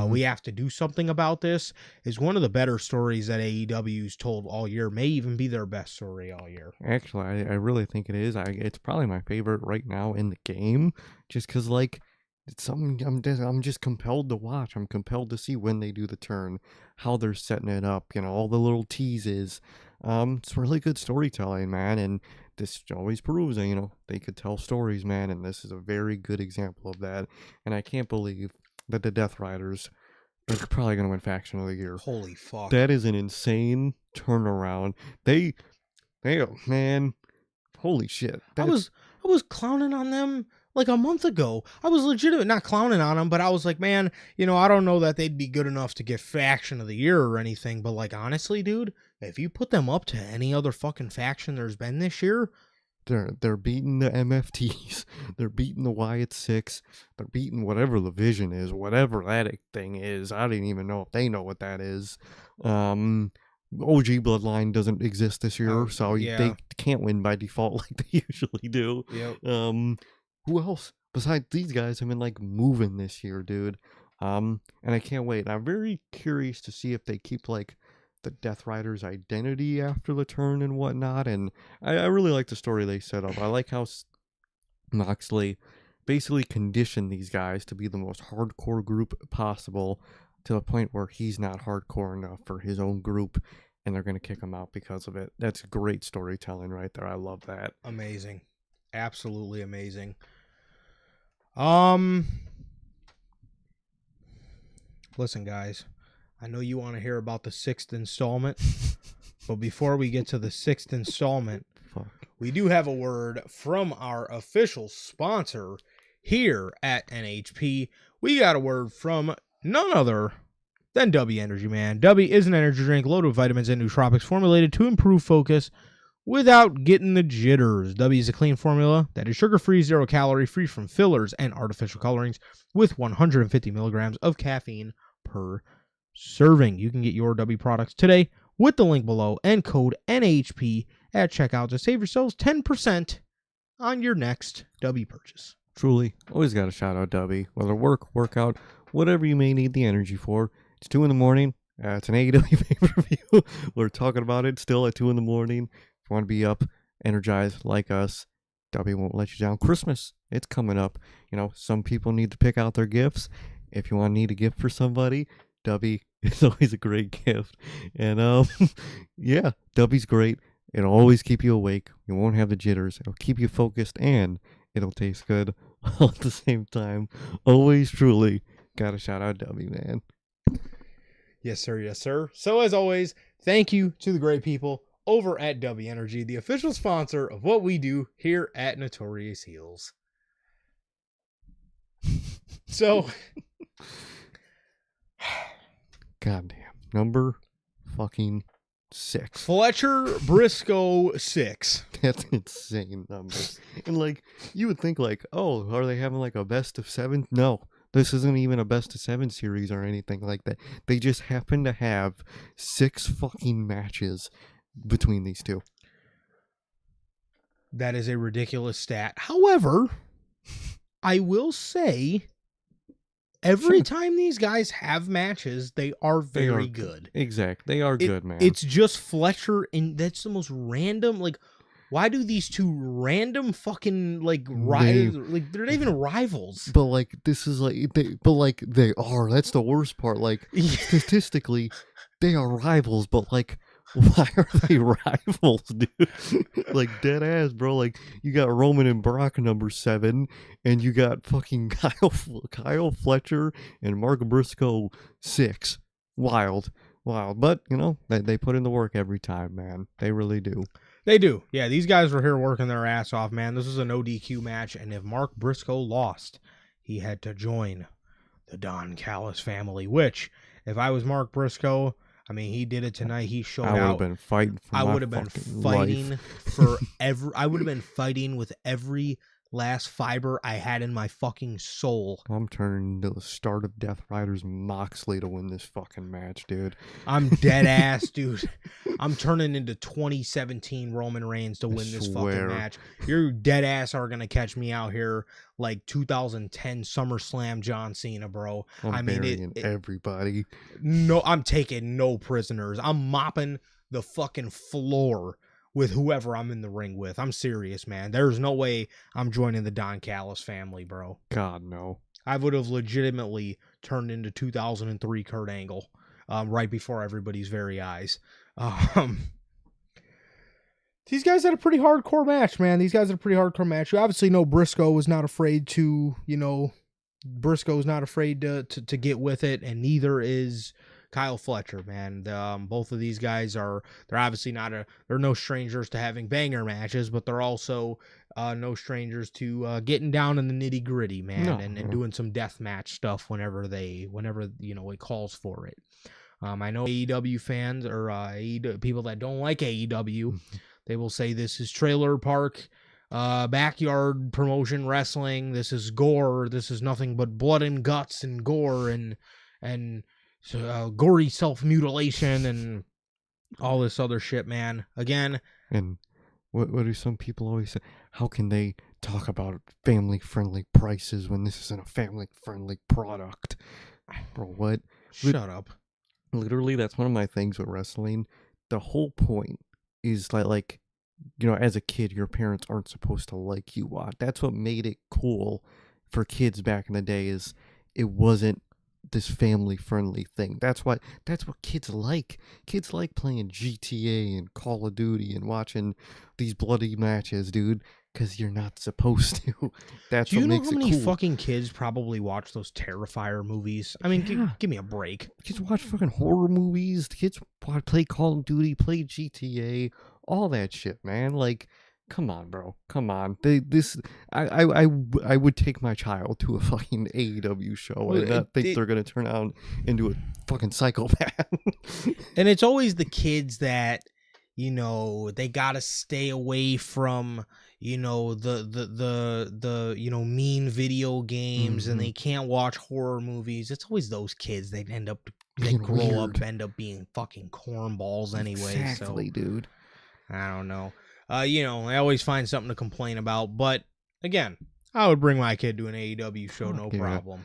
A: We have to do something about this, is one of the better stories that AEW's told all year. May even be their best story all year.
B: Actually, I really think it is. It's probably my favorite right now in the game, just because, like, it's something I'm just compelled to watch. I'm compelled to see when they do the turn, how they're setting it up, all the little teases. It's really good storytelling, man, and this always proves that, they could tell stories, man, and this is a very good example of that. And I can't believe that the Death Riders are probably going to win Faction of the Year.
A: Holy fuck.
B: That is an insane turnaround. They man, holy shit.
A: I was clowning on them like a month ago. I was legitimate, not clowning on them, but I was like, man, I don't know that they'd be good enough to get Faction of the Year or anything, but like, honestly, dude, if you put them up to any other fucking faction there's been this year,
B: they're beating the MFTs, they're beating the Wyatt Six, they're beating whatever the Vision is, whatever that thing is. I didn't even know if they know what that is. OG Bloodline doesn't exist this year, so they can't win by default like they usually do.
A: Yep.
B: Who else besides these guys have been like moving this year, dude? And I can't wait. I'm very curious to see if they keep like the Death Riders' identity after the turn and whatnot. And I really like the story they set up. I like how Moxley basically conditioned these guys to be the most hardcore group possible, to the point where he's not hardcore enough for his own group, and they're going to kick him out because of it. That's great storytelling right there. I love that.
A: Amazing. Absolutely amazing. Listen, guys, I know you want to hear about the 6th installment, but before we get to the 6th installment, we do have a word from our official sponsor here at NHP. We got a word from none other than W Energy, man. W is an energy drink loaded with vitamins and nootropics formulated to improve focus without getting the jitters. W is a clean formula that is sugar-free, zero-calorie, free from fillers and artificial colorings, with 150 milligrams of caffeine per serving. You can get your W products today with the link below and code NHP at checkout to save yourselves 10% on your next W purchase.
B: Truly, always got to shout out W. Whether workout, whatever you may need the energy for. It's 2 a.m. It's an AEW pay-per-view. We're talking about it still at 2 a.m. If you want to be up, energized like us, W won't let you down. Christmas, it's coming up. Some people need to pick out their gifts. If you need a gift for somebody, W is always a great gift. And yeah, W's great. It'll always keep you awake. You won't have the jitters. It'll keep you focused, and it'll taste good all at the same time. Always, truly, gotta shout out W, man.
A: Yes, sir. Yes, sir. So as always, thank you to the great people over at W Energy, the official sponsor of what we do here at Notorious Heels. So,
B: goddamn, number fucking 6.
A: Fletcher Briscoe 6.
B: That's an insane number. And like, you would think like, oh, are they having like a best of 7? No, this isn't even a best of 7 series or anything like that. They just happen to have 6 fucking matches between these two.
A: That is a ridiculous stat. However, I will say, every time these guys have matches, they are very good.
B: Exactly. They are good, man.
A: It's just Fletcher, and that's the most random, like, why do these two random fucking, like, they're not even rivals.
B: But, like, this is, like, they are. That's the worst part. Like, statistically, they are rivals, but, like, Why are they rivals, dude? Like, dead ass, bro. Like, you got Roman and Brock number 7, and you got fucking Kyle Fletcher and Mark Briscoe 6. Wild. But, they put in the work every time, man. They really do.
A: They do. Yeah, these guys were here working their ass off, man. This is a no DQ match, and if Mark Briscoe lost, he had to join the Don Callis family, which, if I was Mark Briscoe, I mean, he did it tonight. He showed out.
B: I would have been fighting for
A: I
B: my
A: would have been
B: fucking
A: fighting
B: life.
A: I would have been fighting with every last fiber I had in my fucking soul.
B: I'm turning into the start of Death Riders Moxley to win this fucking match, dude.
A: I'm dead ass, dude. I'm turning into 2017 Roman Reigns to win this fucking match. You're dead ass are gonna catch me out here like 2010 SummerSlam John Cena, bro.
B: I'm burying everybody.
A: No, I'm taking no prisoners. I'm mopping the fucking floor with whoever I'm in the ring with. I'm serious, man. There's no way I'm joining the Don Callis family, bro.
B: God, no.
A: I would have legitimately turned into 2003 Kurt Angle right before everybody's very eyes. These guys had a pretty hardcore match, man. You obviously know Briscoe was not afraid to, Briscoe's not afraid to get with it, and neither is Kyle Fletcher, man. Both of these guys they're obviously they're no strangers to having banger matches, but they're also no strangers to getting down in the nitty gritty, man, and doing some death match stuff whenever it calls for it. I know AEW fans or people that don't like AEW, they will say this is trailer park, backyard promotion wrestling. This is gore. This is nothing but blood and guts and gore and gory self-mutilation and all this other shit, man. Again.
B: And what do some people always say? How can they talk about family-friendly prices when this isn't a family-friendly product? Bro, what?
A: Shut up.
B: Literally, that's one of my things with wrestling. The whole point is like, as a kid, your parents aren't supposed to like you. That's what made it cool for kids back in the day, is it wasn't this family-friendly thing. That's what kids like. Kids like playing GTA and Call of Duty and watching these bloody matches, dude, because you're not supposed to. That's what makes it cool. Do you know how many
A: fucking kids probably watch those Terrifier movies? I mean, give me a break.
B: Kids watch fucking horror movies. Kids play Call of Duty, play GTA, all that shit, man. Like, come on, bro. Come on. I would take my child to a fucking AEW show and not think they're gonna turn out into a fucking psychopath.
A: And it's always the kids that, they gotta stay away from, the mean video games, and they can't watch horror movies. It's always those kids that end up being fucking cornballs anyway.
B: Exactly, dude.
A: I don't know. I always find something to complain about, but again, I would bring my kid to an AEW show, no problem.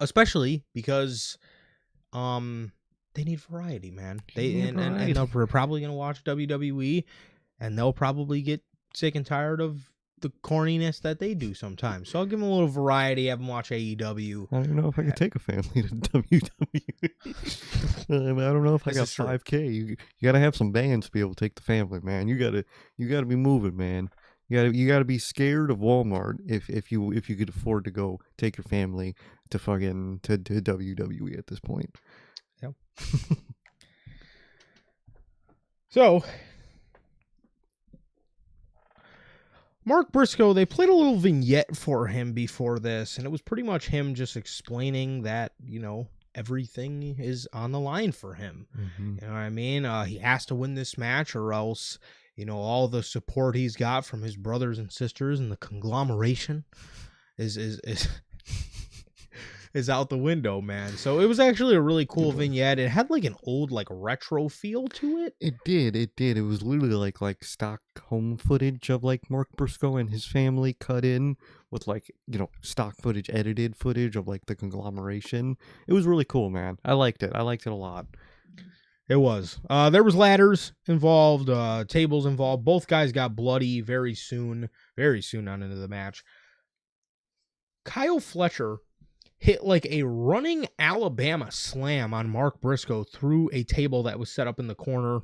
A: Especially because they need variety, man. And they're probably gonna watch WWE, and they'll probably get sick and tired of the corniness that they do sometimes. So I'll give them a little variety, have them watch AEW.
B: I don't know if I can take a family to WWE. I don't know if I got 5K. You gotta have some bands to be able to take the family, man. You gotta be moving, man. You gotta be scared of Walmart if you could afford to go take your family to fucking to WWE at this point.
A: Yep. So Mark Briscoe, they played a little vignette for him before this, and it was pretty much him just explaining that, everything is on the line for him.
B: Mm-hmm.
A: You know what I mean? He has to win this match, or else, all the support he's got from his brothers and sisters and the conglomeration is out the window, man. So it was actually a really cool vignette. It had like an old, like, retro feel to it.
B: It did. It was literally like stock home footage of like Mark Briscoe and his family cut in with like, stock footage, edited footage of like the conglomeration. It was really cool, man. I liked it. I liked it a lot.
A: It was. There was ladders involved, tables involved. Both guys got bloody very soon on into the match. Kyle Fletcher hit like a running Alabama slam on Mark Briscoe through a table that was set up in the corner.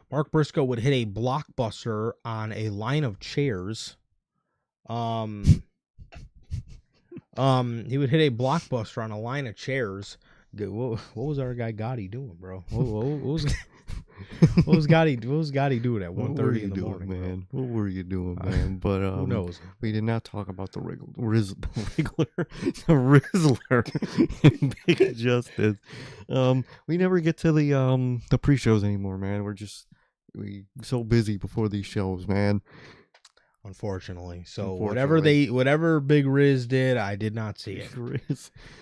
A: Mark Briscoe would hit a blockbuster on a line of chairs. He would hit a blockbuster on a line of chairs. What was our guy Gotti doing, bro? What was Gotti doing at 1:30 in the morning,
B: man?
A: Bro?
B: What were you doing, man? But
A: who knows?
B: We did not talk about the Rizzler in Big Justice. We never get to the pre-shows anymore, man. We so busy before these shows, man.
A: Unfortunately. So whatever Big Riz did, I did not see it.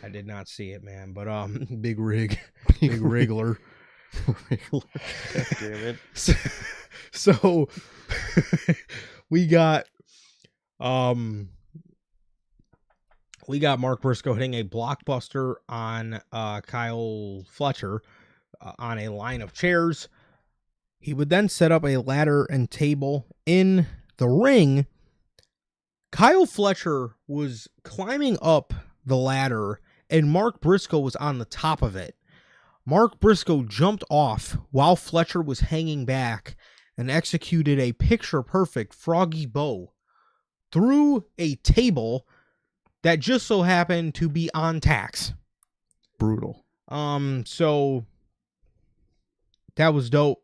A: I did not see it, man. But Big Wriggler.
B: God damn it.
A: So we got Mark Briscoe hitting a blockbuster on Kyle Fletcher on a line of chairs. He would then set up a ladder and table in the ring. Kyle Fletcher was climbing up the ladder, and Mark Briscoe was on the top of it. Mark Briscoe jumped off while Fletcher was hanging back and executed a picture-perfect froggy bow through a table that just so happened to be on tacks.
B: Brutal.
A: So that was dope.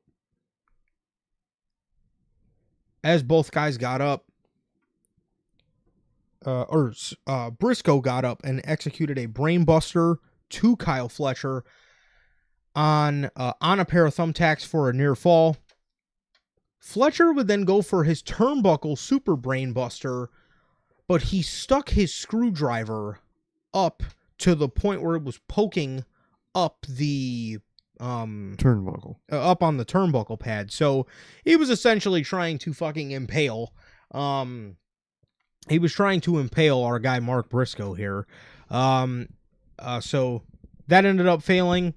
A: As both guys got up, Briscoe got up and executed a brainbuster to Kyle Fletcher on a pair of thumbtacks for a near fall. Fletcher would then go for his turnbuckle super brainbuster, but he stuck his screwdriver up to the point where it was poking up the
B: turnbuckle,
A: up on the turnbuckle pad. So he was essentially trying to fucking impale. He was trying to impale our guy Mark Briscoe here. So that ended up failing.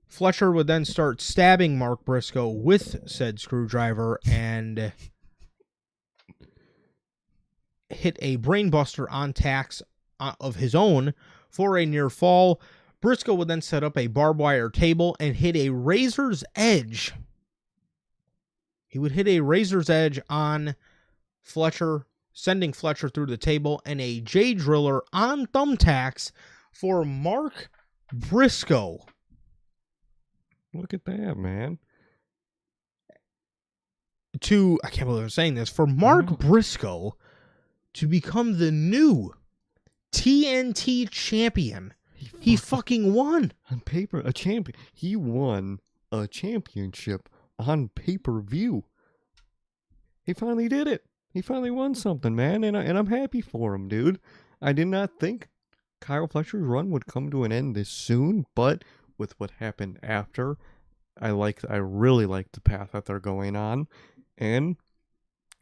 A: Fletcher would then start stabbing Mark Briscoe with said screwdriver and hit a brainbuster on tacks of his own for a near fall. Briscoe would then set up a barbed wire table and hit a razor's edge. He would hit a razor's edge on Fletcher, sending Fletcher through the table, and a J driller on thumbtacks for Mark Briscoe.
B: Look at that, man.
A: I can't believe I'm saying this, for Mark Briscoe to become the new TNT champion. He fucking won.
B: On paper, a champion. He won a championship on pay-per-view. He finally did it. He finally won something, man, and I'm happy for him, dude. I did not think Kyle Fletcher's run would come to an end this soon, but with what happened after, I really like the path that they're going on, and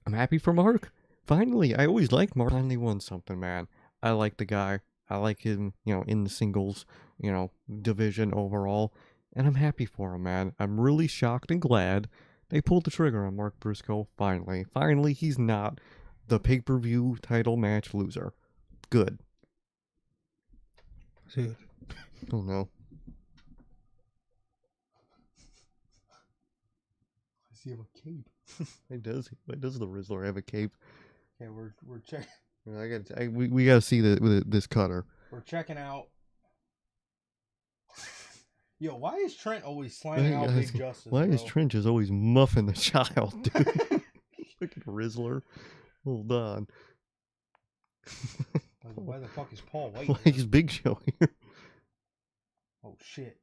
B: I'm happy for Mark. Finally, I always liked Mark. Finally won something, man. I like the guy. I like him, in the singles, division overall, and I'm happy for him, man. I'm really shocked and glad they pulled the trigger on Mark Briscoe. Finally, he's not the pay-per-view title match loser. Good.
A: Dude.
B: Oh no.
A: Does he have a cape?
B: Why does the Rizzler have a cape?
A: Okay, we're checking.
B: We gotta see this cutter.
A: We're checking out. Yo, why is Trent always slamming out Big Justice?
B: Why is Trent just always muffing the child, dude? Look at Rizzler. Hold on.
A: Why the fuck is Paul White?
B: Why is Big Show here?
A: Oh shit.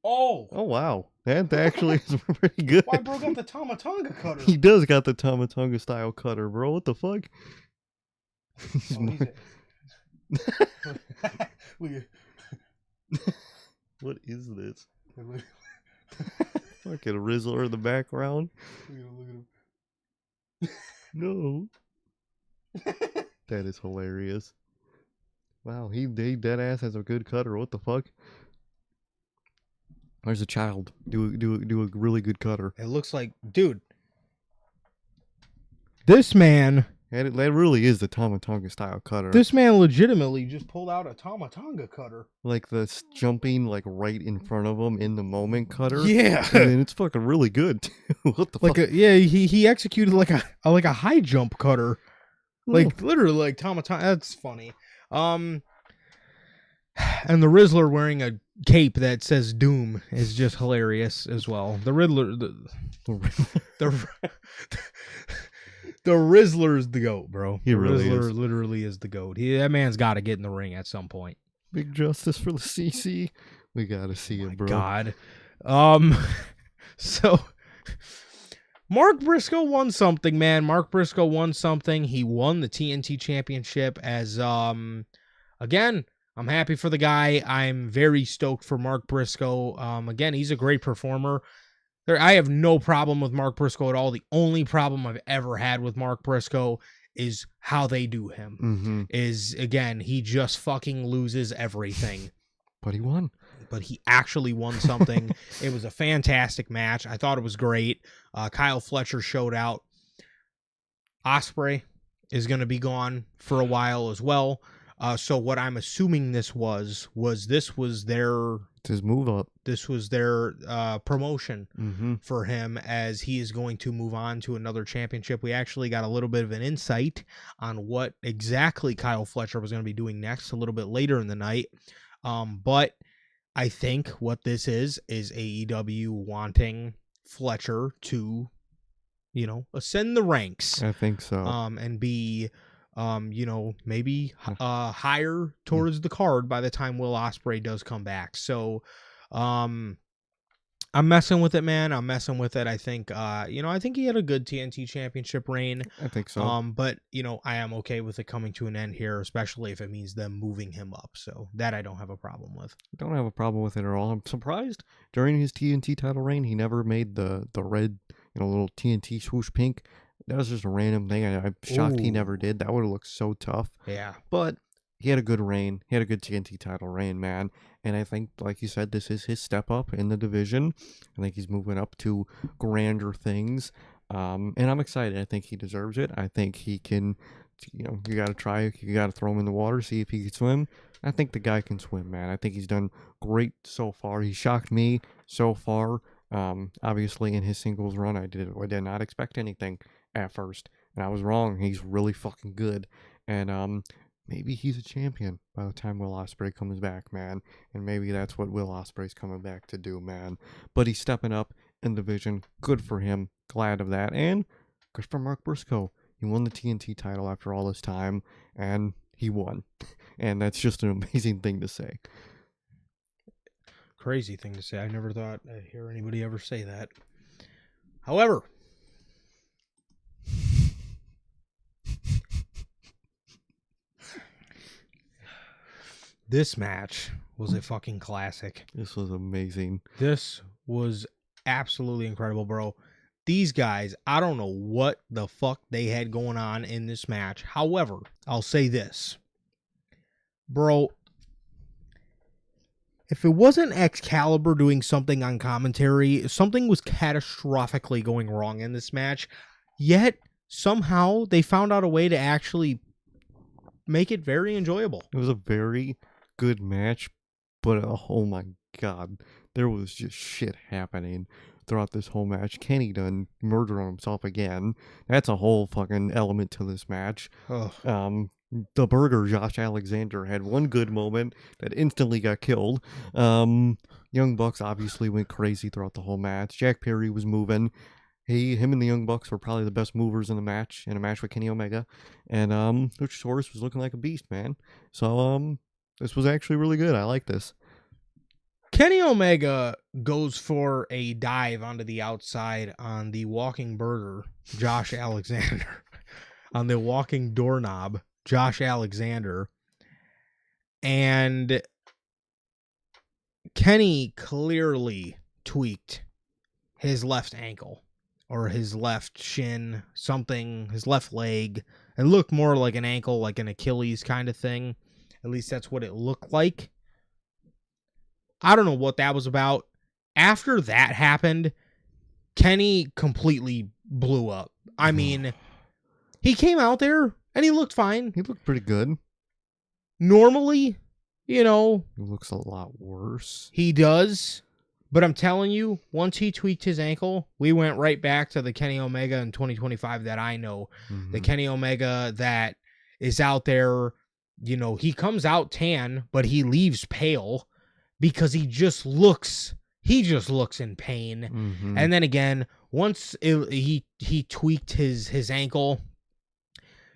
A: Oh
B: wow. That actually is pretty good.
A: Why broke up the Tamatonga cutter?
B: He does got the Tamatonga style cutter, bro. What the fuck? What is this? Fucking Rizzler in the background.
A: Look
B: No. That is hilarious. Wow, he dead ass has a good cutter. What the fuck? There's a child. Do a really good cutter.
A: It looks like, dude. This man
B: That really is the Tama Tonga style cutter.
A: This man legitimately just pulled out a Tama Tonga cutter.
B: Like the jumping like right in front of him in the moment cutter.
A: Yeah.
B: And it's fucking really good too. What the fuck?
A: He executed like a high jump cutter. Like literally like Tama Tonga. That's funny. And the Rizzler wearing a cape that says Doom is just hilarious as well. The Riddler the Rizzler's the GOAT, bro.
B: He really
A: Rizzler
B: is.
A: literally is the GOAT. That man's got to get in the ring at some point.
B: Big justice for the CC. We gotta see it, bro.
A: God. So Mark Briscoe won something, man. Mark Briscoe won something. He won the TNT Championship as again, I'm happy for the guy. I'm very stoked for Mark Briscoe. Again, he's a great performer. I have no problem with Mark Briscoe at all. The only problem I've ever had with Mark Briscoe is how they do him.
B: Mm-hmm.
A: Is, again, he just fucking loses everything.
B: But he won.
A: But he actually won something. It was a fantastic match. I thought it was great. Kyle Fletcher showed out. Ospreay is going to be gone for a while as well. So what I'm assuming this was their...
B: It's his move up.
A: This was their promotion
B: Mm-hmm.
A: for him, as he is going to move on to another championship. We actually got a little bit of an insight on what exactly Kyle Fletcher was going to be doing next a little bit later in the night. But I think what this is AEW wanting Fletcher to, ascend the ranks.
B: I think so.
A: And be, maybe higher towards the card by the time Will Ospreay does come back. So, I'm messing with it, man. I'm messing with it. I think, I think he had a good TNT Championship reign.
B: I think so.
A: But, I am okay with it coming to an end here, especially if it means them moving him up. So that I don't have a problem with.
B: Don't have a problem with it at all. I'm surprised during his TNT title reign, he never made the red, little TNT swoosh pink. That was just a random thing. I'm shocked he never did. That would have looked so tough.
A: Yeah.
B: But he had a good reign. He had a good TNT title reign, man. And I think, like you said, this is his step up in the division. I think he's moving up to grander things. And I'm excited. I think he deserves it. I think he can, you got to try. You got to throw him in the water, see if he can swim. I think the guy can swim, man. I think he's done great so far. He shocked me so far. Obviously, in his singles run, I did not expect anything at first. And I was wrong. He's really fucking good. And, maybe he's a champion by the time Will Ospreay comes back, man. And maybe that's what Will Ospreay's coming back to do, man. But he's stepping up in the division. Good for him. Glad of that. And good for Mark Briscoe. He won the TNT title after all this time. And he won. And that's just an amazing thing to say.
A: Crazy thing to say. I never thought I'd hear anybody ever say that. However... this match was a fucking classic.
B: This was amazing.
A: This was absolutely incredible, bro. These guys, I don't know what the fuck they had going on in this match. However, I'll say this. Bro, if it wasn't Excalibur doing something on commentary, something was catastrophically going wrong in this match. Yet, somehow, they found out a way to actually make it very enjoyable.
B: It was a very good match, but oh my god, there was just shit happening throughout this whole match. Kenny done murder on himself again. That's a whole fucking element to this match. The burger Josh Alexander had one good moment that instantly got killed. Young Bucks obviously went crazy throughout the whole match. Jack Perry was moving. Him and the Young Bucks were probably the best movers in a match with Kenny Omega. And Luchasaurus was looking like a beast, man. So this was actually really good. I like this.
A: Kenny Omega goes for a dive onto the outside on the walking burger, Josh Alexander. On the walking doorknob, Josh Alexander. And Kenny clearly tweaked his left ankle or his left shin, something, his left leg. It looked more like an ankle, like an Achilles kind of thing. At least that's what it looked like. I don't know what that was about. After that happened, Kenny completely blew up. I mean, He came out there and he looked fine.
B: He looked pretty good.
A: Normally, you know,
B: He looks a lot worse.
A: he does. But I'm telling you, once he tweaked his ankle, we went right back to the Kenny Omega in 2025 that I know.
B: Mm-hmm.
A: The Kenny Omega that is out there, you know, he comes out tan, but he leaves pale because he just looks in pain.
B: Mm-hmm.
A: And then again, once he tweaked his ankle,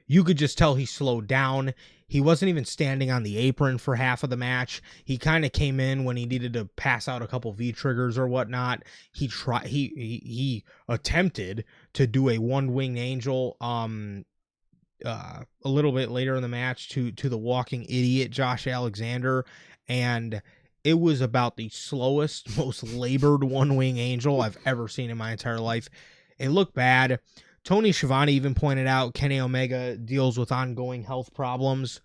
A: you could just tell he slowed down. He wasn't even standing on the apron for half of the match. He kind of came in when he needed to pass out a couple V triggers or whatnot. He attempted to do a one-winged angel a little bit later in the match to the walking idiot Josh Alexander, and it was about the slowest, most labored one-wing angel I've ever seen in my entire life. It looked bad. Tony Schiavone even pointed out Kenny Omega deals with ongoing health problems.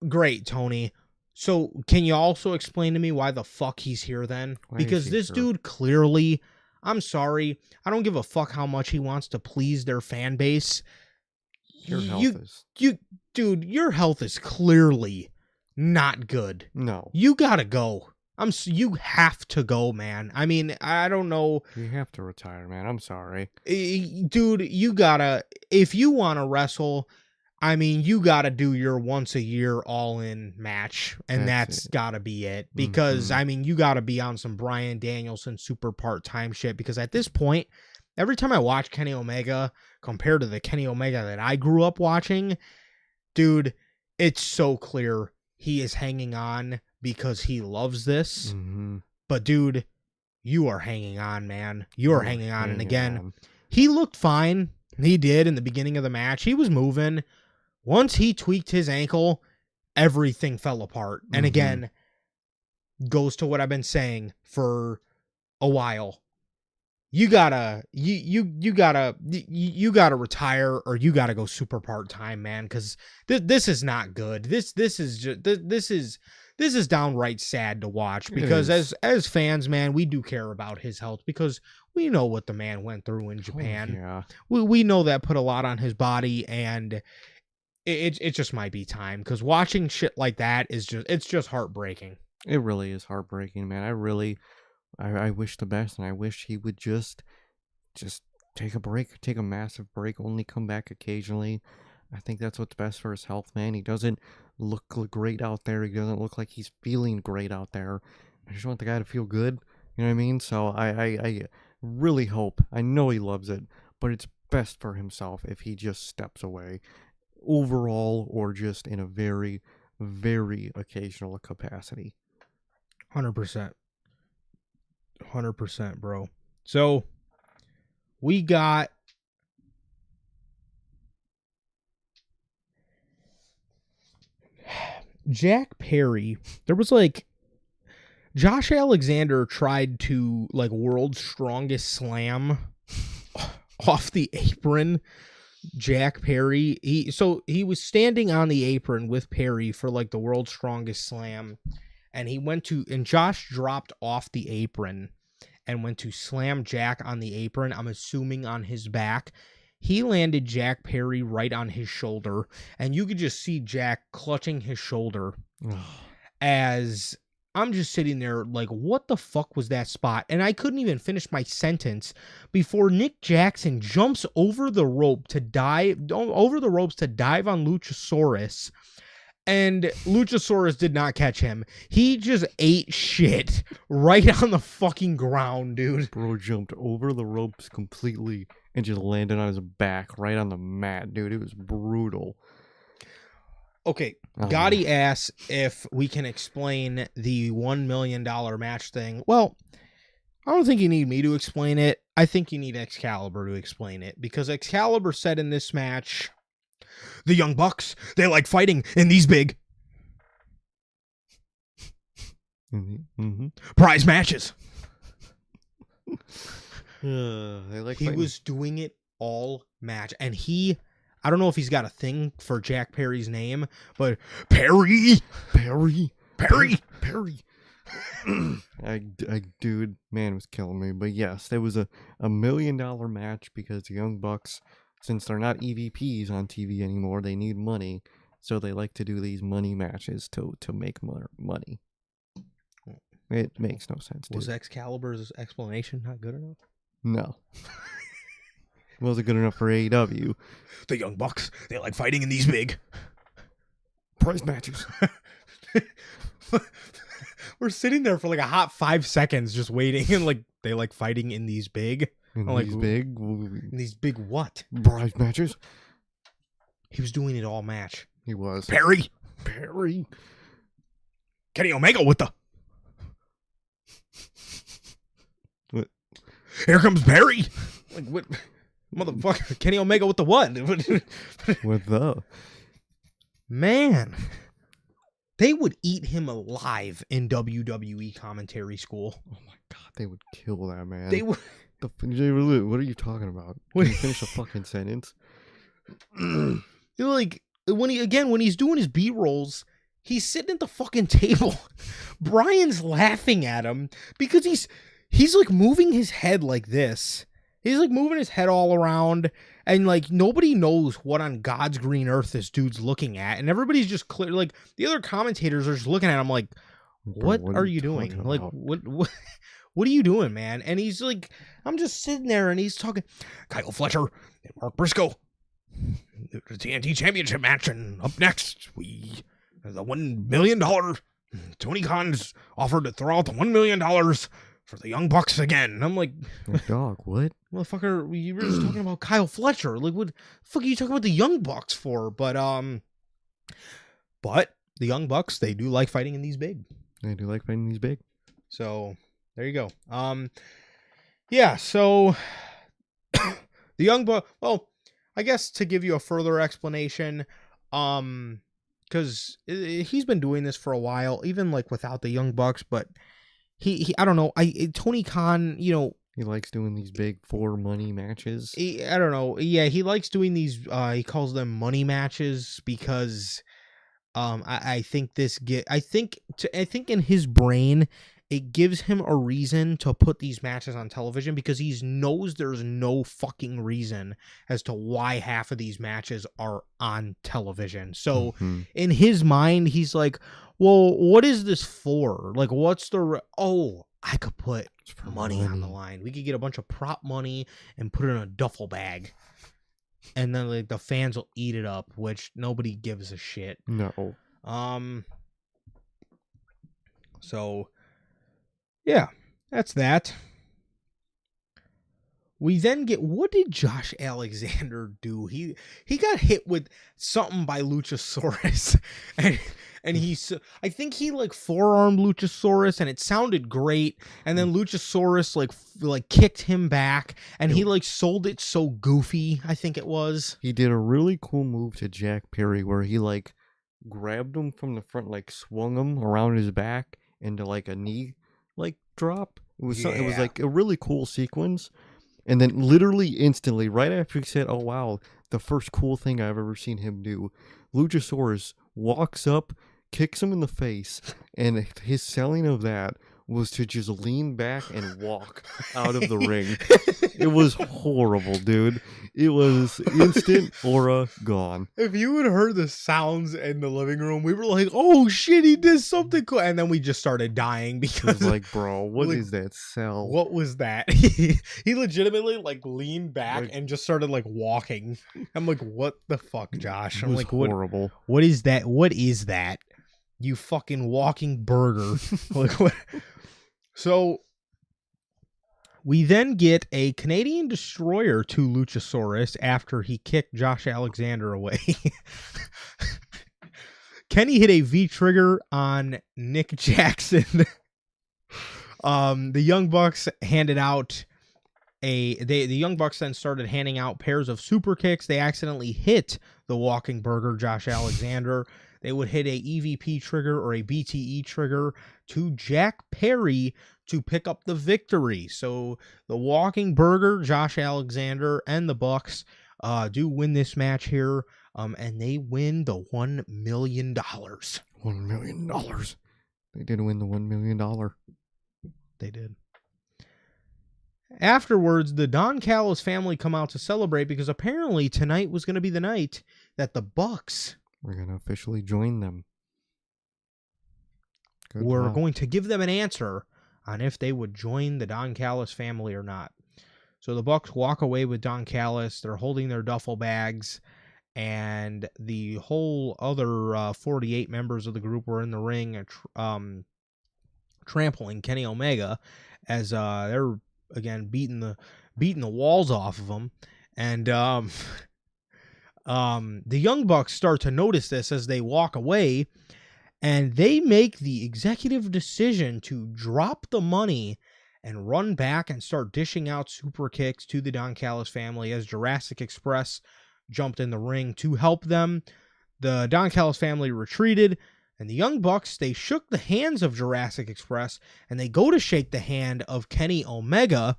A: Great, Tony. So can you also explain to me why the fuck he's here then? Because this dude clearly, I'm sorry, I don't give a fuck how much he wants to please their fan base. Dude, your health is clearly not good.
B: No.
A: You gotta go. You have to go, man. I mean, I don't know.
B: You have to retire, man. I'm sorry.
A: Dude, you gotta, if you want to wrestle, I mean, you gotta do your once a year all-in match, and that's gotta be it. Because, I mean, you gotta be on some Bryan Danielson super part-time shit, because at this point, every time I watch Kenny Omega compared to the Kenny Omega that I grew up watching, dude, it's so clear he is hanging on because he loves this.
B: Mm-hmm.
A: But dude, you are hanging on, man. You are hanging on. And again, he looked fine. He did in the beginning of the match. He was moving. Once he tweaked his ankle, everything fell apart. And again, goes to what I've been saying for a while. You gotta retire, or you gotta go super part-time, man, because this is not good. This is downright sad to watch, because as fans, man, we do care about his health, because we know what the man went through in Japan.
B: Yeah.
A: We know that put a lot on his body, and it just might be time, because watching shit like that is just heartbreaking.
B: It really is heartbreaking, man. I wish the best, and I wish he would just take a break, take a massive break, only come back occasionally. I think that's what's best for his health, man. He doesn't look great out there. He doesn't look like he's feeling great out there. I just want the guy to feel good. You know what I mean? So I really hope, I know he loves it, but it's best for himself if he just steps away overall, or just in a very, very occasional capacity.
A: 100%. 100%, bro. So we got Jack Perry. There was Josh Alexander tried to world's strongest slam off the apron Jack Perry. He was standing on the apron with Perry for the world's strongest slam, and Josh dropped off the apron and went to slam Jack on the apron, I'm assuming on his back. He landed Jack Perry right on his shoulder, and you could just see Jack clutching his shoulder as I'm just sitting there what the fuck was that spot? And I couldn't even finish my sentence before Nick Jackson jumps over the ropes to dive on Luchasaurus. And Luchasaurus did not catch him. He just ate shit right on the fucking ground, dude.
B: Bro jumped over the ropes completely and just landed on his back right on the mat, dude. It was brutal.
A: Okay, Gotti asks if we can explain the $1 million match thing. Well, I don't think you need me to explain it. I think you need Excalibur to explain it, because Excalibur said in this match, the Young Bucks, they like fighting in these big prize matches.
B: They like
A: he
B: fighting.
A: Was doing it all match, and I don't know if he's got a thing for Jack Perry's name, but Perry.
B: Dude, man, was killing me. But yes, there was a $1 million match because the Young Bucks since they're not EVPs on TV anymore, they need money. So they like to do these money matches to make more money. It makes no sense, dude.
A: Was Excalibur's explanation not good enough?
B: No. Wasn't good enough for AEW.
A: The Young Bucks, they like fighting in these big
B: prize matches.
A: We're sitting there for like a hot 5 seconds just waiting, and like they like fighting in these big.
B: In
A: like,
B: these big?
A: In these big what?
B: Prize matches?
A: He was doing it all match.
B: He was.
A: Perry. Kenny Omega with the...
B: What?
A: Here comes Perry. Like, what? Motherfucker. Kenny Omega with the what?
B: With the...
A: Man. They would eat him alive in WWE commentary school.
B: Oh my god, they would kill that man.
A: They would...
B: What are you talking about? Can you finish a fucking sentence?
A: Like, when he's doing his B-rolls, he's sitting at the fucking table. Brian's laughing at him because he's like moving his head like this. He's like moving his head all around, and like nobody knows what on God's green earth this dude's looking at, and everybody's just clear. Like the other commentators are just looking at him like, "What are you doing? Like, what are you doing, man?" And he's like, I'm just sitting there, and he's talking, Kyle Fletcher and Mark Briscoe, the TNT Championship match, and up next the $1 million. Tony Khan's offered to throw out the $1 million for the Young Bucks again. And I'm like,
B: dog, what?
A: Motherfucker, you were just talking about Kyle Fletcher. Like, what the fuck are you talking about the Young Bucks for? But the Young Bucks, they do like fighting in these big.
B: They do like fighting these big.
A: So there you go. Yeah, so the Young Bucks, well, I guess to give you a further explanation, because he's been doing this for a while, even like without the Young Bucks, but he I don't know, Tony Khan, you know,
B: he likes doing these big for money matches.
A: I don't know, yeah, he likes doing these. He calls them money matches because, I think in his brain, it gives him a reason to put these matches on television because he knows there's no fucking reason as to why half of these matches are on television. So in his mind, he's like, well, what is this for? Like, what's I could put money on the line. We could get a bunch of prop money and put it in a duffel bag. And then like the fans will eat it up, which nobody gives a shit.
B: No.
A: So yeah, that's that. We then get, what did Josh Alexander do? He got hit with something by Luchasaurus, and I think he like forearmed Luchasaurus, and it sounded great. And then Luchasaurus like kicked him back, and he like sold it so goofy. I think it was.
B: He did a really cool move to Jack Perry where he like grabbed him from the front, like swung him around his back into like a knee like drop. It was like a really cool sequence. And then literally instantly, right after he said, "Oh wow, the first cool thing I've ever seen him do," Luchasaurus walks up, kicks him in the face, and his selling of that was to just lean back and walk out of the ring. It was horrible, dude. It was instant aura gone.
A: If you had heard the sounds in the living room, we were like, "Oh shit, he did something cool," and then we just started dying because,
B: it was like, bro, what is that sell?
A: What was that? He legitimately like leaned back and just started like walking. I'm like, what the fuck, Josh? I'm like,
B: horrible.
A: What is that? What is that? You fucking walking burger. Like what? So we then get a Canadian Destroyer to Luchasaurus after he kicked Josh Alexander away. Kenny hit a V-trigger on Nick Jackson. The Young Bucks handed out the Young Bucks then started handing out pairs of super kicks. They accidentally hit the walking burger Josh Alexander. They would hit a EVP trigger or a BTE trigger to Jack Perry to pick up the victory. So the walking burger, Josh Alexander, and the Bucks do win this match here, and they win the $1 million.
B: $1 million. They did win the $1 million.
A: They did. Afterwards, the Don Callis family come out to celebrate because apparently tonight was going to be the night that the Bucks
B: We're going to officially join them.
A: were going to give them an answer on if they would join the Don Callis family or not. So the Bucks walk away with Don Callis. They're holding their duffel bags, and the whole other 48 members of the group were in the ring trampling Kenny Omega as they're again beating the walls off of him. And the Young Bucks start to notice this as they walk away, and they make the executive decision to drop the money and run back and start dishing out super kicks to the Don Callis family as Jurassic Express jumped in the ring to help them. The Don Callis family retreated, and the Young Bucks, they shook the hands of Jurassic Express, and they go to shake the hand of Kenny Omega.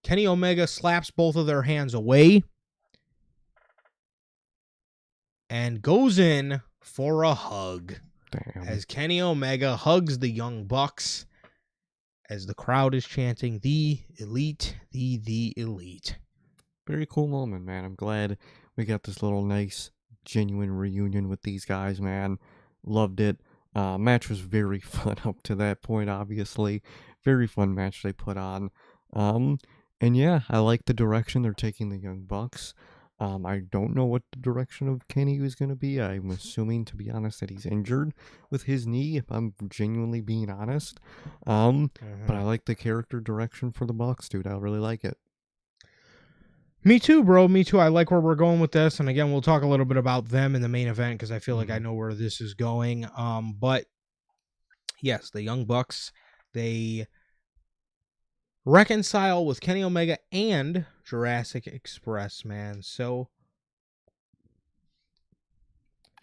A: Kenny Omega slaps both of their hands away and goes in for a hug.
B: Damn.
A: As Kenny Omega hugs the Young Bucks as the crowd is chanting, "The Elite, the Elite."
B: Very cool moment, man. I'm glad we got this little nice, genuine reunion with these guys, man. Loved it. Match was very fun up to that point, obviously. Very fun match they put on. And yeah, I like the direction they're taking the Young Bucks. I don't know what the direction of Kenny is going to be. I'm assuming, to be honest, that he's injured with his knee, if I'm genuinely being honest. But I like the character direction for the Bucks, dude. I really like it.
A: Me too, bro. Me too. I like where we're going with this. And again, we'll talk a little bit about them in the main event because I feel like I know where this is going. But yes, the Young Bucks, they reconcile with Kenny Omega and Jurassic Express, man. So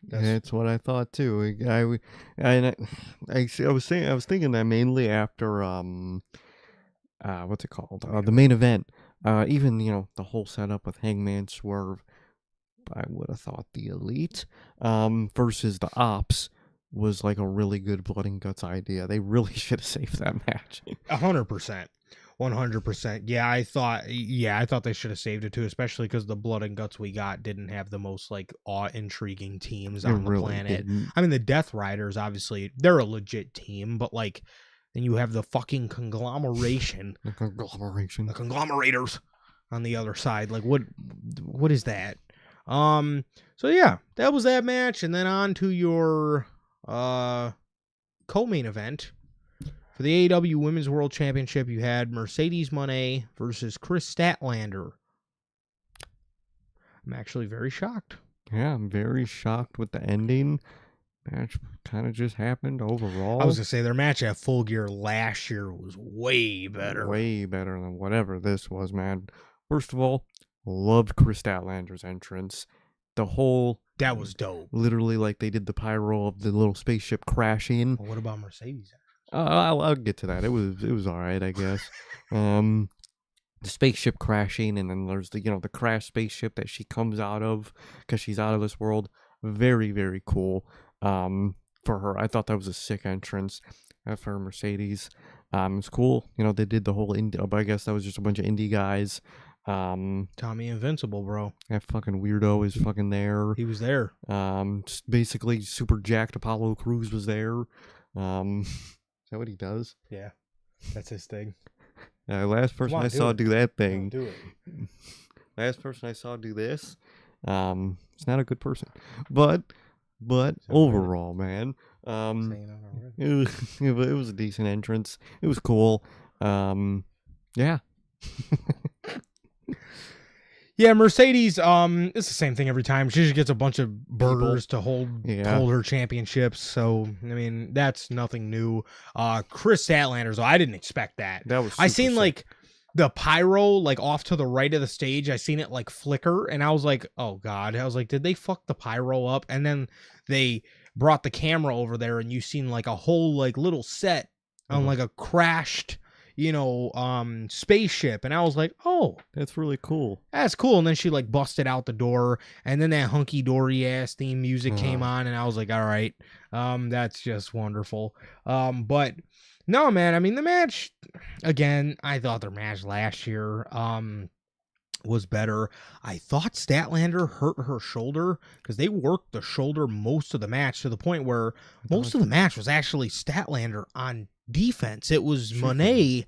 B: that's what I thought too. I was thinking that mainly after what's it called? The main event. Even the whole setup with Hangman Swerve, I would have thought the Elite versus the Ops was like a really good blood and guts idea. They really should have saved that match.
A: 100%. 100%. Yeah, I thought they should have saved it too, especially because the blood and guts we got didn't have the most like awe-intriguing teams on the planet.
B: Didn't.
A: I mean, the Death Riders, obviously, they're a legit team, but like then you have the fucking conglomeration.
B: The conglomeration.
A: The conglomerators on the other side. Like what is that? So yeah, that was that match, and then on to your co-main event. For the AEW Women's World Championship, you had Mercedes Moné versus Chris Statlander. I'm actually very shocked.
B: Yeah, I'm very shocked with the ending. Match kind of just happened overall.
A: I was going to say, their match at Full Gear last year was way better.
B: Way better than whatever this was, man. First of all, loved Chris Statlander's entrance. The whole...
A: That was dope.
B: Literally, like, they did the pyro of the little spaceship crashing.
A: Well, what about Mercedes?
B: I'll get to that. It was all right, I guess. The spaceship crashing, and then there's the crash spaceship that she comes out of because she's out of this world. Very, very cool. For her, I thought that was a sick entrance for Mercedes. It's cool. They did the whole indie. I guess that was just a bunch of indie guys.
A: Tommy Invincible, bro.
B: That fucking weirdo is fucking there.
A: He was there.
B: Just basically super jacked Apollo Crews was there. Is that what he does?
A: Yeah, that's his thing.
B: Last person I saw do that thing.
A: Do it.
B: Last person I saw do this. It's not a good person, but overall, man, it was a decent entrance. It was cool. Yeah.
A: Yeah, Mercedes, it's the same thing every time. She just gets a bunch of burgers to hold her championships. So, I mean, that's nothing new. Chris Statlander, though, I didn't expect that.
B: That was
A: I seen, like, the pyro, like, off to the right of the stage. I seen it, like, flicker, and I was like, oh, God. I was like, did they fuck the pyro up? And then they brought the camera over there, and you seen, like, a whole, like, little set on, like, a crashed... spaceship, and I was like, oh,
B: that's really cool.
A: That's cool. And then she like busted out the door, and then that hunky dory ass theme music came on, and I was like, all right, that's just wonderful. But No, man. I mean, the match, again, I thought their match last year was better. I thought Statlander hurt her shoulder because they worked the shoulder most of the match to the point where most of the match was actually Statlander on defense. It was Monet.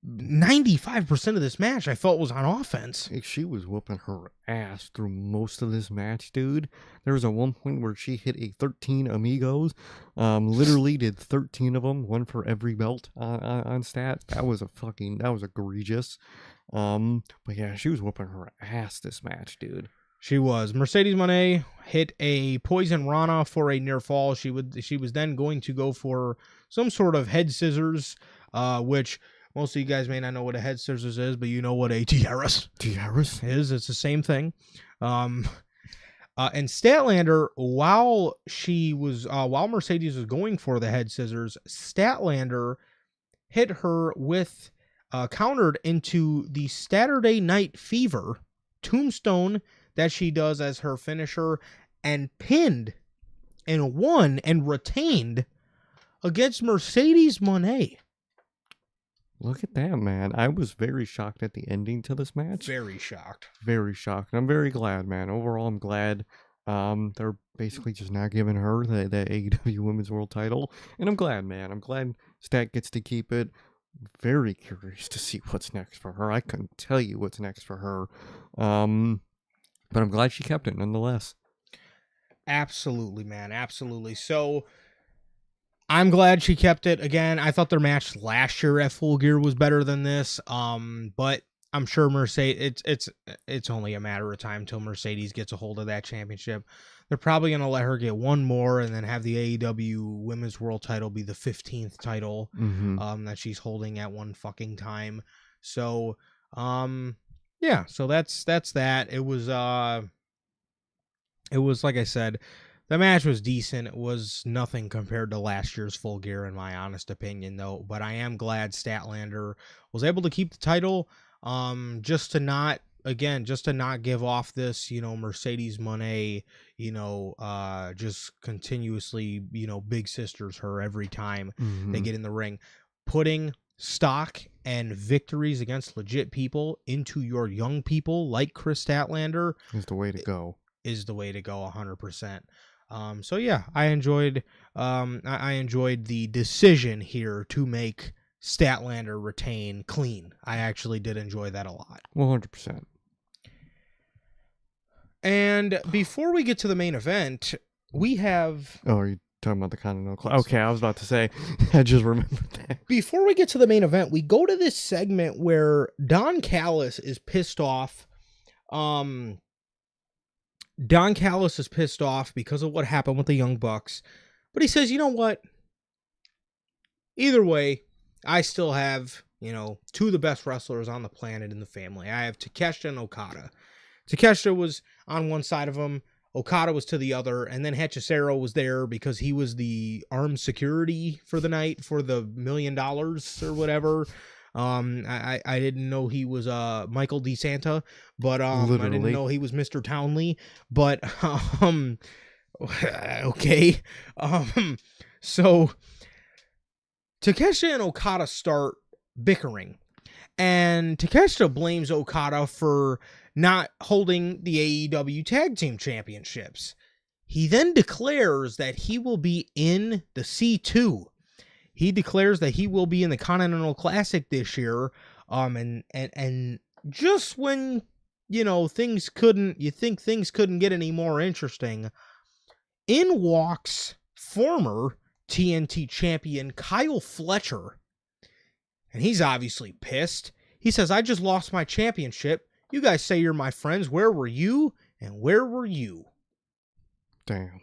A: 95% of this match I felt was on offense.
B: She was whooping her ass through most of this match, dude. There was a one point where she hit a 13 amigos, literally did 13 of them, one for every belt on stat. That was egregious. But yeah, she was whooping her ass this match, dude.
A: She was. Mercedes Moné hit a Poison Rana for a near fall. She was then going to go for some sort of head scissors, which most of you guys may not know what a head scissors is, but you know what a tiaras is. It's the same thing. And Statlander, while Mercedes was going for the head scissors, Statlander hit her with countered into the Saturday Night Fever tombstone that she does as her finisher, and pinned and won and retained against Mercedes Moné.
B: Look at that, man. I was very shocked at the ending to this match.
A: Very shocked.
B: Very shocked. I'm very glad, man. Overall, I'm glad they're basically just not giving her the AEW Women's World title. And I'm glad, man. I'm glad Stat gets to keep it. Very curious to see what's next for her. I couldn't tell you what's next for her. But I'm glad she kept it nonetheless.
A: Absolutely, man. Absolutely. So I'm glad she kept it. Again, I thought their match last year at Full Gear was better than this. But I'm sure Mercedes, it's only a matter of time till Mercedes gets a hold of that championship. They're probably going to let her get one more and then have the AEW Women's World title be the 15th title that she's holding at one fucking time. So, yeah, so that's that. It was like I said, the match was decent. It was nothing compared to last year's Full Gear, in my honest opinion, though. But I am glad Statlander was able to keep the title, just to not give off this, Mercedes Moné, just continuously, big sisters her every time they get in the ring. Putting stock and victories against legit people into your young people like Chris Statlander
B: is the way to go.
A: 100%. So yeah, I enjoyed the decision here to make Statlander retain clean. I actually did enjoy that a lot.
B: 100%.
A: And before we get to the main event, we have...
B: Oh, are you talking about the Continental Classic? Okay, I was about to say, I just remembered that.
A: Before we get to the main event, we go to this segment where Don Callis is pissed off. Don Callis is pissed off because of what happened with the Young Bucks. But he says, you know what? Either way, I still have, two of the best wrestlers on the planet in the family. I have Takeshita and Okada. Takeshita was on one side of him. Okada was to the other. And then Hechicero was there because he was the armed security for the night for the $1 million or whatever. I didn't know he was Michael DeSanta, but I didn't know he was Mr. Townley, but okay. So Takeshita and Okada start bickering, and Takeshita blames Okada for not holding the AEW Tag Team Championships. He then declares that he will be in the C2. He declares that he will be in the Continental Classic this year. And just when, things couldn't get any more interesting, in walks former TNT champion Kyle Fletcher. And he's obviously pissed. He says, I just lost my championship. You guys say you're my friends. Where were you? And where were you?
B: Damn.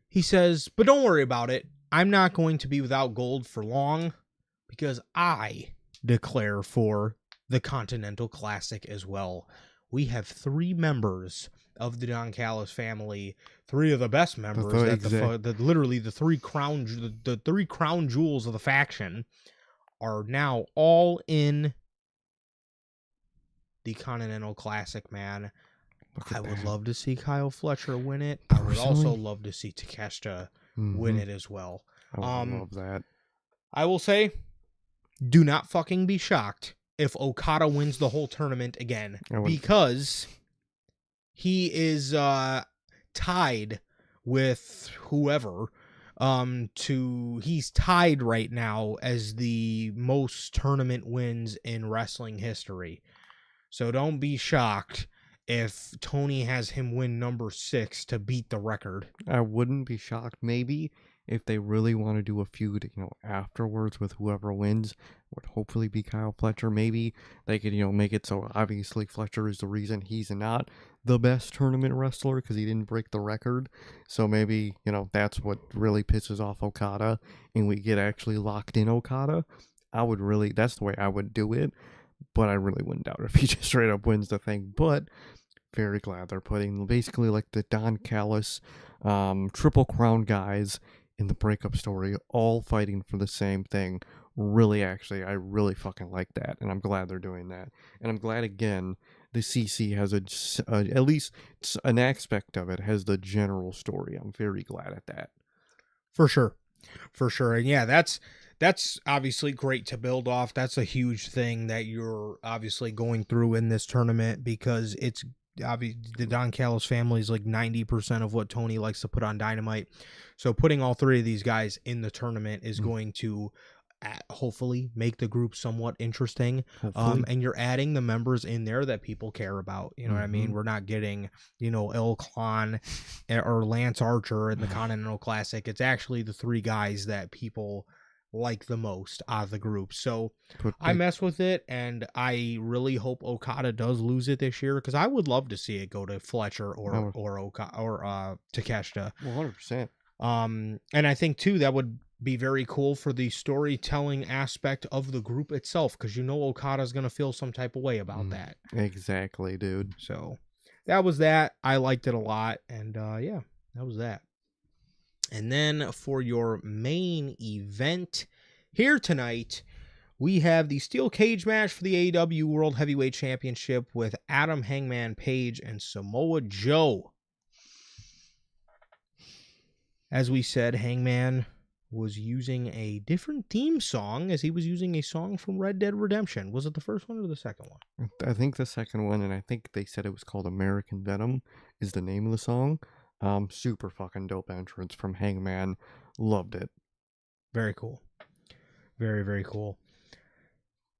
A: He says, but don't worry about it. I'm not going to be without gold for long because I declare for the Continental Classic as well. We have 3 members of the Don Callis family, 3 of the best members, literally the 3 crown jewels of the faction are now all in the Continental Classic, man. I would love to see Kyle Fletcher win it. I would also love to see Takeshita win it as well.
B: I would love that.
A: I will say, do not fucking be shocked if Okada wins the whole tournament again, because he is tied with whoever. He's tied right now as the most tournament wins in wrestling history. So don't be shocked if Tony has him win number 6 to beat the record.
B: I wouldn't be shocked, maybe, if they really want to do a feud, afterwards with whoever wins, would hopefully be Kyle Fletcher. Maybe they could, make it so obviously Fletcher is the reason he's not the best tournament wrestler because he didn't break the record. So maybe, that's what really pisses off Okada and we get actually locked in Okada. That's the way I would do it. But I really wouldn't doubt it if he just straight up wins the thing. But very glad they're putting basically like the Don Callis Triple Crown guys in the breakup story all fighting for the same thing. I really fucking like that. And I'm glad they're doing that. And I'm glad, again, the CC has at least an aspect of it has the general story. I'm very glad at that.
A: For sure. And yeah, that's obviously great to build off. That's a huge thing that you're obviously going through in this tournament, because it's the Don Callis family is like 90% of what Tony likes to put on Dynamite. So putting all 3 of these guys in the tournament is going to hopefully make the group somewhat interesting. And you're adding the members in there that people care about. You know what I mean? We're not getting, El Clan or Lance Archer in the Continental Classic. It's actually the 3 guys that people like the most out of the group. So I mess with it, and I really hope Okada does lose it this year, because I would love to see it go to Fletcher or Takeshita.
B: 100%.
A: And I think too that would be very cool for the storytelling aspect of the group itself, because Okada's gonna feel some type of way about that.
B: Exactly, dude.
A: So that was that. I liked it a lot, and yeah, that was that. And then for your main event here tonight, we have the steel cage match for the AEW World Heavyweight Championship with Adam Hangman Page and Samoa Joe. As we said, Hangman was using a different theme song, as he was using a song from Red Dead Redemption. Was it the first one or the second one?
B: I think the second one, and I think they said it was called American Venom is the name of the song. Super fucking dope entrance from Hangman. Loved it.
A: Very cool. Very, very cool.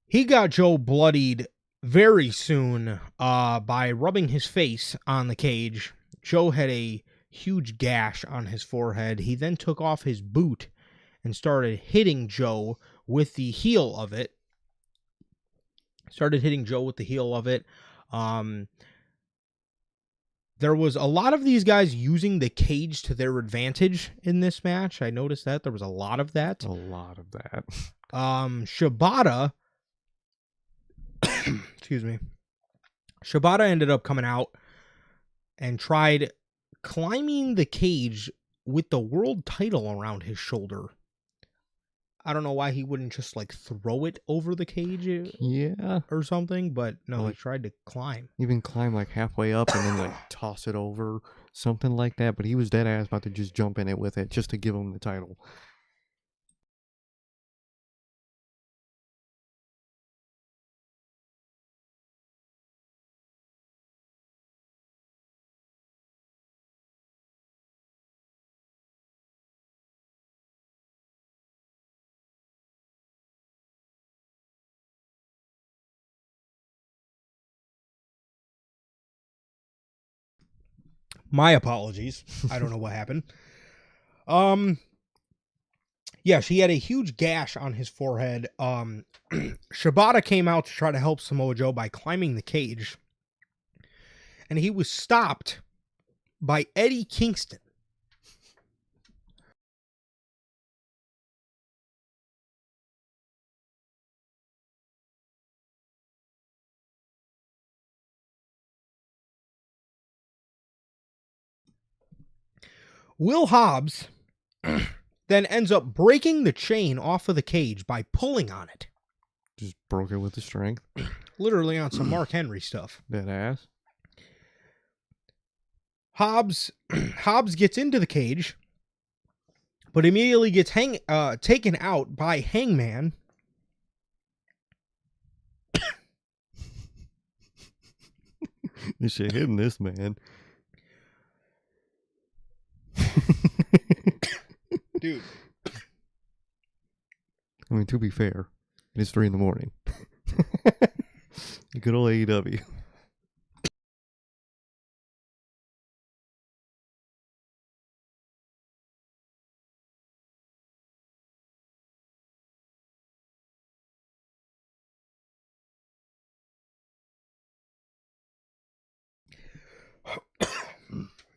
A: He got Joe bloodied very soon by rubbing his face on the cage. Joe had a huge gash on his forehead. He then took off his boot and started hitting Joe with the heel of it. There was a lot of these guys using the cage to their advantage in this match. I noticed that there was a lot of that. Shibata, excuse me. Shibata ended up coming out and tried climbing the cage with the world title around his shoulder. I don't know why he wouldn't just throw it over the cage or something, but no, he tried to climb.
B: Even climb halfway up and then toss it over, something like that. But he was dead ass about to just jump in it with it just to give him the title.
A: My apologies. I don't know what happened. Yes, he had a huge gash on his forehead. Shibata came out to try to help Samoa Joe by climbing the cage, and he was stopped by Eddie Kingston. Will Hobbs then ends up breaking the chain off of the cage by pulling on it.
B: Just broke it with the strength.
A: Literally on some Mark Henry stuff.
B: Dead ass.
A: Hobbs gets into the cage, but immediately gets taken out by Hangman.
B: This shit hitting this man.
A: Dude.
B: I mean, to be fair, it is 3 a.m. Good old AEW.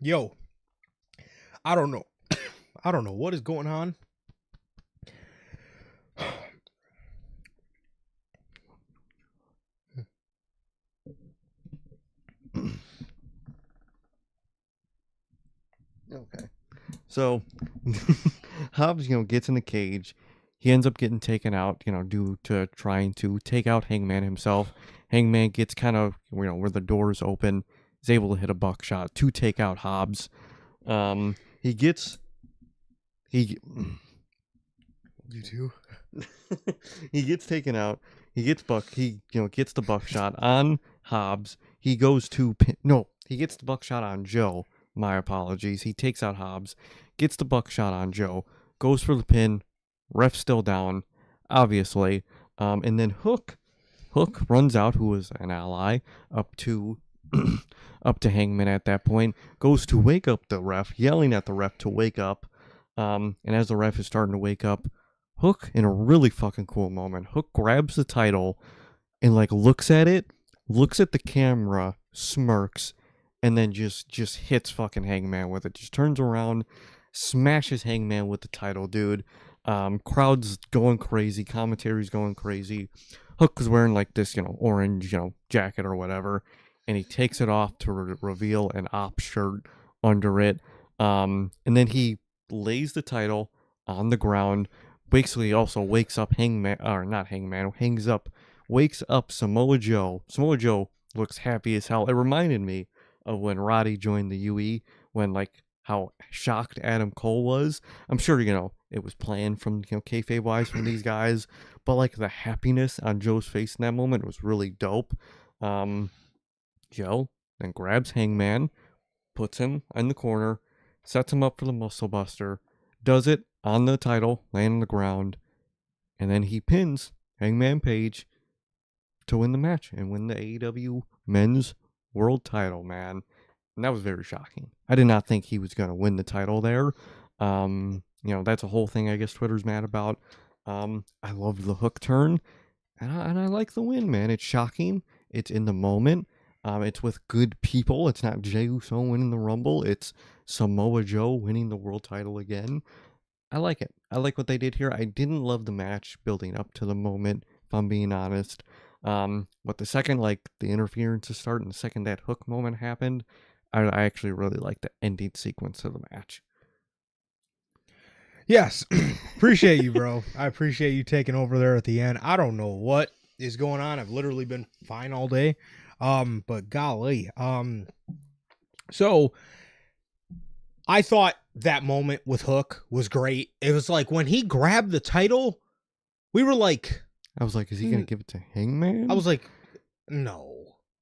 A: Yo, I don't know. I don't know what is going on.
B: Okay. So, Hobbs, gets in the cage. He ends up getting taken out, due to trying to take out Hangman himself. Hangman gets kind of, where the doors open, is able to hit a buckshot to take out Hobbs. He gets... You too? He gets taken out. He gets gets the buckshot on Hobbs. He goes to... he gets the buckshot on Joe. My apologies. He takes out Hobbs, gets the buckshot on Joe, goes for the pin, ref still down, obviously. And then Hook runs out, who is an ally, up to Hangman at that point, goes to wake up the ref, yelling at the ref to wake up. And as the ref is starting to wake up, Hook, in a really fucking cool moment, Hook grabs the title and looks at it, looks at the camera, smirks, and then just hits fucking Hangman with it. Just turns around, smashes Hangman with the title, dude. Crowd's going crazy. Commentary's going crazy. Hook was wearing this, orange, jacket or whatever. And he takes it off to reveal an op shirt under it. And then he lays the title on the ground. Basically also wakes up wakes up Samoa Joe. Samoa Joe looks happy as hell. It reminded me of when Roddy joined the UE, when how shocked Adam Cole was. I'm sure it was planned from kayfabe wise from these guys, but the happiness on Joe's face in that moment was really dope. Joe then grabs Hangman, puts him in the corner, sets him up for the Muscle Buster, does it on the title, laying on the ground, and then he pins Hangman Page to win the match and win the AEW Men's World Title, man. And that was very shocking. I did not think he was going to win the title there. That's a whole thing I guess Twitter's mad about. I love the Hook turn, and I like the win, man. It's shocking. It's in the moment. It's with good people. It's not Jey Uso winning the Rumble. It's Samoa Joe winning the world title again. I like it. I like what they did here. I didn't love the match building up to the moment, if I'm being honest. But the second, the interference to start and the second that Hook moment happened, I actually really liked the ending sequence of the match.
A: Yes. Appreciate you, bro. I appreciate you taking over there at the end. I don't know what is going on. I've literally been fine all day. But golly. So I thought that moment with Hook was great. It was when he grabbed the title, we were
B: I was is he going to give it to Hangman?
A: I was no.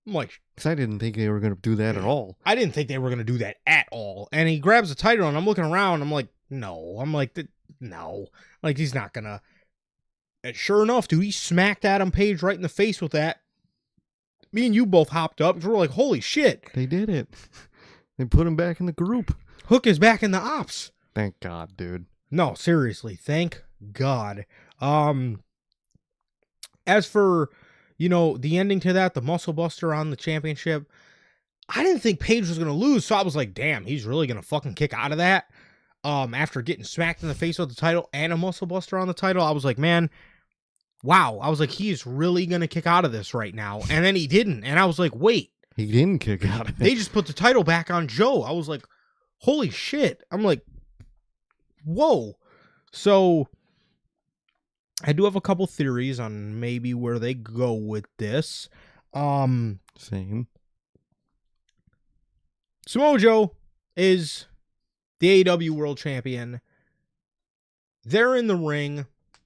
A: I'm
B: because I didn't think they were going to do that at all.
A: I didn't think they were going to do that at all. And he grabs the title, and I'm looking around, I'm no. I'm no. He's not going to. And sure enough, dude, he smacked Adam Page right in the face with that. Me and you both hopped up, and we're holy shit.
B: They did it. They put him back in the group.
A: Hook is back in the ops.
B: Thank God, dude.
A: No, seriously, thank God. As for, the ending to that, the Muscle Buster on the championship, I didn't think Page was going to lose, so I was damn, he's really going to fucking kick out of that. After getting smacked in the face with the title and a Muscle Buster on the title, I was man, wow. I was he's really going to kick out of this right now. And then he didn't. And I was wait.
B: He didn't kick out of it.
A: They just put the title back on Joe. I was holy shit. I'm whoa. So I do have a couple theories on maybe where they go with this.
B: Same.
A: Samoa Joe is the AEW World Champion. They're in the ring.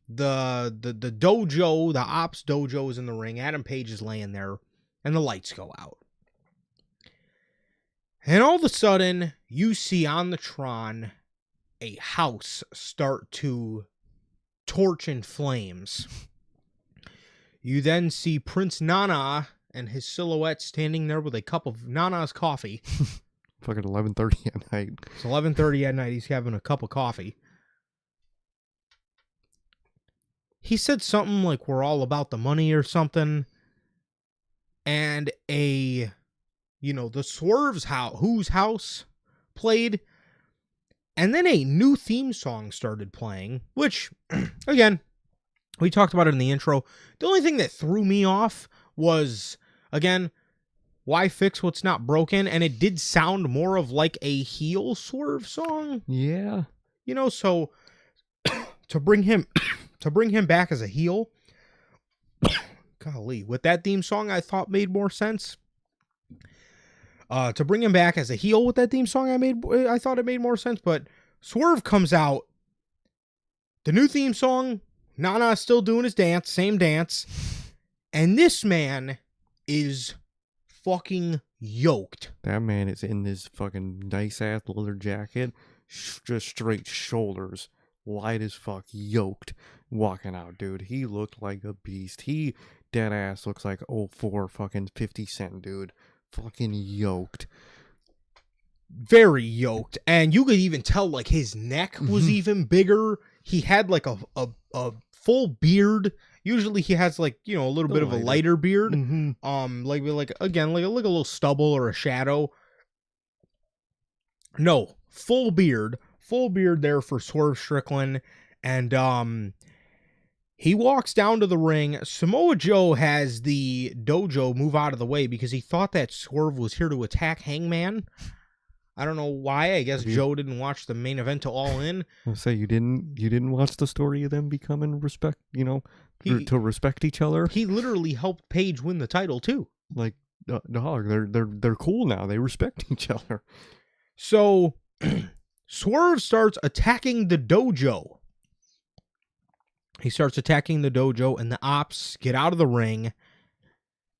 A: The dojo, the ops dojo is in the ring. Adam Page is laying there, and the lights go out. And all of a sudden, you see on the Tron a house start to torch in flames. You then see Prince Nana and his silhouette standing there with a cup of Nana's coffee.
B: Fucking 11:30 at night.
A: It's 11:30 at night. He's having a cup of coffee. He said something like, we're all about the money or something. And the Swerve's house, whose house played. And then a new theme song started playing, which, again, we talked about it in the intro. The only thing that threw me off was, again, why fix what's not broken? And it did sound more of like a heel Swerve song.
B: Yeah.
A: So to bring him back as a heel, golly, with that theme song I thought made more sense. To bring him back as a heel with that theme song I thought it made more sense, but Swerve comes out, the new theme song, Nana's still doing his dance, same dance, and this man is fucking yoked.
B: That man is in this fucking nice ass leather jacket, just straight shoulders, light as fuck, yoked, walking out, dude. He looked like a beast. He dead ass looks like 04 fucking 50 Cent, dude. Fucking yoked.
A: Very yoked. And you could even tell like his neck was even bigger. He had like a full beard. Usually he has like, a little bit of a lighter beard. Like again, like a little stubble or a shadow. No, full beard there for Swerve Strickland. And he walks down to the ring. Samoa Joe has the dojo move out of the way because he thought that Swerve was here to attack Hangman. I don't know why. I guess Joe didn't watch the main event to All In.
B: I'll say you didn't watch the story of them becoming to respect each other.
A: He literally helped Paige win the title too.
B: Like dog, they're cool now. They respect each other.
A: So Swerve starts attacking the dojo. He starts attacking the dojo, and the ops get out of the ring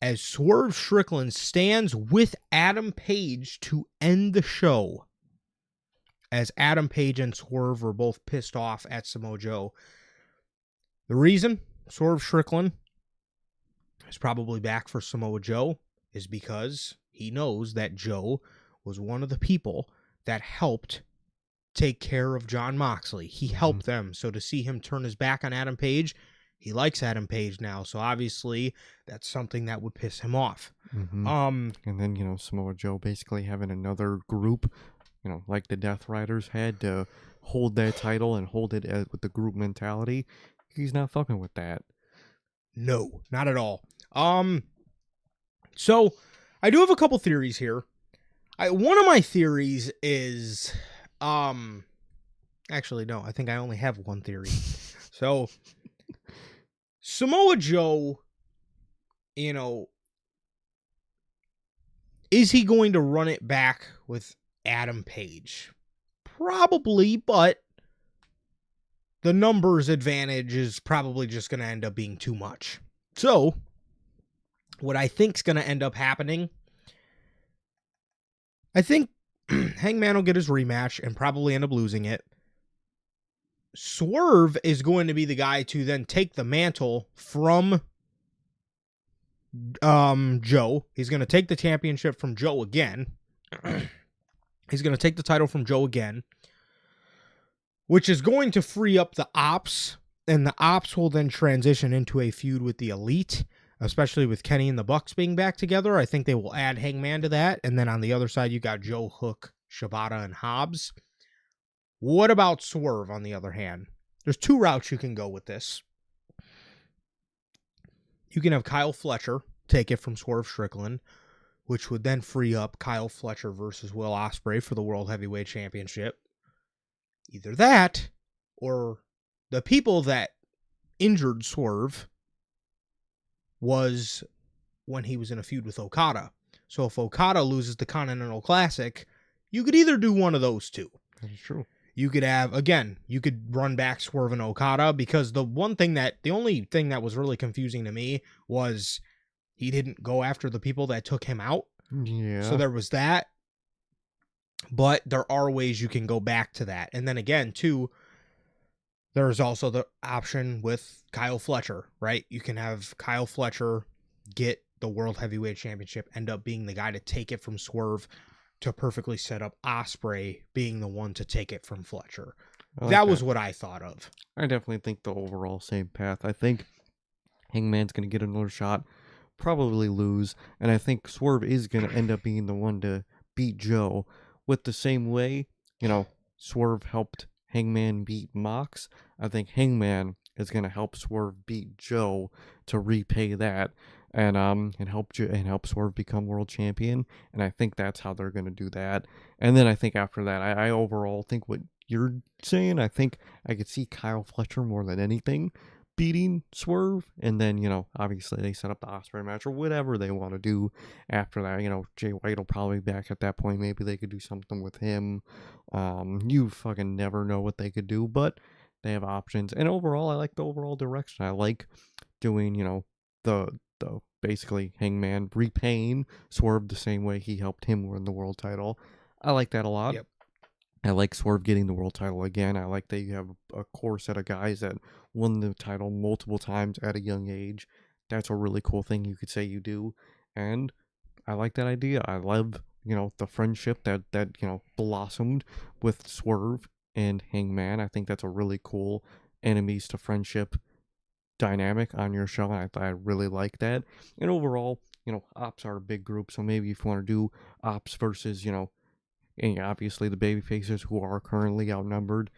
A: as Swerve Strickland stands with Adam Page to end the show. As Adam Page and Swerve were both pissed off at Samoa Joe. The reason Swerve Strickland is probably back for Samoa Joe is because he knows that Joe was one of the people that helped take care of Jon Moxley. He helped them. So to see him turn his back on Adam Page, he likes Adam Page now. So obviously that's something that would piss him off.
B: And then, Samoa Joe basically having another group, like the Death Riders had to hold that title and hold it with the group mentality. He's not fucking with that.
A: No, not at all. So I do have a couple theories here. One of my theories is, actually, no, I think I only have one theory. So, Samoa Joe, is he going to run it back with Adam Page? Probably, but the numbers advantage is probably just going to end up being too much. So, what I think is going to end up happening, I think Hangman will get his rematch and probably end up losing it. Swerve is going to be the guy to then take the mantle from Joe. He's going to take the championship from Joe again. He's going to take the title from Joe again, which is going to free up the Ops, and the Ops will then transition into a feud with the Elite, especially with Kenny and the Bucks being back together. I think they will add Hangman to that. And then on the other side, you got Joe, Hook, Shibata, and Hobbs. What about Swerve, on the other hand? There's two routes you can go with this. You can have Kyle Fletcher take it from Swerve Strickland, which would then free up Kyle Fletcher versus Will Ospreay for the World Heavyweight Championship. Either that, or the people that injured Swerve was when he was in a feud with Okada. So if Okada loses the Continental Classic, you could either do one of those two.
B: That is true.
A: You could have, again, you could run back Swerve and Okada, because the only thing that was really confusing to me was he didn't go after the people that took him out.
B: Yeah.
A: So there was that. But there are ways you can go back to that. And then again, too, there's also the option with Kyle Fletcher, right? You can have Kyle Fletcher get the World Heavyweight Championship, end up being the guy to take it from Swerve, to perfectly set up Ospreay being the one to take it from Fletcher. That was what I thought of.
B: I definitely think the overall same path. I think Hangman's going to get another shot, probably lose, and I think Swerve is going to end up being the one to beat Joe, with the same way, Swerve helped Hangman beat Mox. I think Hangman is going to help Swerve beat Joe to repay that, and help Swerve become world champion. And I think that's how they're going to do that. And then I think after that, I overall think what you're saying, I think I could see Kyle Fletcher more than anything beating Swerve, and then obviously they set up the Ospreay match or whatever they want to do after that. Jay White will probably be back at that point. Maybe they could do something with him. You fucking never know what they could do, but they have options. And overall, I like the overall direction. I like doing the basically Hangman repaying Swerve the same way he helped him win the world title. I like that a lot.
A: Yep.
B: I like Swerve getting the world title again. I like that you have a core set of guys that won the title multiple times at a young age. That's a really cool thing you could say you do. And I like that idea. I love, the friendship that blossomed with Swerve and Hangman. I think that's a really cool enemies to friendship dynamic on your show. And I really like that. And overall, ops are a big group. So maybe if you want to do ops versus, and obviously the baby faces who are currently outnumbered,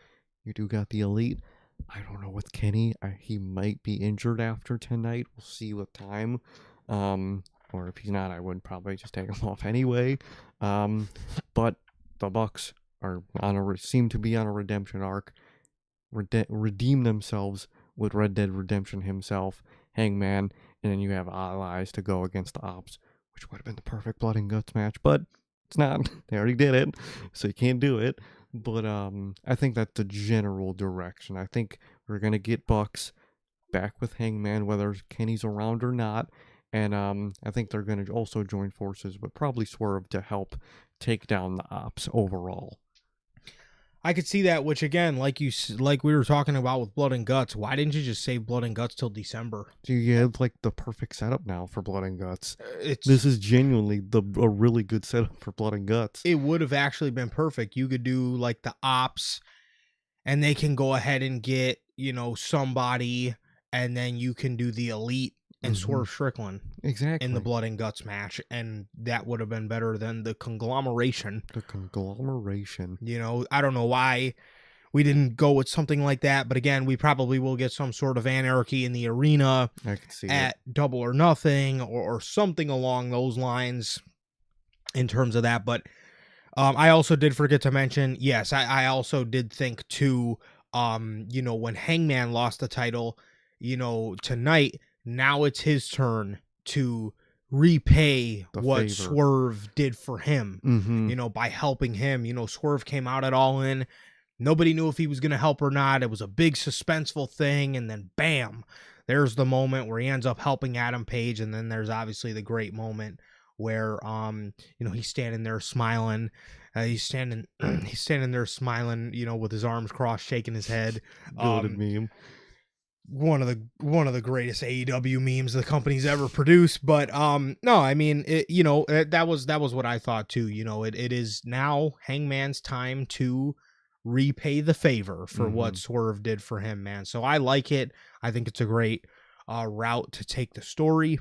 B: you do got the Elite. I don't know with Kenny. He might be injured after tonight. We'll see with time. Or if he's not, I would probably just take him off anyway. But the Bucks are seem to be on a redemption arc. Redeem themselves with Red Dead Redemption himself, Hangman, and then you have allies to go against the Ops, which would have been the perfect Blood and Guts match, but it's not. They already did it, so you can't do it. But I think that's the general direction. I think we're going to get Bucks back with Hangman, whether Kenny's around or not. And I think they're going to also join forces, but probably Swerve to help take down the Ops overall.
A: I could see that, which again, like we were talking about with Blood and Guts, why didn't you just save Blood and Guts till December?
B: So you have like the perfect setup now for Blood and Guts. This is genuinely a really good setup for Blood and Guts.
A: It would have actually been perfect. You could do like the Ops, and they can go ahead and get, somebody, and then you can do the Elite and Swerve Strickland
B: exactly
A: in the Blood and Guts match, and that would have been better than the conglomeration.
B: The conglomeration.
A: I don't know why we didn't go with something like that, but again, we probably will get some sort of anarchy in the arena
B: I can see
A: at Double or Nothing or something along those lines in terms of that. But I also did forget to mention, yes, I also did think too, when Hangman lost the title, tonight, now it's his turn to repay what
B: favor
A: Swerve did for him, by helping him. Swerve came out at All In. Nobody knew if he was going to help or not. It was a big suspenseful thing. And then bam, there's the moment where he ends up helping Adam Page. And then there's obviously the great moment where, he's standing there smiling. He's standing there smiling, with his arms crossed, shaking his head.
B: Good meme.
A: One of the greatest AEW memes the company's ever produced. But no, I mean, that was what I thought too. It is now Hangman's time to repay the favor for what Swerve did for him, man. So I like it. I think it's a great route to take the story,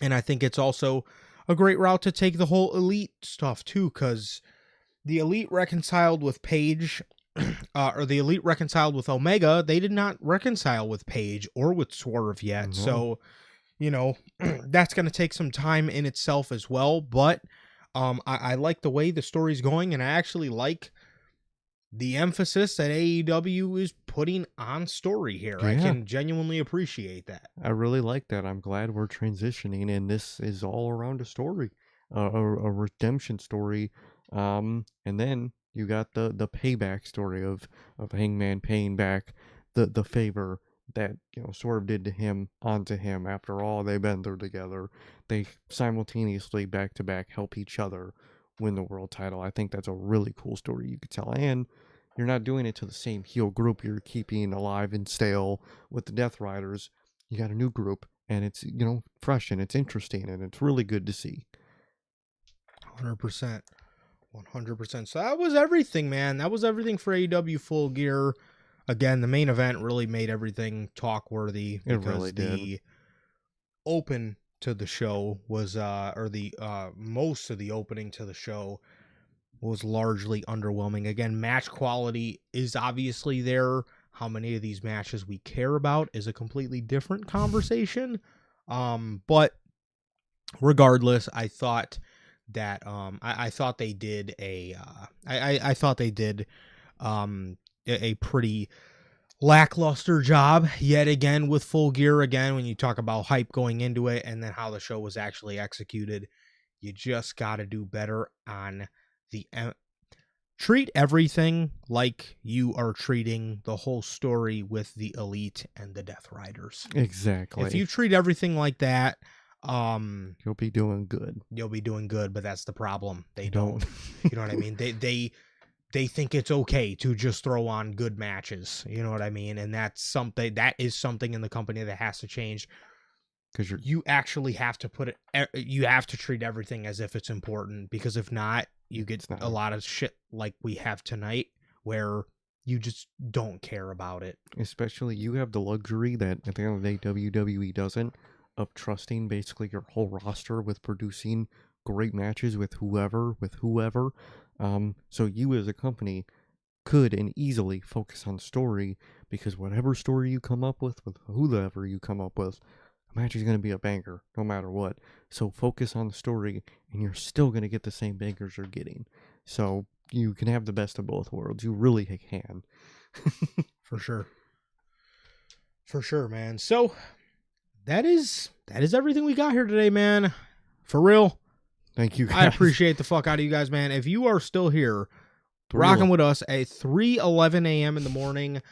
A: and I think it's also a great route to take the whole Elite stuff too, because the Elite reconciled with Page. Or the Elite reconciled with Omega. They did not reconcile with Page or with Swerve yet. So, that's going to take some time in itself as well. But I like the way the story's going, and I actually like the emphasis that AEW is putting on story here. Yeah. I can genuinely appreciate that.
B: I really like that. I'm glad we're transitioning, and this is all around a story, a redemption story. And then You got the payback story of Hangman paying back the favor that, you know, Swerve did to him onto him after all they've been through together. They simultaneously back to back help each other win the world title. I think that's a really cool story you could tell. And you're not doing it to the same heel group you're keeping alive and stale with the Death Riders. You got a new group, and it's, you know, fresh and it's interesting and it's really good to see.
A: 100%. 100%. So that was everything, man. That was everything for AEW Full Gear. Again, the main event really made everything talk worthy.
B: It really did.
A: The open to the show was, most of the opening to the show was largely underwhelming. Again, match quality is obviously there. How many of these matches we care about is a completely different conversation. But regardless, I thought that I thought they did a pretty lackluster job yet again with Full Gear. Again, when you talk about hype going into it and then how the show was actually executed, you just got to do better on the treat everything like you are treating the whole story with the Elite and the Death Riders.
B: Exactly.
A: If you treat everything like that,
B: you'll be doing good.
A: You'll be doing good, but that's the problem. They don't. You know what I mean? They think it's okay to just throw on good matches. You know what I mean? And that is something in the company that has to change. Because you actually have to you have to treat everything as if it's important, because if not, you get a lot of shit like we have tonight where you just don't care about it.
B: Especially you have the luxury that at the end of the day WWE doesn't, of trusting basically your whole roster with producing great matches with whoever. So you as a company could and easily focus on story, because whatever story you come up with whoever you come up with, the match is going to be a banger no matter what. So focus on the story and you're still going to get the same bangers you're getting. So you can have the best of both worlds. You really can.
A: For sure. For sure, man. So that is everything we got here today, man. For real.
B: Thank you guys.
A: I appreciate the fuck out of you guys, man. If you are still here rocking with us at 3:11 a.m. in the morning,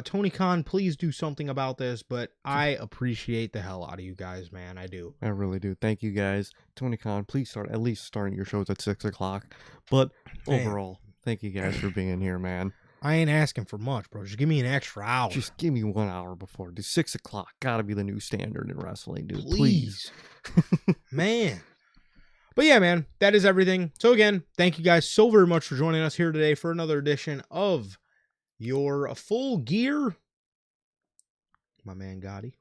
A: Tony Khan, please do something about this, but I appreciate the hell out of you guys, man. I do.
B: I really do. Thank you guys. Tony Khan, please at least starting your shows at 6 o'clock. But overall, thank you guys for being here, man.
A: I ain't asking for much, bro. Just give me an extra hour.
B: Just give me 1 hour before. Dude, 6 o'clock. Gotta be the new standard in wrestling, dude.
A: Please. Man. But yeah, man, that is everything. So again, thank you guys so very much for joining us here today for another edition of your Full Gear. My man Gotti,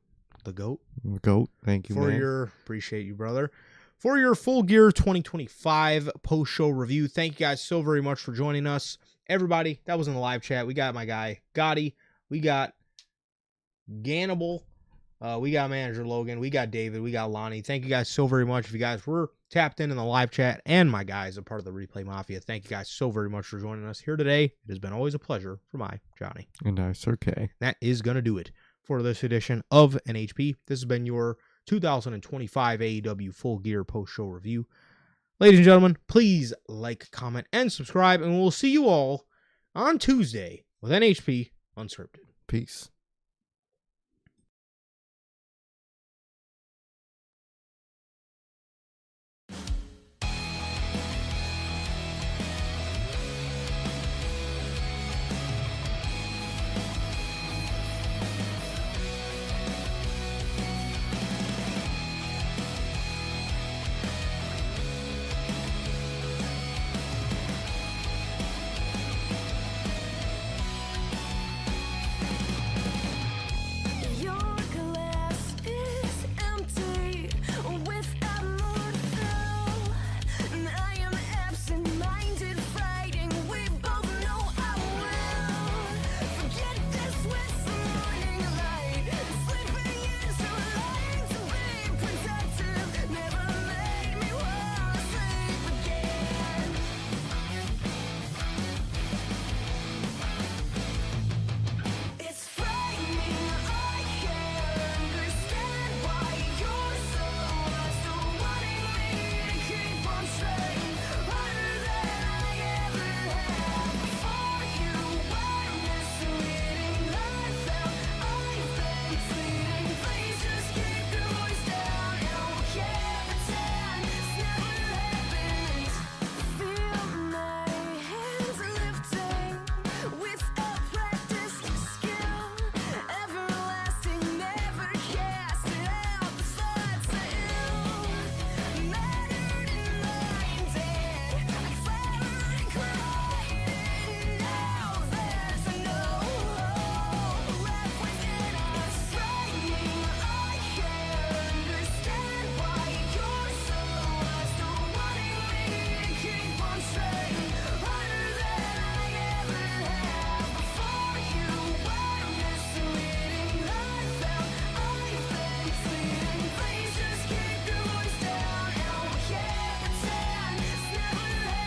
A: the GOAT.
B: GOAT. Thank you, man.
A: Appreciate you, brother. For your Full Gear 2025 post-show review. Thank you guys so very much for joining us. Everybody, that was in the live chat. We got my guy, Gotti. We got Gannibal. We got Manager Logan. We got David. We got Lonnie. Thank you guys so very much. If you guys were tapped in the live chat, and my guys are part of the Replay Mafia, thank you guys so very much for joining us here today. It has been always a pleasure for my Johnny.
B: And I, Sir K.
A: That is going to do it for this edition of NHP. This has been your 2025 AEW Full Gear post-show review. Ladies and gentlemen, please like, comment, and subscribe, and we'll see you all on Tuesday with NHP Unscripted.
B: Peace.